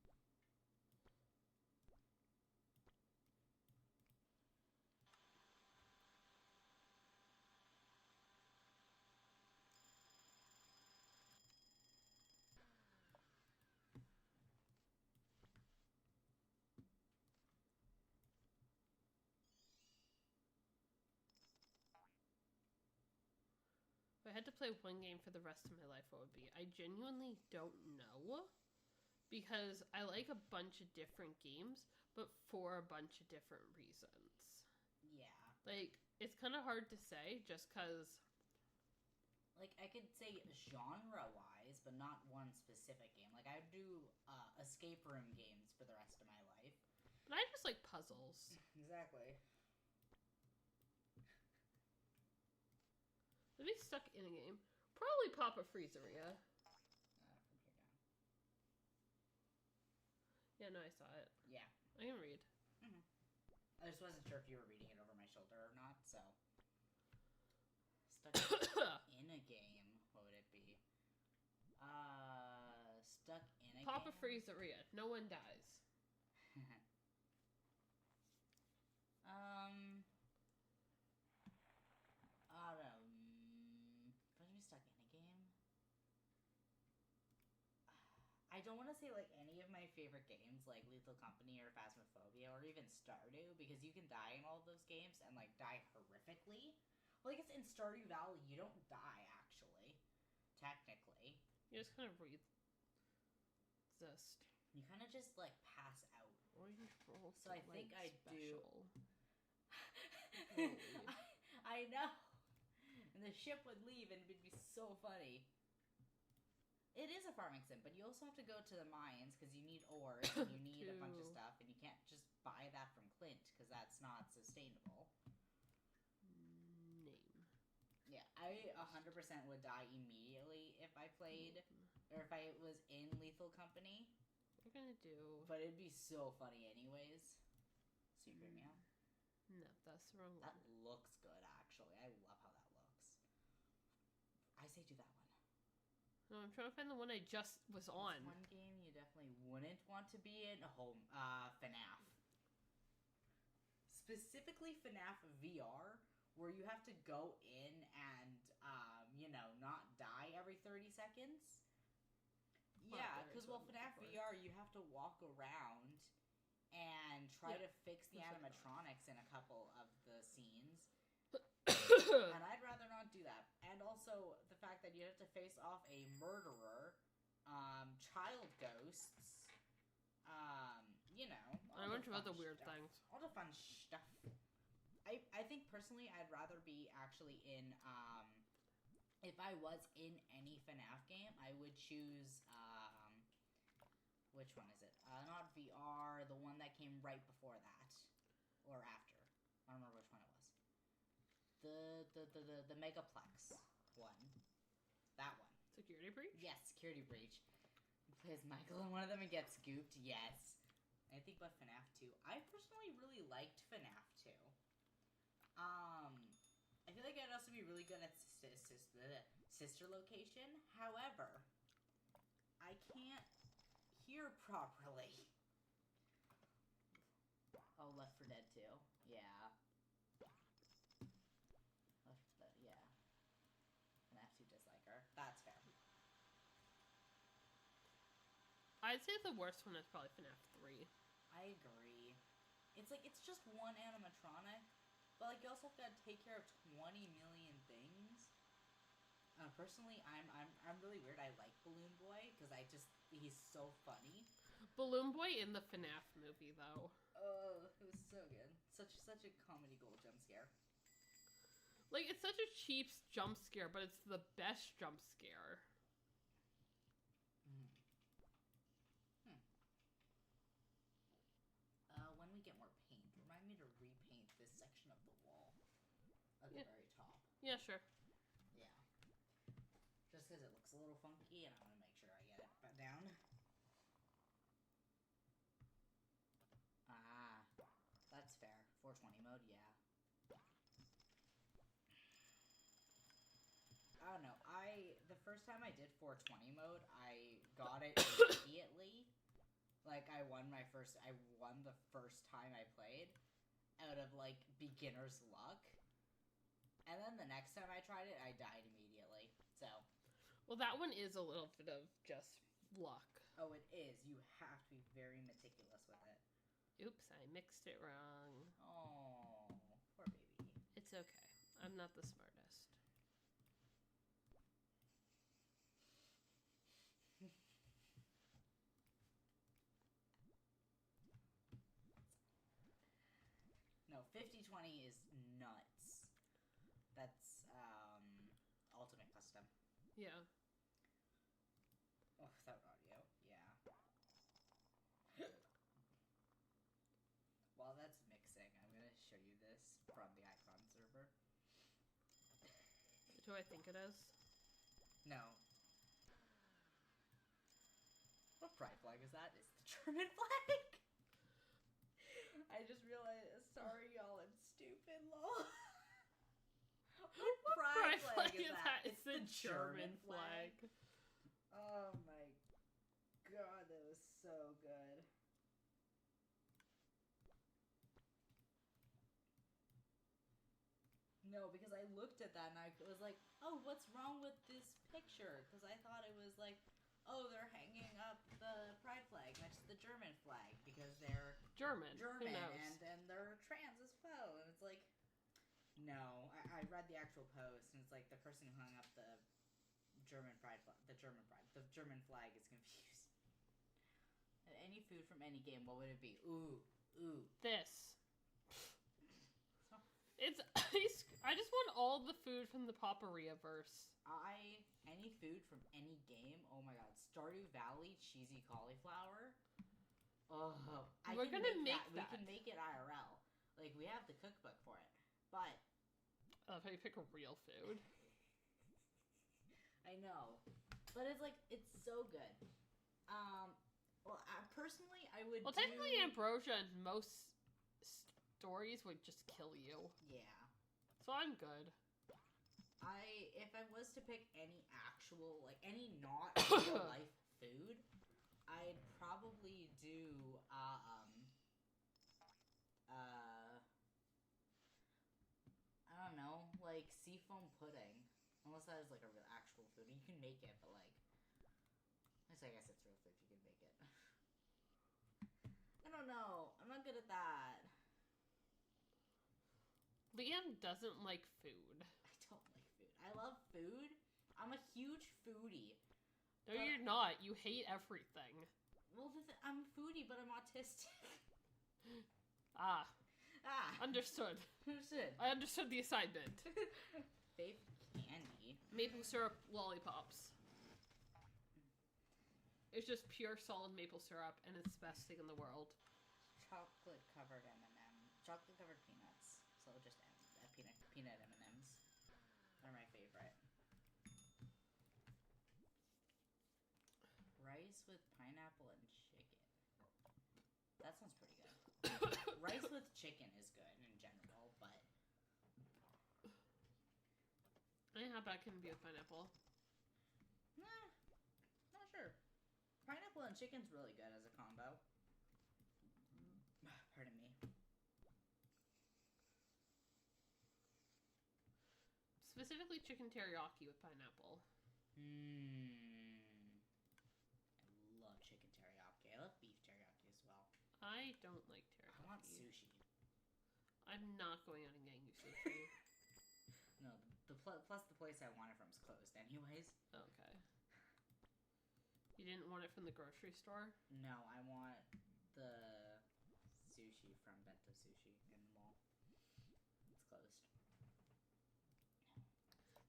If I had to play one game for the rest of my life, what would it be? I genuinely don't know. Because I like a bunch of different games, but for a bunch of different reasons. Yeah. Like, it's kind of hard to say just because. Like, I could say genre-wise, but not one specific game. Like, I would do escape room games for the rest of my life. But I just like puzzles. Exactly. To be stuck in a game. Probably Papa Freezeria. From here down. Yeah, no, I saw it. Yeah. I can read. Mm-hmm. I just wasn't sure if you were reading it over my shoulder or not, so. Stuck in a game. What would it be? Stuck in a Papa game? Freezeria. No one dies. I don't know. If I'm stuck in a game. I don't want to say like any of my favorite games, like Lethal Company or Phasmophobia or even Stardew, because you can die in all of those games and like die horrifically. Well, I guess in Stardew Valley you don't die actually, technically. You just kind of resist. You kind of just like pass out. Orange roll. So I think I do. Holy. I know. And the ship would leave and it'd be so funny. It is a farming sim, but you also have to go to the mines because you need ores and you need a bunch of stuff, and you can't just buy that from Clint because that's not sustainable. Name. Yeah, I 100% would die immediately if I played, or if I was in Lethal Company. We're gonna do. But it'd be so funny anyways. Super meow. No, that's the wrong one. That looks good, actually. I love how that looks. I say do that one. No, I'm trying to find the one I just was on. One game you definitely wouldn't want to be in. FNAF. Specifically FNAF VR, where you have to go in and, not die every 30 seconds. Yeah, because, FNAF VR, you have to walk around and try to fix the animatronics in a couple of the scenes. And I'd rather not do that. And also the fact that you have to face off a murderer, child ghosts, a bunch of other weird things. All the fun stuff. I think personally I'd rather be actually in, if I was in any FNAF game, I would choose, which one is it? Not VR, the one that came right before that. Or after. I don't remember which one it was. The Megaplex one. That one. Security breach? Yes, Security Breach. He plays Michael in one of them and gets scooped. Yes. I think about FNAF 2. I personally really liked FNAF 2. I feel like I'd also be really good at sister location. However, I can't hear properly. Oh, Left 4 Dead 2. Yeah. Yeah. FNAF 2 disliker. That's fair. I'd say the worst one is probably FNAF 3. I agree. It's like, it's just one animatronic, but like you also have to take care of 20 million things. Personally, I'm really weird. I like Balloon Boy because he's so funny. Balloon Boy in the FNAF movie, though. Oh, it was so good. Such a comedy gold jump scare. Like, it's such a cheap jump scare, but it's the best jump scare. When we get more paint, remind me to repaint this section of the wall at the very top. Yeah, sure. Yeah. Just because it looks a little funky, and I want to make sure I get it down. Ah, that's fair. 420 mode, yeah. I don't know. The first time I did 420 mode, I got it immediately. Like, I won the first time I played out of, like, beginner's luck. And then the next time I tried it, I died immediately. So. Well, that one is a little bit of just luck. Oh, it is. You have to be very meticulous with it. Oops, I mixed it wrong. Oh, poor baby. It's okay. I'm not the smartest. No, 50-20 is nuts. Yeah. Oh, without audio. Yeah. While that's mixing, I'm gonna show you this from the Icon server. Do I think it is? No. What pride flag is that? It's the German flag! I just realized, sorry y'all, I'm stupid, lol. What pride flag is that? It's the German flag. Oh my god, that was so good. No, because I looked at that and I was like, oh, what's wrong with this picture? Because I thought it was like, oh, they're hanging up the pride flag next to the German flag because they're German. and they're trans as well. And it's like, no. I read the actual post and it's like the person who hung up the German flag is confused. Any food from any game, what would it be? Ooh. This. It's I just want all the food from the Paparia verse. Any food from any game. Oh my god, Stardew Valley cheesy cauliflower. Oh, we're gonna make that. We can make it IRL. Like we have the cookbook for it, but I love how you pick a real food. I know, but it's like it's so good. Well, personally, I would. Well, technically, ambrosia in most stories would just kill you. Yeah. So I'm good. If I was to pick any actual, like, any not real life food, I'd probably do, I don't know, like, seafoam pudding. Unless that is, like, a real actual food. You can make it, but, like, I guess it's real food. You can make it. I don't know. I'm not good at that. Liam doesn't like food. I don't like food. I love food. I'm a huge foodie. No, you're not. You hate everything. Well, I'm a foodie, but I'm autistic. Understood. Understood. I understood the assignment. Fave candy. Maple syrup lollipops. It's just pure solid maple syrup, and it's the best thing in the world. Chocolate covered M&M. Chocolate covered peanuts. So just peanut M&Ms are my favorite. Rice with pineapple and chicken. That sounds pretty good. Rice with chicken is good in general, but how bad can it be with pineapple? Not sure. Pineapple and chicken's really good as a combo. Pardon me. Specifically chicken teriyaki with pineapple. I love chicken teriyaki. I love beef teriyaki as well. I don't like teriyaki. I want sushi. I'm not going out and getting you sushi. No, plus the place I want it from is closed anyways. Okay. You didn't want it from the grocery store? No, I want the sushi from Bento Sushi in the mall. It's closed.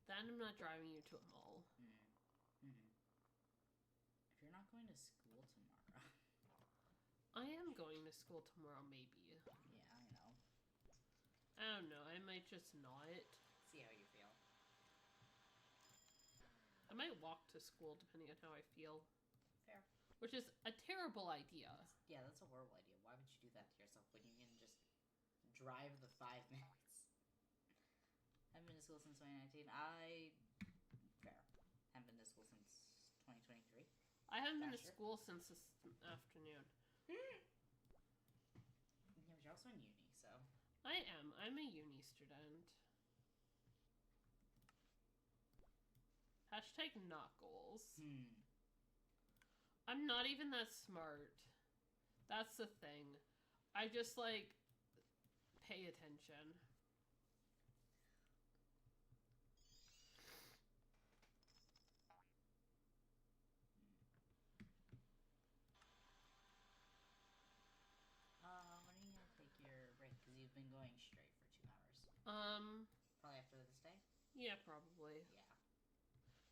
Then I'm not driving you to a mall. If you're not going to school tomorrow. I am going to school tomorrow, maybe. Yeah, I know. I don't know. I might just not. See how you feel. I might walk to school depending on how I feel. Fair. Which is a terrible idea. Yeah, that's a horrible idea. Why would you do that to yourself when you can just drive the 5 minutes? I've been to school since 2019. Fair. Haven't been to school since 2023. I haven't been to school since this afternoon. Yeah, but you're also in uni, so. I am. I'm a uni student. Hashtag not goals. I'm not even that smart. That's the thing. I just, like, pay attention. When are you gonna take your break? Because you've been going straight for 2 hours. Probably after this day? Yeah, probably. Yeah.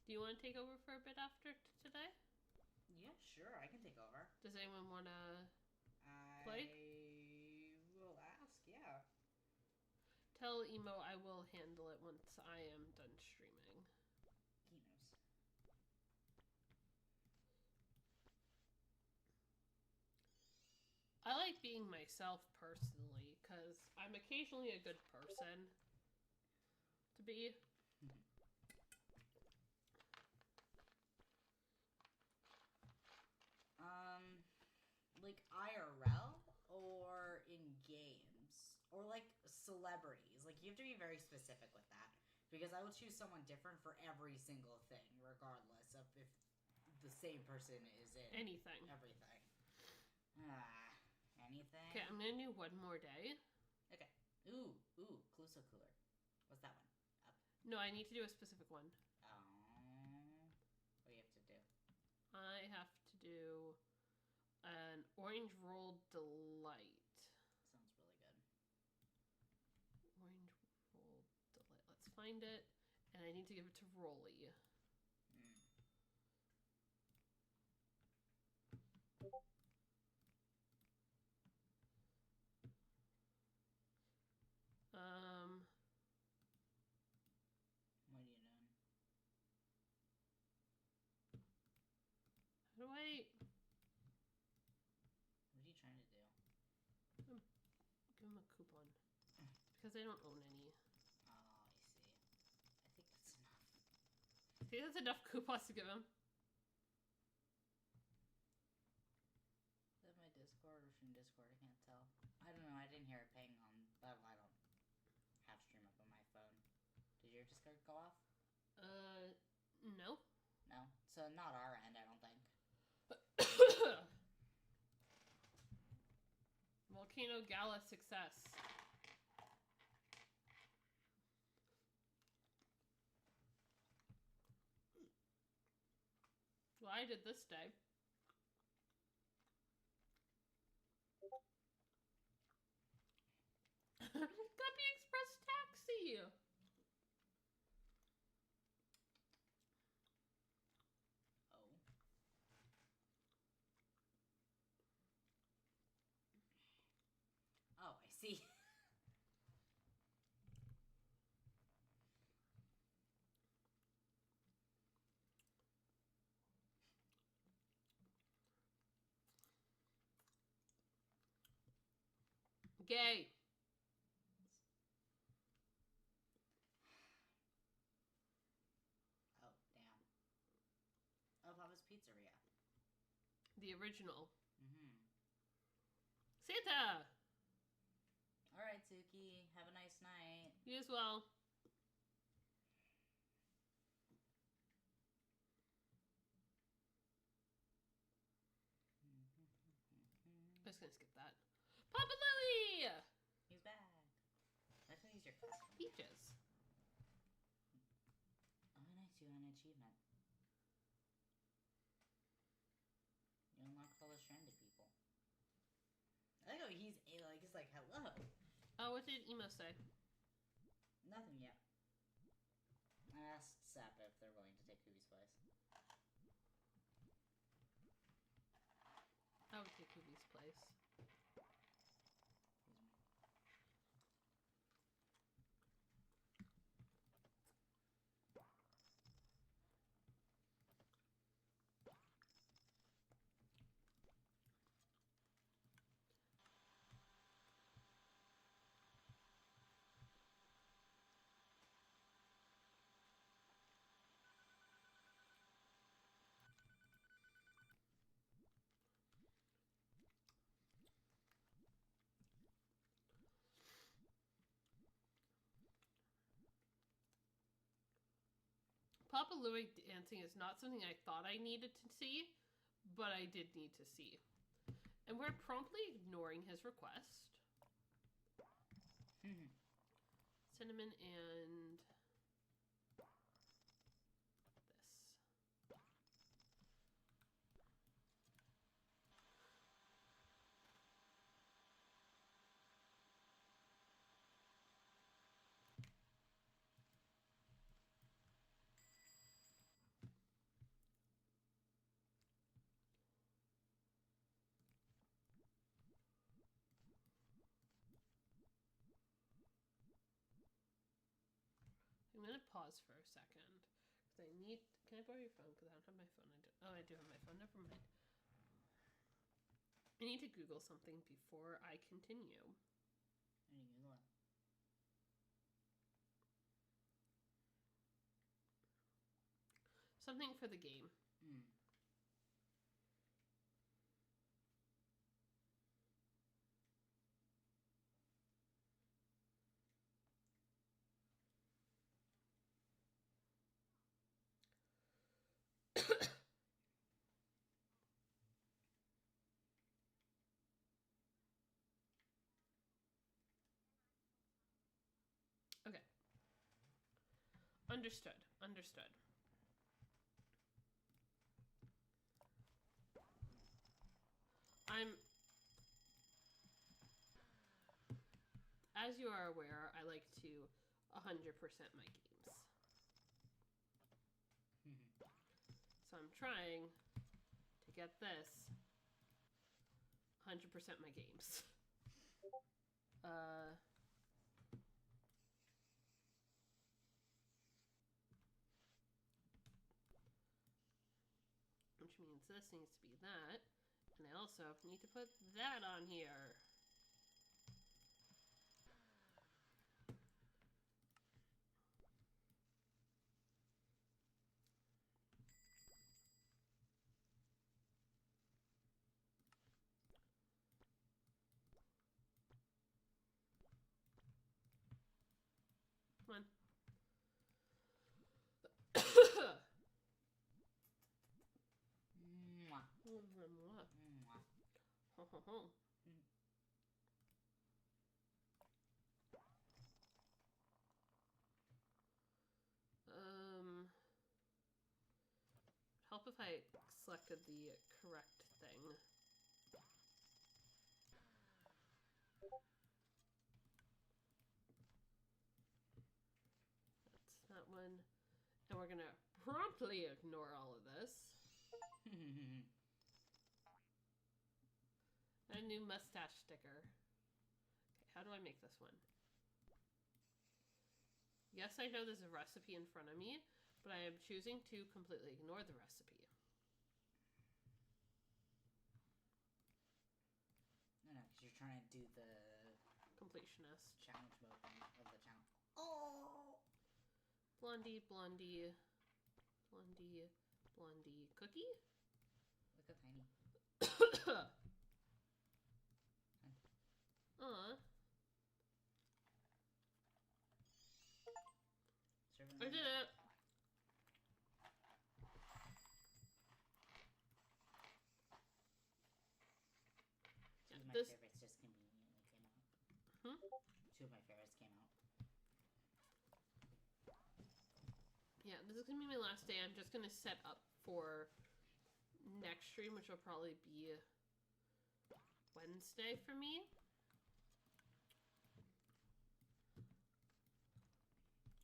Do Do you want to take over for a bit after today? Yeah, sure, I can take over. Does anyone want to play? I will ask, yeah. Tell Emo I will handle it once I am done streaming. He knows. I like being myself personally, because I'm occasionally a good person to be. Like IRL or in games? Or like celebrities? Like, you have to be very specific with that. Because I will choose someone different for every single thing, regardless of if the same person is in Anything. everything. Anything? Okay, I'm gonna do one more day. Okay. Ooh, Clue So Cooler. What's that one? Up. No, I need to do a specific one. Oh. What do you have to do? I have to do an orange roll delight. Sounds really good. Orange roll delight. Let's find it. And I need to give it to Rolly. What are you doing? How do I... What are you trying to do? Give him a coupon. Because I don't own any. Oh, I see. I think that's enough. I think that's enough coupons to give him. Is that my Discord or from Discord? I can't tell. I don't know. I didn't hear it ping on... I don't have stream up on my phone. Did your Discord go off? No. No? So not our end, I don't think. Volcano Gala success. Well, I did this day. Guppy Express Taxi! Oh, I see. Gay. Oh, damn. Oh, Papa's Pizzeria. The original. Mm-hmm. Santa! Alright, Suki. Have a nice night. You as well. I'm just gonna skip that. Papa Louie! He's back. I think he's your customer. Peaches. Oh, nice. You got an achievement. You unlocked all the stranded people. I think he's like, hello. Oh, what did Emo say? Nothing yet. I asked Sap if they're willing to take Kubi's place. I would take Kubi's place. Papa Louie dancing is not something I thought I needed to see, but I did need to see. And we're promptly ignoring his request. Cinnamon and this. gonna pause for a second because I need. Can I borrow your phone? Because I don't have my phone. I do have my phone. Never mind. I need to Google something before I continue. What are you Googling? Something for the game. Okay. Understood. As you are aware, I like to 100% my games. So I'm trying to get this 100% my games. Which means this needs to be that. And I also need to put that on here. Come on. Ho, ho, ho. Help if I selected the correct thing. That's that one. And we're gonna promptly ignore all of this. A new mustache sticker. Okay, how do I make this one? Yes, I know there's a recipe in front of me, but I am choosing to completely ignore the recipe. No, because you're trying to do the completionist challenge mode of the challenge. Oh! Blondie, blondie, blondie, blondie cookie? Look how tiny. Aw. I did it! Two of my favorites just conveniently came out. Two of my favorites came out. Yeah, this is gonna be my last day. I'm just gonna set up for next stream, which will probably be Wednesday for me.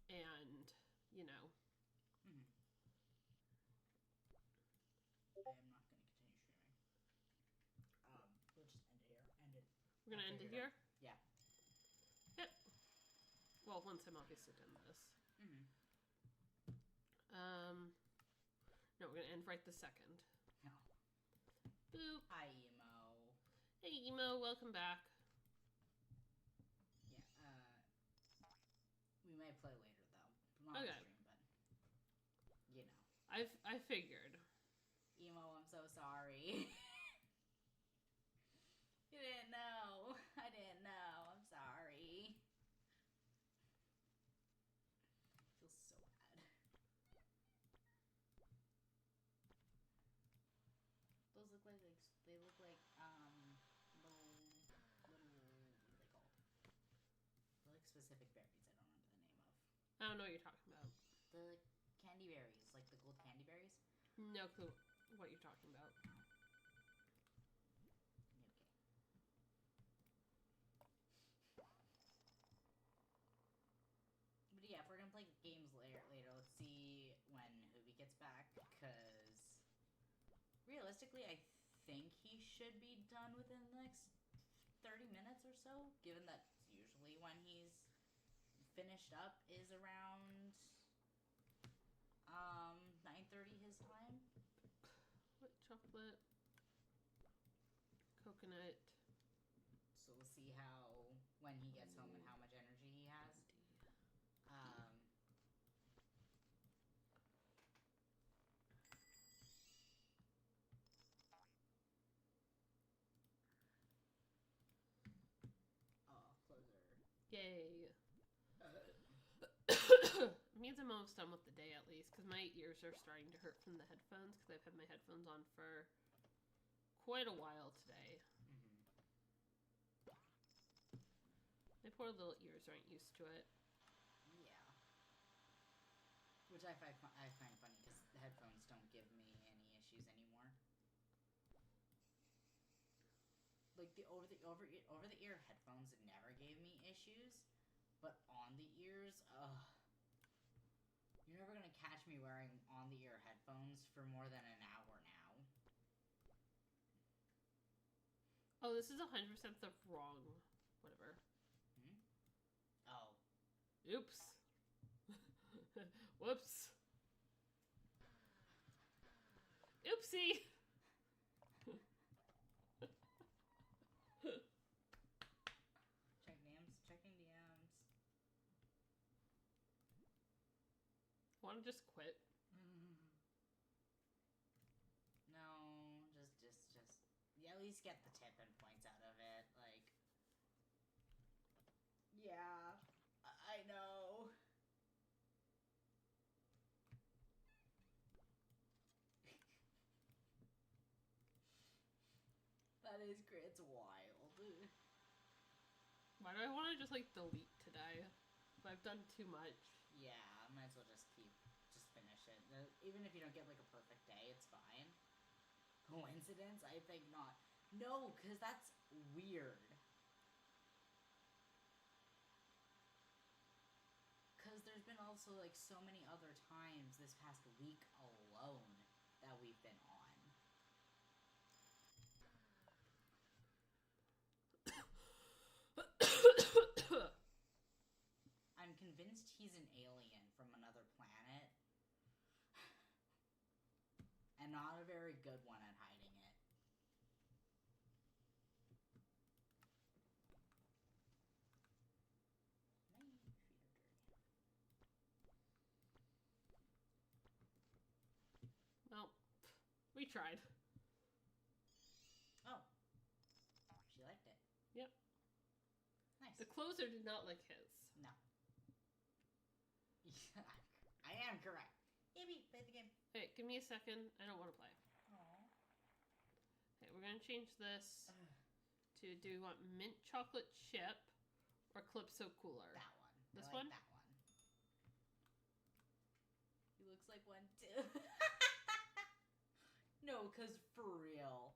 And, you know. I'm not going to continue streaming. We'll just end it here. We're going to end it here? Yeah. Yep. Well, once I'm obviously done this. No, we're going to end right this second. No. Boop. Hi, Emo. Hey, Emo. Welcome back. Yeah, we might play later, though. Not on stream, but, you know. I figured. Emo, I'm so sorry. You didn't know. I didn't know. I'm sorry. I feel so bad. Those look like they look like little what are they called? They're like specific berries. I don't remember the name of. I don't know what you're talking about. The candy berries, like the gold candy berries. No clue what you're talking about. But yeah, if we're gonna play games later, let's see when Hoobie gets back, because realistically, I think he should be done within the next 30 minutes or so, given that usually when he's finished up is around chocolate, coconut. So we'll see how when he gets home and how much energy he has. Closer. Yay. Means I'm almost done with the day at least, because my ears are starting to hurt from the headphones, because I've had my headphones on for quite a while today. My poor little ears aren't used to it. Yeah. Which I find funny, because the headphones don't give me any issues anymore. Like the over the ear headphones never gave me issues, but on the ears, you're never gonna catch me wearing on the ear headphones for more than an hour now. Oh, this is 100% the wrong whatever. Oh. Oops. Whoops. Oopsie. Checking DMs. Want to just quit? No, just. Yeah, at least get the tip and points out of it. Like, yeah, I know. That is great. It's wild. Why do I want to just like delete today? If I've done too much. Yeah, I might as well just finish it. Even if you don't get like a perfect day, it's fine. Coincidence? I think not. No, because that's weird. Because there's been also like so many other times this past week alone that we've been on. I'm convinced he's an alien from another planet. And not a very good one at hiding it. My feet are dirty. Well, we tried. Oh. She liked it. Yep. Nice. The closer did not like his. No. I am correct. Aimee, play the game. Hey, give me a second. I don't want to play. Aww. Okay, we're going to change this to, do you want mint chocolate chip or Calypso Cooler? That one. This I like one? that one. He looks like one too. No, because for real.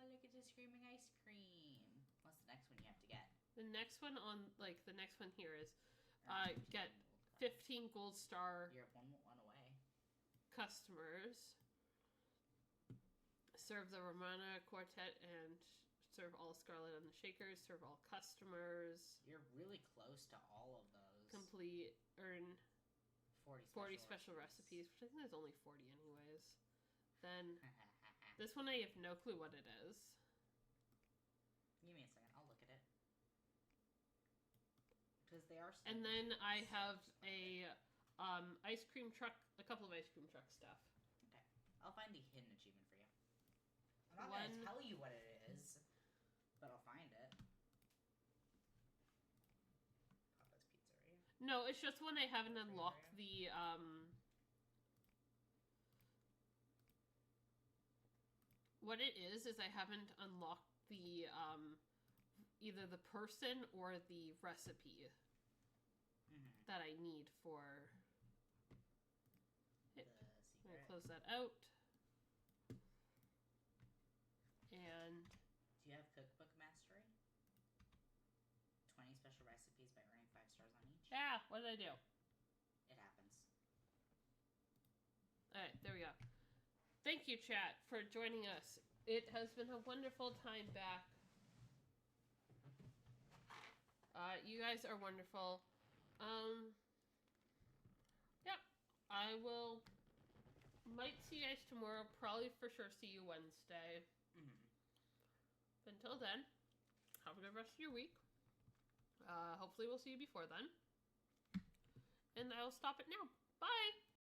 Oh, look at this screaming ice cream. What's the next one you have to get? The next one the next one here is get 15 gold star. You're one away. Customers. Serve the Romana Quartet and serve all Scarlet and the Shakers. Serve all customers. You're really close to all of those. Complete. Earn 40 special recipes, which I think there's only 40 anyways. Then this one I have no clue what it is. Give me a second. I'll look at it. Because they are. And then I have a ice cream truck, a couple of ice cream truck stuff. Okay, I'll find the hidden achievement for you. I'm not gonna tell you what it is, but I'll find it. Papa's Pizzeria. No, it's just when I haven't unlocked the What it is I haven't unlocked the either the person or the recipe that I need for it. I'm gonna close that out. And do you have cookbook mastery? 20 special recipes by earning 5 stars on each. yeah, what did I do? It happens. Alright, there we go. Thank you, chat, for joining us. It has been a wonderful time back. You guys are wonderful. Yeah, I will Might see you guys tomorrow. Probably for sure see you Wednesday. Mm-hmm. Until then, have a good rest of your week. Hopefully we'll see you before then. And I'll stop it now. Bye!